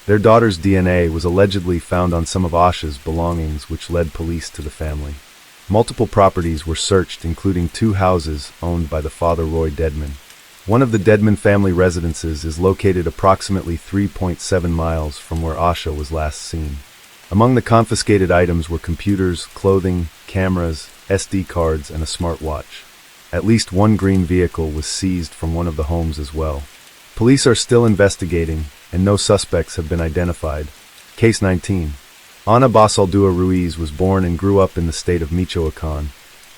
Their daughter's DNA was allegedly found on some of Asha's belongings, which led police to the family. Multiple properties were searched, including two houses owned by the father Roy Deadman. One of the Deadman family residences is located approximately 3.7 miles from where Asha was last seen. Among the confiscated items were computers, clothing, cameras, SD cards, and a smartwatch. At least one green vehicle was seized from one of the homes as well. Police are still investigating, and no suspects have been identified. Case 19. Ana Basaldua Ruiz was born and grew up in the state of Michoacán,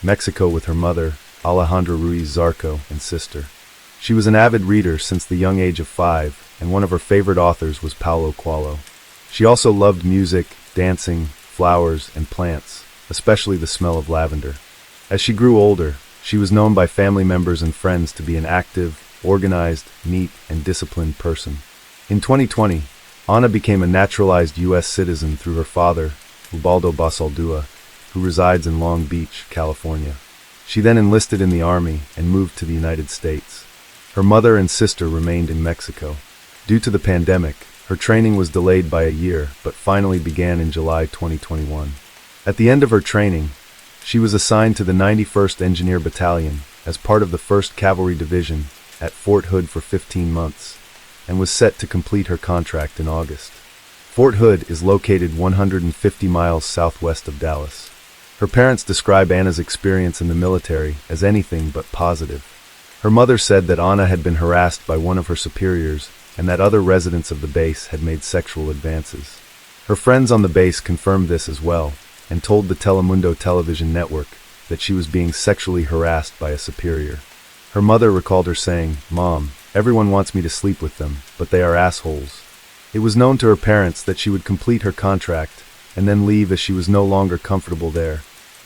Mexico, with her mother, Alejandra Ruiz Zarco, and sister. She was an avid reader since the young age of 5, and one of her favorite authors was Paulo Coelho. She also loved music, dancing, flowers, and plants, especially the smell of lavender. As she grew older, she was known by family members and friends to be an active, organized, neat, and disciplined person. In 2020, Ana became a naturalized U.S. citizen through her father, Ubaldo Basaldua, who resides in Long Beach, California. She then enlisted in the Army and moved to the United States. Her mother and sister remained in Mexico. Due to the pandemic, her training was delayed by a year, but finally began in July 2021. At the end of her training, she was assigned to the 91st Engineer Battalion as part of the 1st Cavalry Division at Fort Hood for 15 months, and was set to complete her contract in August. Fort Hood is located 150 miles southwest of Dallas. Her parents describe Ana's experience in the military as anything but positive. Her mother said that Ana had been harassed by one of her superiors and that other residents of the base had made sexual advances. Her friends on the base confirmed this as well, and told the Telemundo television network that she was being sexually harassed by a superior. Her mother recalled her saying, "Mom, everyone wants me to sleep with them, but they are assholes." It was known to her parents that she would complete her contract and then leave as she was no longer comfortable there.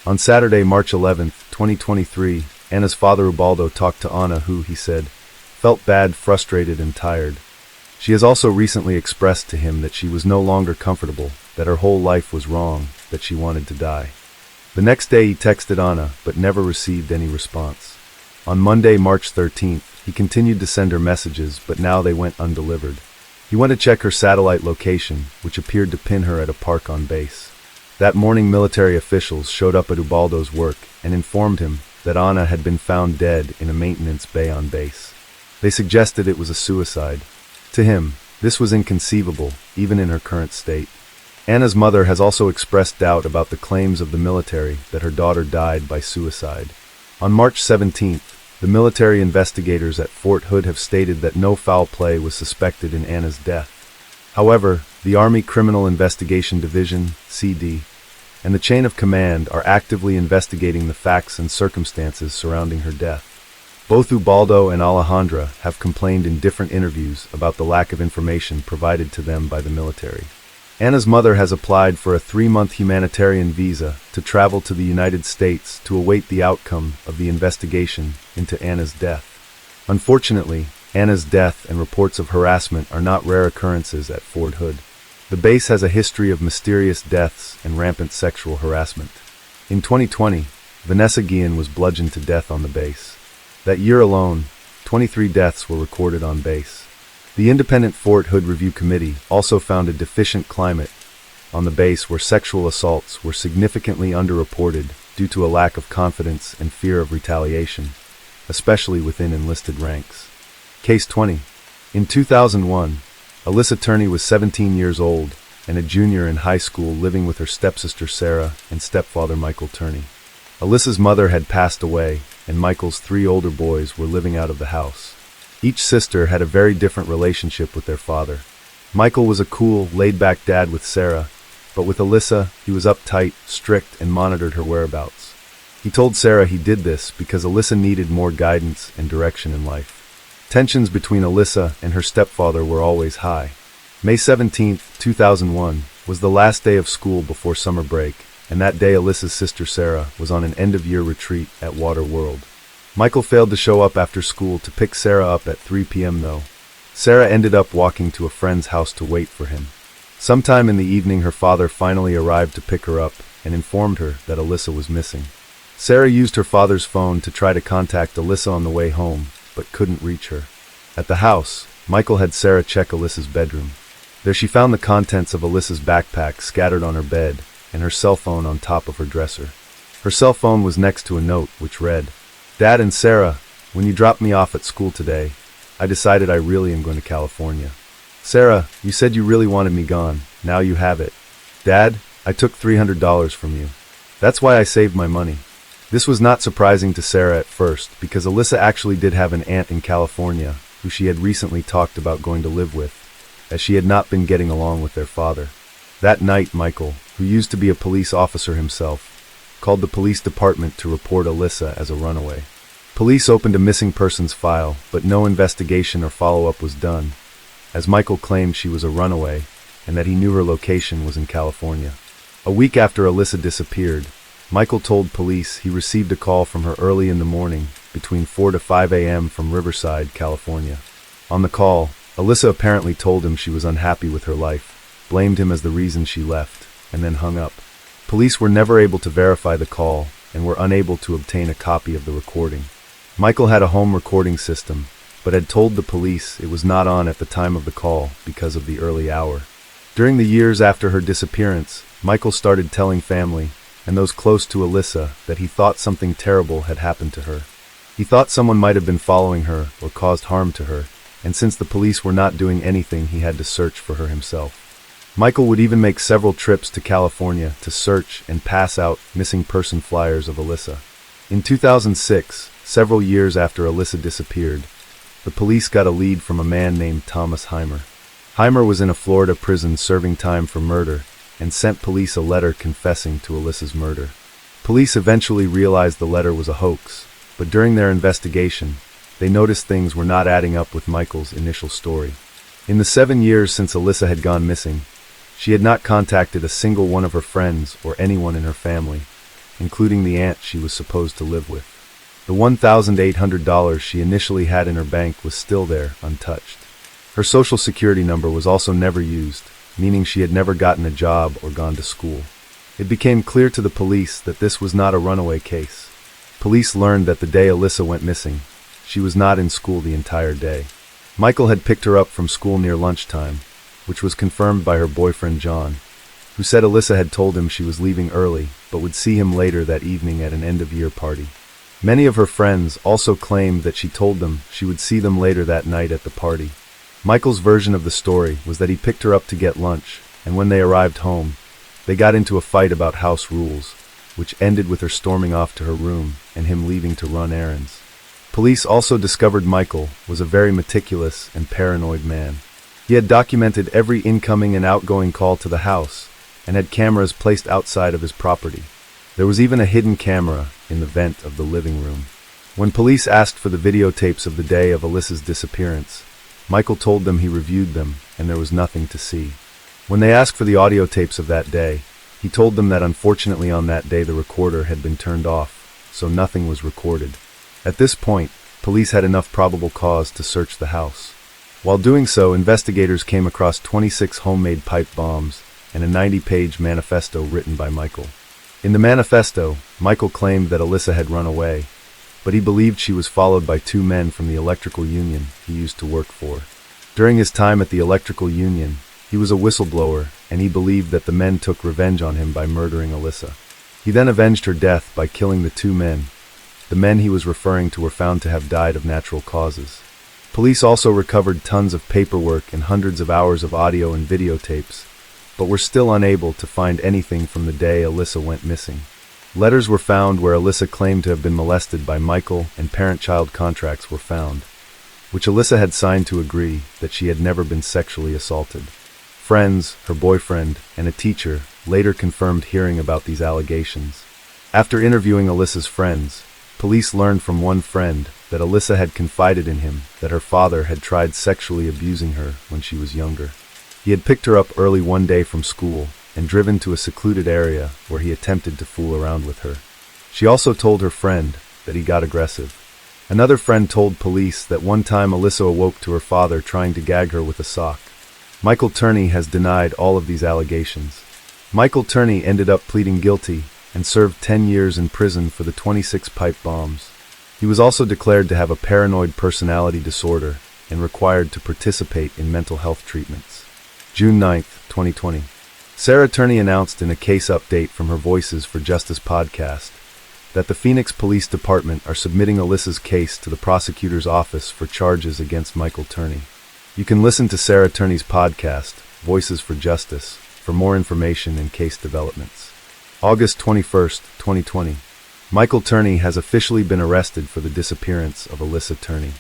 On Saturday, March 11, 2023, Ana's father Ubaldo talked to Ana, who, he said, felt bad, frustrated, and tired. She has also recently expressed to him that she was no longer comfortable, that her whole life was wrong, that she wanted to die. The next day he texted Ana, but never received any response. On Monday, March 13th, he continued to send her messages, but now they went undelivered. He went to check her satellite location, which appeared to pin her at a park on base. That morning, military officials showed up at Ubaldo's work and informed him that Ana had been found dead in a maintenance bay on base. They suggested it was a suicide. To him, this was inconceivable, even in her current state. Ana's mother has also expressed doubt about the claims of the military that her daughter died by suicide. On March 17th, the military investigators at Fort Hood have stated that no foul play was suspected in Ana's death. However, the Army Criminal Investigation Division, CD, and the chain of command are actively investigating the facts and circumstances surrounding her death. Both Ubaldo and Alejandra have complained in different interviews about the lack of information provided to them by the military. Ana's mother has applied for a 3-month humanitarian visa to travel to the United States to await the outcome of the investigation into Ana's death. Unfortunately, Ana's death and reports of harassment are not rare occurrences at Fort Hood. The base has a history of mysterious deaths and rampant sexual harassment. In 2020, Vanessa Guillen was bludgeoned to death on the base. That year alone, 23 deaths were recorded on base. The independent Fort Hood Review Committee also found a deficient climate on the base where sexual assaults were significantly underreported due to a lack of confidence and fear of retaliation, especially within enlisted ranks. Case 20. In 2001, Alyssa Turney was 17 years old and a junior in high school, living with her stepsister Sarah and stepfather Michael Turney. Alyssa's mother had passed away, and Michael's 3 older boys were living out of the house. Each sister had a very different relationship with their father. Michael was a cool, laid-back dad with Sarah, but with Alyssa, he was uptight, strict, and monitored her whereabouts. He told Sarah he did this because Alyssa needed more guidance and direction in life. Tensions between Alyssa and her stepfather were always high. May 17, 2001, was the last day of school before summer break, and that day Alyssa's sister Sarah was on an end-of-year retreat at Water World. Michael failed to show up after school to pick Sarah up at 3 p.m. though. Sarah ended up walking to a friend's house to wait for him. Sometime in the evening, her father finally arrived to pick her up and informed her that Alyssa was missing. Sarah used her father's phone to try to contact Alyssa on the way home, but couldn't reach her. At the house, Michael had Sarah check Alyssa's bedroom. There she found the contents of Alyssa's backpack scattered on her bed and her cell phone on top of her dresser. Her cell phone was next to a note which read, "Dad and Sarah, when you dropped me off at school today, I decided I really am going to California. Sarah, you said you really wanted me gone. Now you have it. Dad, I took $300 from you. That's why I saved my money." This was not surprising to Sarah at first, because Alyssa actually did have an aunt in California who she had recently talked about going to live with, as she had not been getting along with their father. That night, Michael, who used to be a police officer himself, called the police department to report Alyssa as a runaway. Police opened a missing persons file, but no investigation or follow-up was done, as Michael claimed she was a runaway and that he knew her location was in California. A week after Alyssa disappeared, Michael told police he received a call from her early in the morning, between 4 to 5 a.m. from Riverside, California. On the call, Alyssa apparently told him she was unhappy with her life, blamed him as the reason she left, and then hung up. Police were never able to verify the call and were unable to obtain a copy of the recording. Michael had a home recording system, but had told the police it was not on at the time of the call because of the early hour. During the years after her disappearance, Michael started telling family and those close to Alyssa that he thought something terrible had happened to her. He thought someone might have been following her or caused harm to her, and since the police were not doing anything, he had to search for her himself. Michael would even make several trips to California to search and pass out missing person flyers of Alyssa. In 2006, several years after Alyssa disappeared, the police got a lead from a man named Thomas Heimer. Heimer was in a Florida prison serving time for murder and sent police a letter confessing to Alyssa's murder. Police eventually realized the letter was a hoax, but during their investigation, they noticed things were not adding up with Michael's initial story. In the 7 years since Alyssa had gone missing, she had not contacted a single one of her friends or anyone in her family, including the aunt she was supposed to live with. The $1,800 she initially had in her bank was still there, untouched. Her social security number was also never used, meaning she had never gotten a job or gone to school. It became clear to the police that this was not a runaway case. Police learned that the day Alyssa went missing, she was not in school the entire day. Michael had picked her up from school near lunchtime, which was confirmed by her boyfriend John, who said Alyssa had told him she was leaving early but would see him later that evening at an end-of-year party. Many of her friends also claimed that she told them she would see them later that night at the party. Michael's version of the story was that he picked her up to get lunch, and when they arrived home, they got into a fight about house rules, which ended with her storming off to her room and him leaving to run errands. Police also discovered Michael was a very meticulous and paranoid man. He had documented every incoming and outgoing call to the house, and had cameras placed outside of his property. There was even a hidden camera in the vent of the living room. When police asked for the videotapes of the day of Alyssa's disappearance, Michael told them he reviewed them, and there was nothing to see. When they asked for the audio tapes of that day, he told them that unfortunately on that day the recorder had been turned off, so nothing was recorded. At this point, police had enough probable cause to search the house. While doing so, investigators came across 26 homemade pipe bombs and a 90-page manifesto written by Michael. In the manifesto, Michael claimed that Alyssa had run away, but he believed she was followed by 2 men from the electrical union he used to work for. During his time at the electrical union, he was a whistleblower, and he believed that the men took revenge on him by murdering Alyssa. He then avenged her death by killing the 2 men. The men he was referring to were found to have died of natural causes. Police also recovered tons of paperwork and hundreds of hours of audio and videotapes, but were still unable to find anything from the day Alyssa went missing. Letters were found where Alyssa claimed to have been molested by Michael, and parent-child contracts were found, which Alyssa had signed to agree that she had never been sexually assaulted. Friends, her boyfriend, and a teacher later confirmed hearing about these allegations. After interviewing Alyssa's friends, police learned from one friend that Alyssa had confided in him that her father had tried sexually abusing her when she was younger. He had picked her up early one day from school and driven to a secluded area where he attempted to fool around with her. She also told her friend that he got aggressive. Another friend told police that one time Alyssa awoke to her father trying to gag her with a sock. Michael Turney has denied all of these allegations. Michael Turney ended up pleading guilty and served 10 years in prison for the 26 pipe bombs. He was also declared to have a paranoid personality disorder and required to participate in mental health treatments. June 9, 2020. Sarah Turney announced in a case update from her Voices for Justice podcast that the Phoenix Police Department are submitting Alyssa's case to the prosecutor's office for charges against Michael Turney. You can listen to Sarah Turney's podcast, Voices for Justice, for more information and case developments. August 21, 2020. Michael Turney has officially been arrested for the disappearance of Alyssa Turney.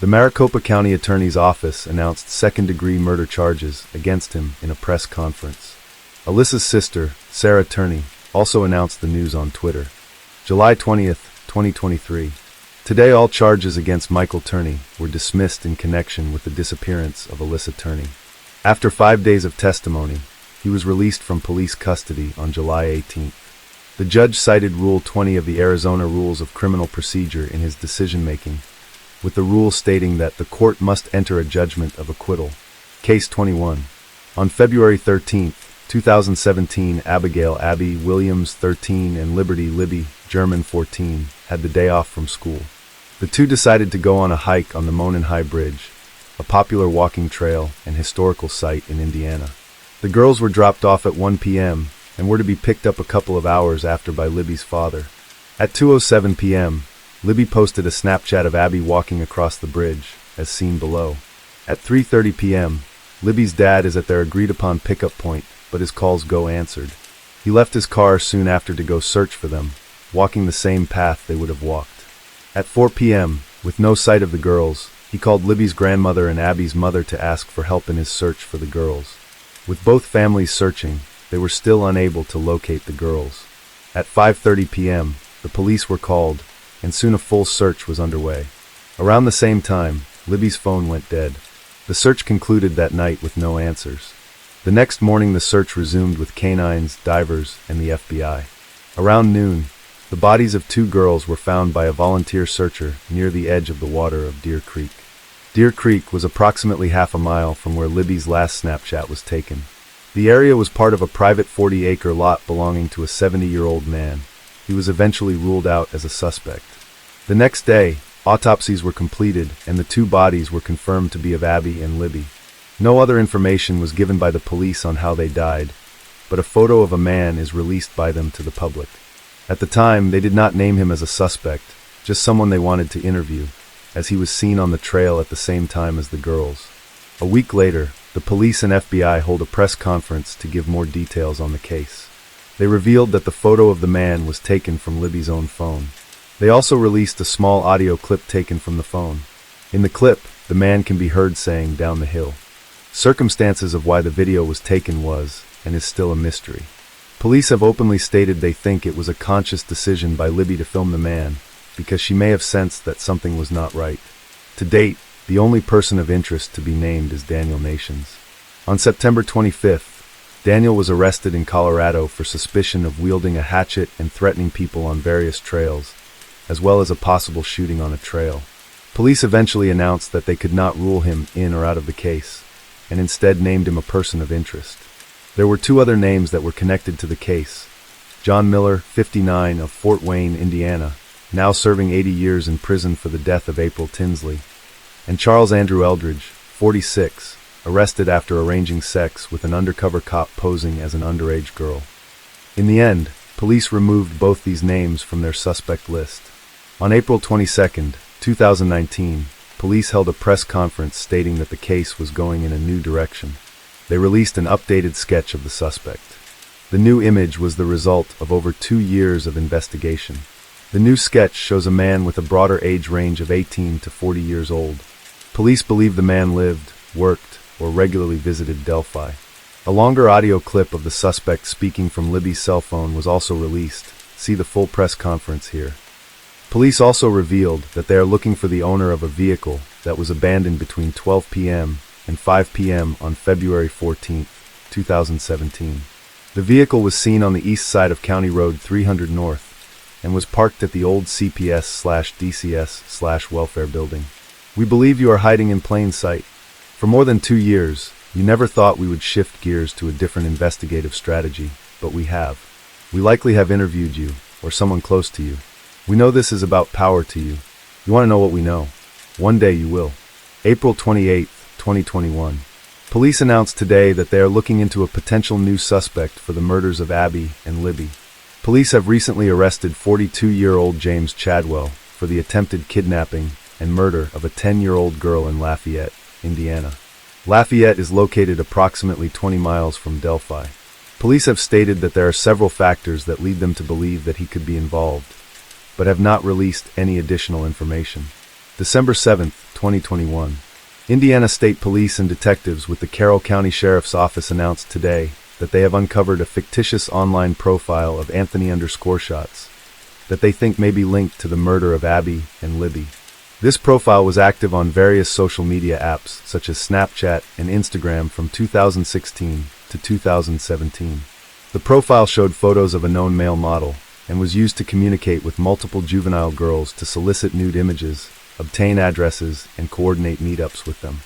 The Maricopa County Attorney's Office announced second-degree murder charges against him in a press conference. Alyssa's sister, Sarah Turney, also announced the news on Twitter. July 20th, 2023. Today all charges against Michael Turney were dismissed in connection with the disappearance of Alyssa Turney. After 5 days of testimony, he was released from police custody on July 18th. The judge cited Rule 20 of the Arizona Rules of Criminal Procedure in his decision-making, with the rule stating that the court must enter a judgment of acquittal. Case 21. On February 13, 2017, Abigail Abby Williams, 13, and Liberty Libby German, 14, had the day off from school. The two decided to go on a hike on the Monon High Bridge, a popular walking trail and historical site in Indiana. The girls were dropped off at 1 p.m. and were to be picked up a couple of hours after by Libby's father. At 2:07 p.m., Libby posted a Snapchat of Abby walking across the bridge, as seen below. At 3:30 p.m., Libby's dad is at their agreed-upon pickup point, but his calls go answered. He left his car soon after to go search for them, walking the same path they would have walked. At 4 p.m., with no sight of the girls, he called Libby's grandmother and Abby's mother to ask for help in his search for the girls. With both families searching, they were still unable to locate the girls. At 5:30 p.m., the police were called, and soon a full search was underway. Around the same time, Libby's phone went dead. The search concluded that night with no answers. The next morning the search resumed with canines, divers, and the FBI. Around noon, the bodies of 2 girls were found by a volunteer searcher near the edge of the water of Deer Creek. Deer Creek was approximately half a mile from where Libby's last Snapchat was taken. The area was part of a private 40-acre lot belonging to a 70-year-old man. He was eventually ruled out as a suspect. The next day, autopsies were completed and the 2 bodies were confirmed to be of Abby and Libby. No other information was given by the police on how they died, but a photo of a man is released by them to the public. At the time, they did not name him as a suspect, just someone they wanted to interview, as he was seen on the trail at the same time as the girls. A week later, the police and FBI hold a press conference to give more details on the case. They revealed that the photo of the man was taken from Libby's own phone. They also released a small audio clip taken from the phone. In the clip, the man can be heard saying, "Down the hill." Circumstances of why the video was taken was, and is still, a mystery. Police have openly stated they think it was a conscious decision by Libby to film the man, because she may have sensed that something was not right. To date, the only person of interest to be named is Daniel Nations. On September 25th, Daniel was arrested in Colorado for suspicion of wielding a hatchet and threatening people on various trails, as well as a possible shooting on a trail. Police eventually announced that they could not rule him in or out of the case, and instead named him a person of interest. There were 2 other names that were connected to the case. John Miller, 59, of Fort Wayne, Indiana, now serving 80 years in prison for the death of April Tinsley, and Charles Andrew Eldridge, 46, arrested after arranging sex with an undercover cop posing as an underage girl. In the end, police removed both these names from their suspect list. On April 22, 2019, police held a press conference stating that the case was going in a new direction. They released an updated sketch of the suspect. The new image was the result of over 2 years of investigation. The new sketch shows a man with a broader age range of 18 to 40 years old. Police believe the man lived, worked, or regularly visited Delphi. A longer audio clip of the suspect speaking from Libby's cell phone was also released. See the full press conference here. Police also revealed that they are looking for the owner of a vehicle that was abandoned between 12 p.m. and 5 p.m. on February 14, 2017. The vehicle was seen on the east side of County Road 300 North and was parked at the old CPS/DCS/welfare building. We believe you are hiding in plain sight. For more than 2 years, you never thought we would shift gears to a different investigative strategy, but we have. We likely have interviewed you, or someone close to you. We know this is about power to you. You want to know what we know? One day you will. April 28, 2021. Police announced today that they are looking into a potential new suspect for the murders of Abby and Libby. Police have recently arrested 42-year-old James Chadwell for the attempted kidnapping and murder of a 10-year-old girl in Lafayette, Indiana. Lafayette is located approximately 20 miles from Delphi. Police have stated that there are several factors that lead them to believe that he could be involved, but have not released any additional information. December 7, 2021. Indiana State Police and detectives with the Carroll County Sheriff's Office announced today that they have uncovered a fictitious online profile of Anthony_Shots that they think may be linked to the murder of Abby and Libby. This profile was active on various social media apps such as Snapchat and Instagram from 2016 to 2017. The profile showed photos of a known male model and was used to communicate with multiple juvenile girls to solicit nude images, obtain addresses, and coordinate meetups with them.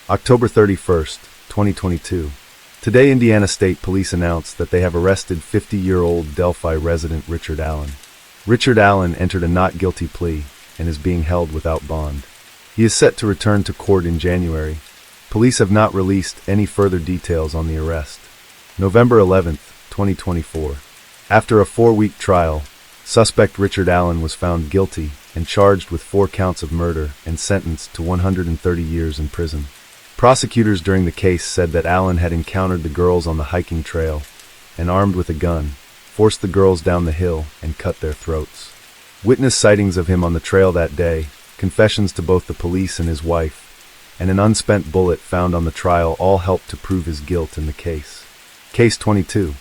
October 31st, 2022. Today, Indiana State Police announced that they have arrested 50-year-old Delphi resident Richard Allen. Richard Allen entered a not guilty plea and is being held without bond. He is set to return to court in January. Police have not released any further details on the arrest. November 11, 2024. After a 4-week trial, suspect Richard Allen was found guilty and charged with 4 counts of murder and sentenced to 130 years in prison. Prosecutors during the case said that Allen had encountered the girls on the hiking trail and, armed with a gun, forced the girls down the hill and cut their throats. Witness sightings of him on the trail that day, confessions to both the police and his wife, and an unspent bullet found on the trial all helped to prove his guilt in the case. Case 22.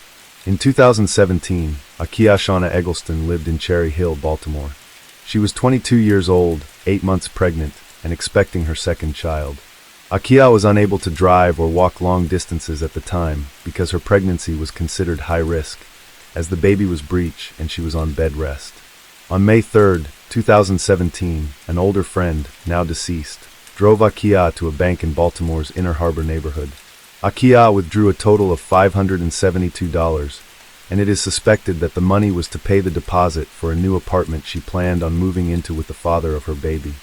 In 2017, Akia Shauna Eggleston lived in Cherry Hill, Baltimore. She was 22 years old, 8 months pregnant, and expecting her second child. Akia was unable to drive or walk long distances at the time because her pregnancy was considered high risk, as the baby was breech and she was on bed rest. On May 3, 2017, an older friend, now deceased, drove Akia to a bank in Baltimore's Inner Harbor neighborhood. Akia withdrew a total of $572, and it is suspected that the money was to pay the deposit for a new apartment she planned on moving into with the father of her baby.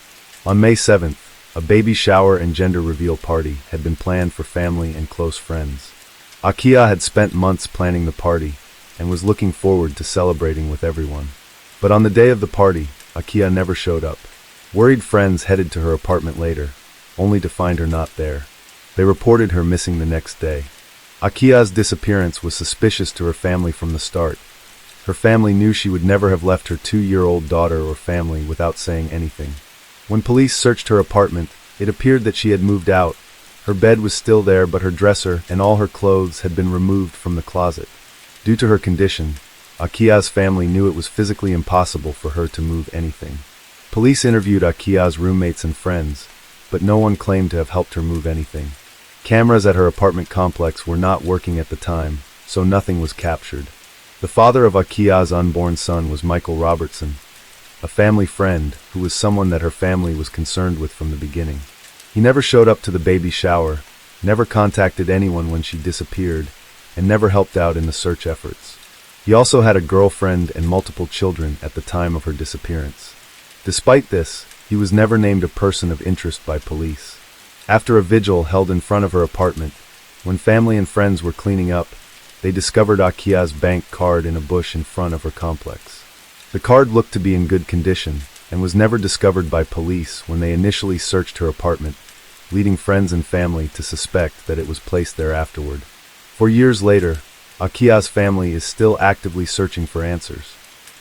On May 7th, a baby shower and gender reveal party had been planned for family and close friends. Akia had spent months planning the party and was looking forward to celebrating with everyone. But on the day of the party, Akia never showed up. Worried friends headed to her apartment later, only to find her not there. They reported her missing the next day. Akia's disappearance was suspicious to her family from the start. Her family knew she would never have left her 2-year-old daughter or family without saying anything. When police searched her apartment, it appeared that she had moved out. Her bed was still there, but her dresser and all her clothes had been removed from the closet. Due to her condition, Akia's family knew it was physically impossible for her to move anything. Police interviewed Akia's roommates and friends, but no one claimed to have helped her move anything. Cameras at her apartment complex were not working at the time, so nothing was captured. The father of Akia's unborn son was Michael Robertson, a family friend who was someone that her family was concerned with from the beginning. He never showed up to the baby shower, never contacted anyone when she disappeared, and never helped out in the search efforts. He also had a girlfriend and multiple children at the time of her disappearance. Despite this, he was never named a person of interest by police. After a vigil held in front of her apartment, when family and friends were cleaning up, they discovered Akia's bank card in a bush in front of her complex. The card looked to be in good condition, and was never discovered by police when they initially searched her apartment, leading friends and family to suspect that it was placed there afterward. For years later, Akia's family is still actively searching for answers.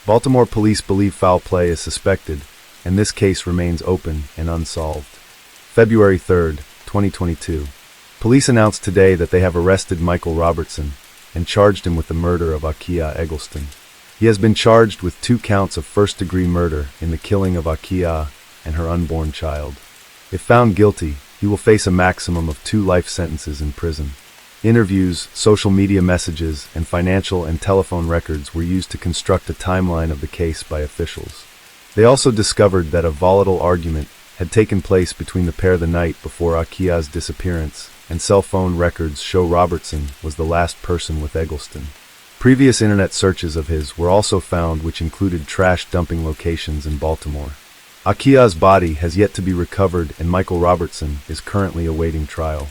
Baltimore police believe foul play is suspected, and this case remains open and unsolved. February 3, 2022. Police announced today that they have arrested Michael Robertson and charged him with the murder of Akia Eggleston. He has been charged with 2 counts of first-degree murder in the killing of Akia and her unborn child. If found guilty, he will face a maximum of 2 life sentences in prison. Interviews, social media messages, and financial and telephone records were used to construct a timeline of the case by officials. They also discovered that a volatile argument had taken place between the pair the night before Akia's disappearance, and cell phone records show Robertson was the last person with Eggleston. Previous internet searches of his were also found, which included trash dumping locations in Baltimore. Akia's body has yet to be recovered, and Michael Robertson is currently awaiting trial.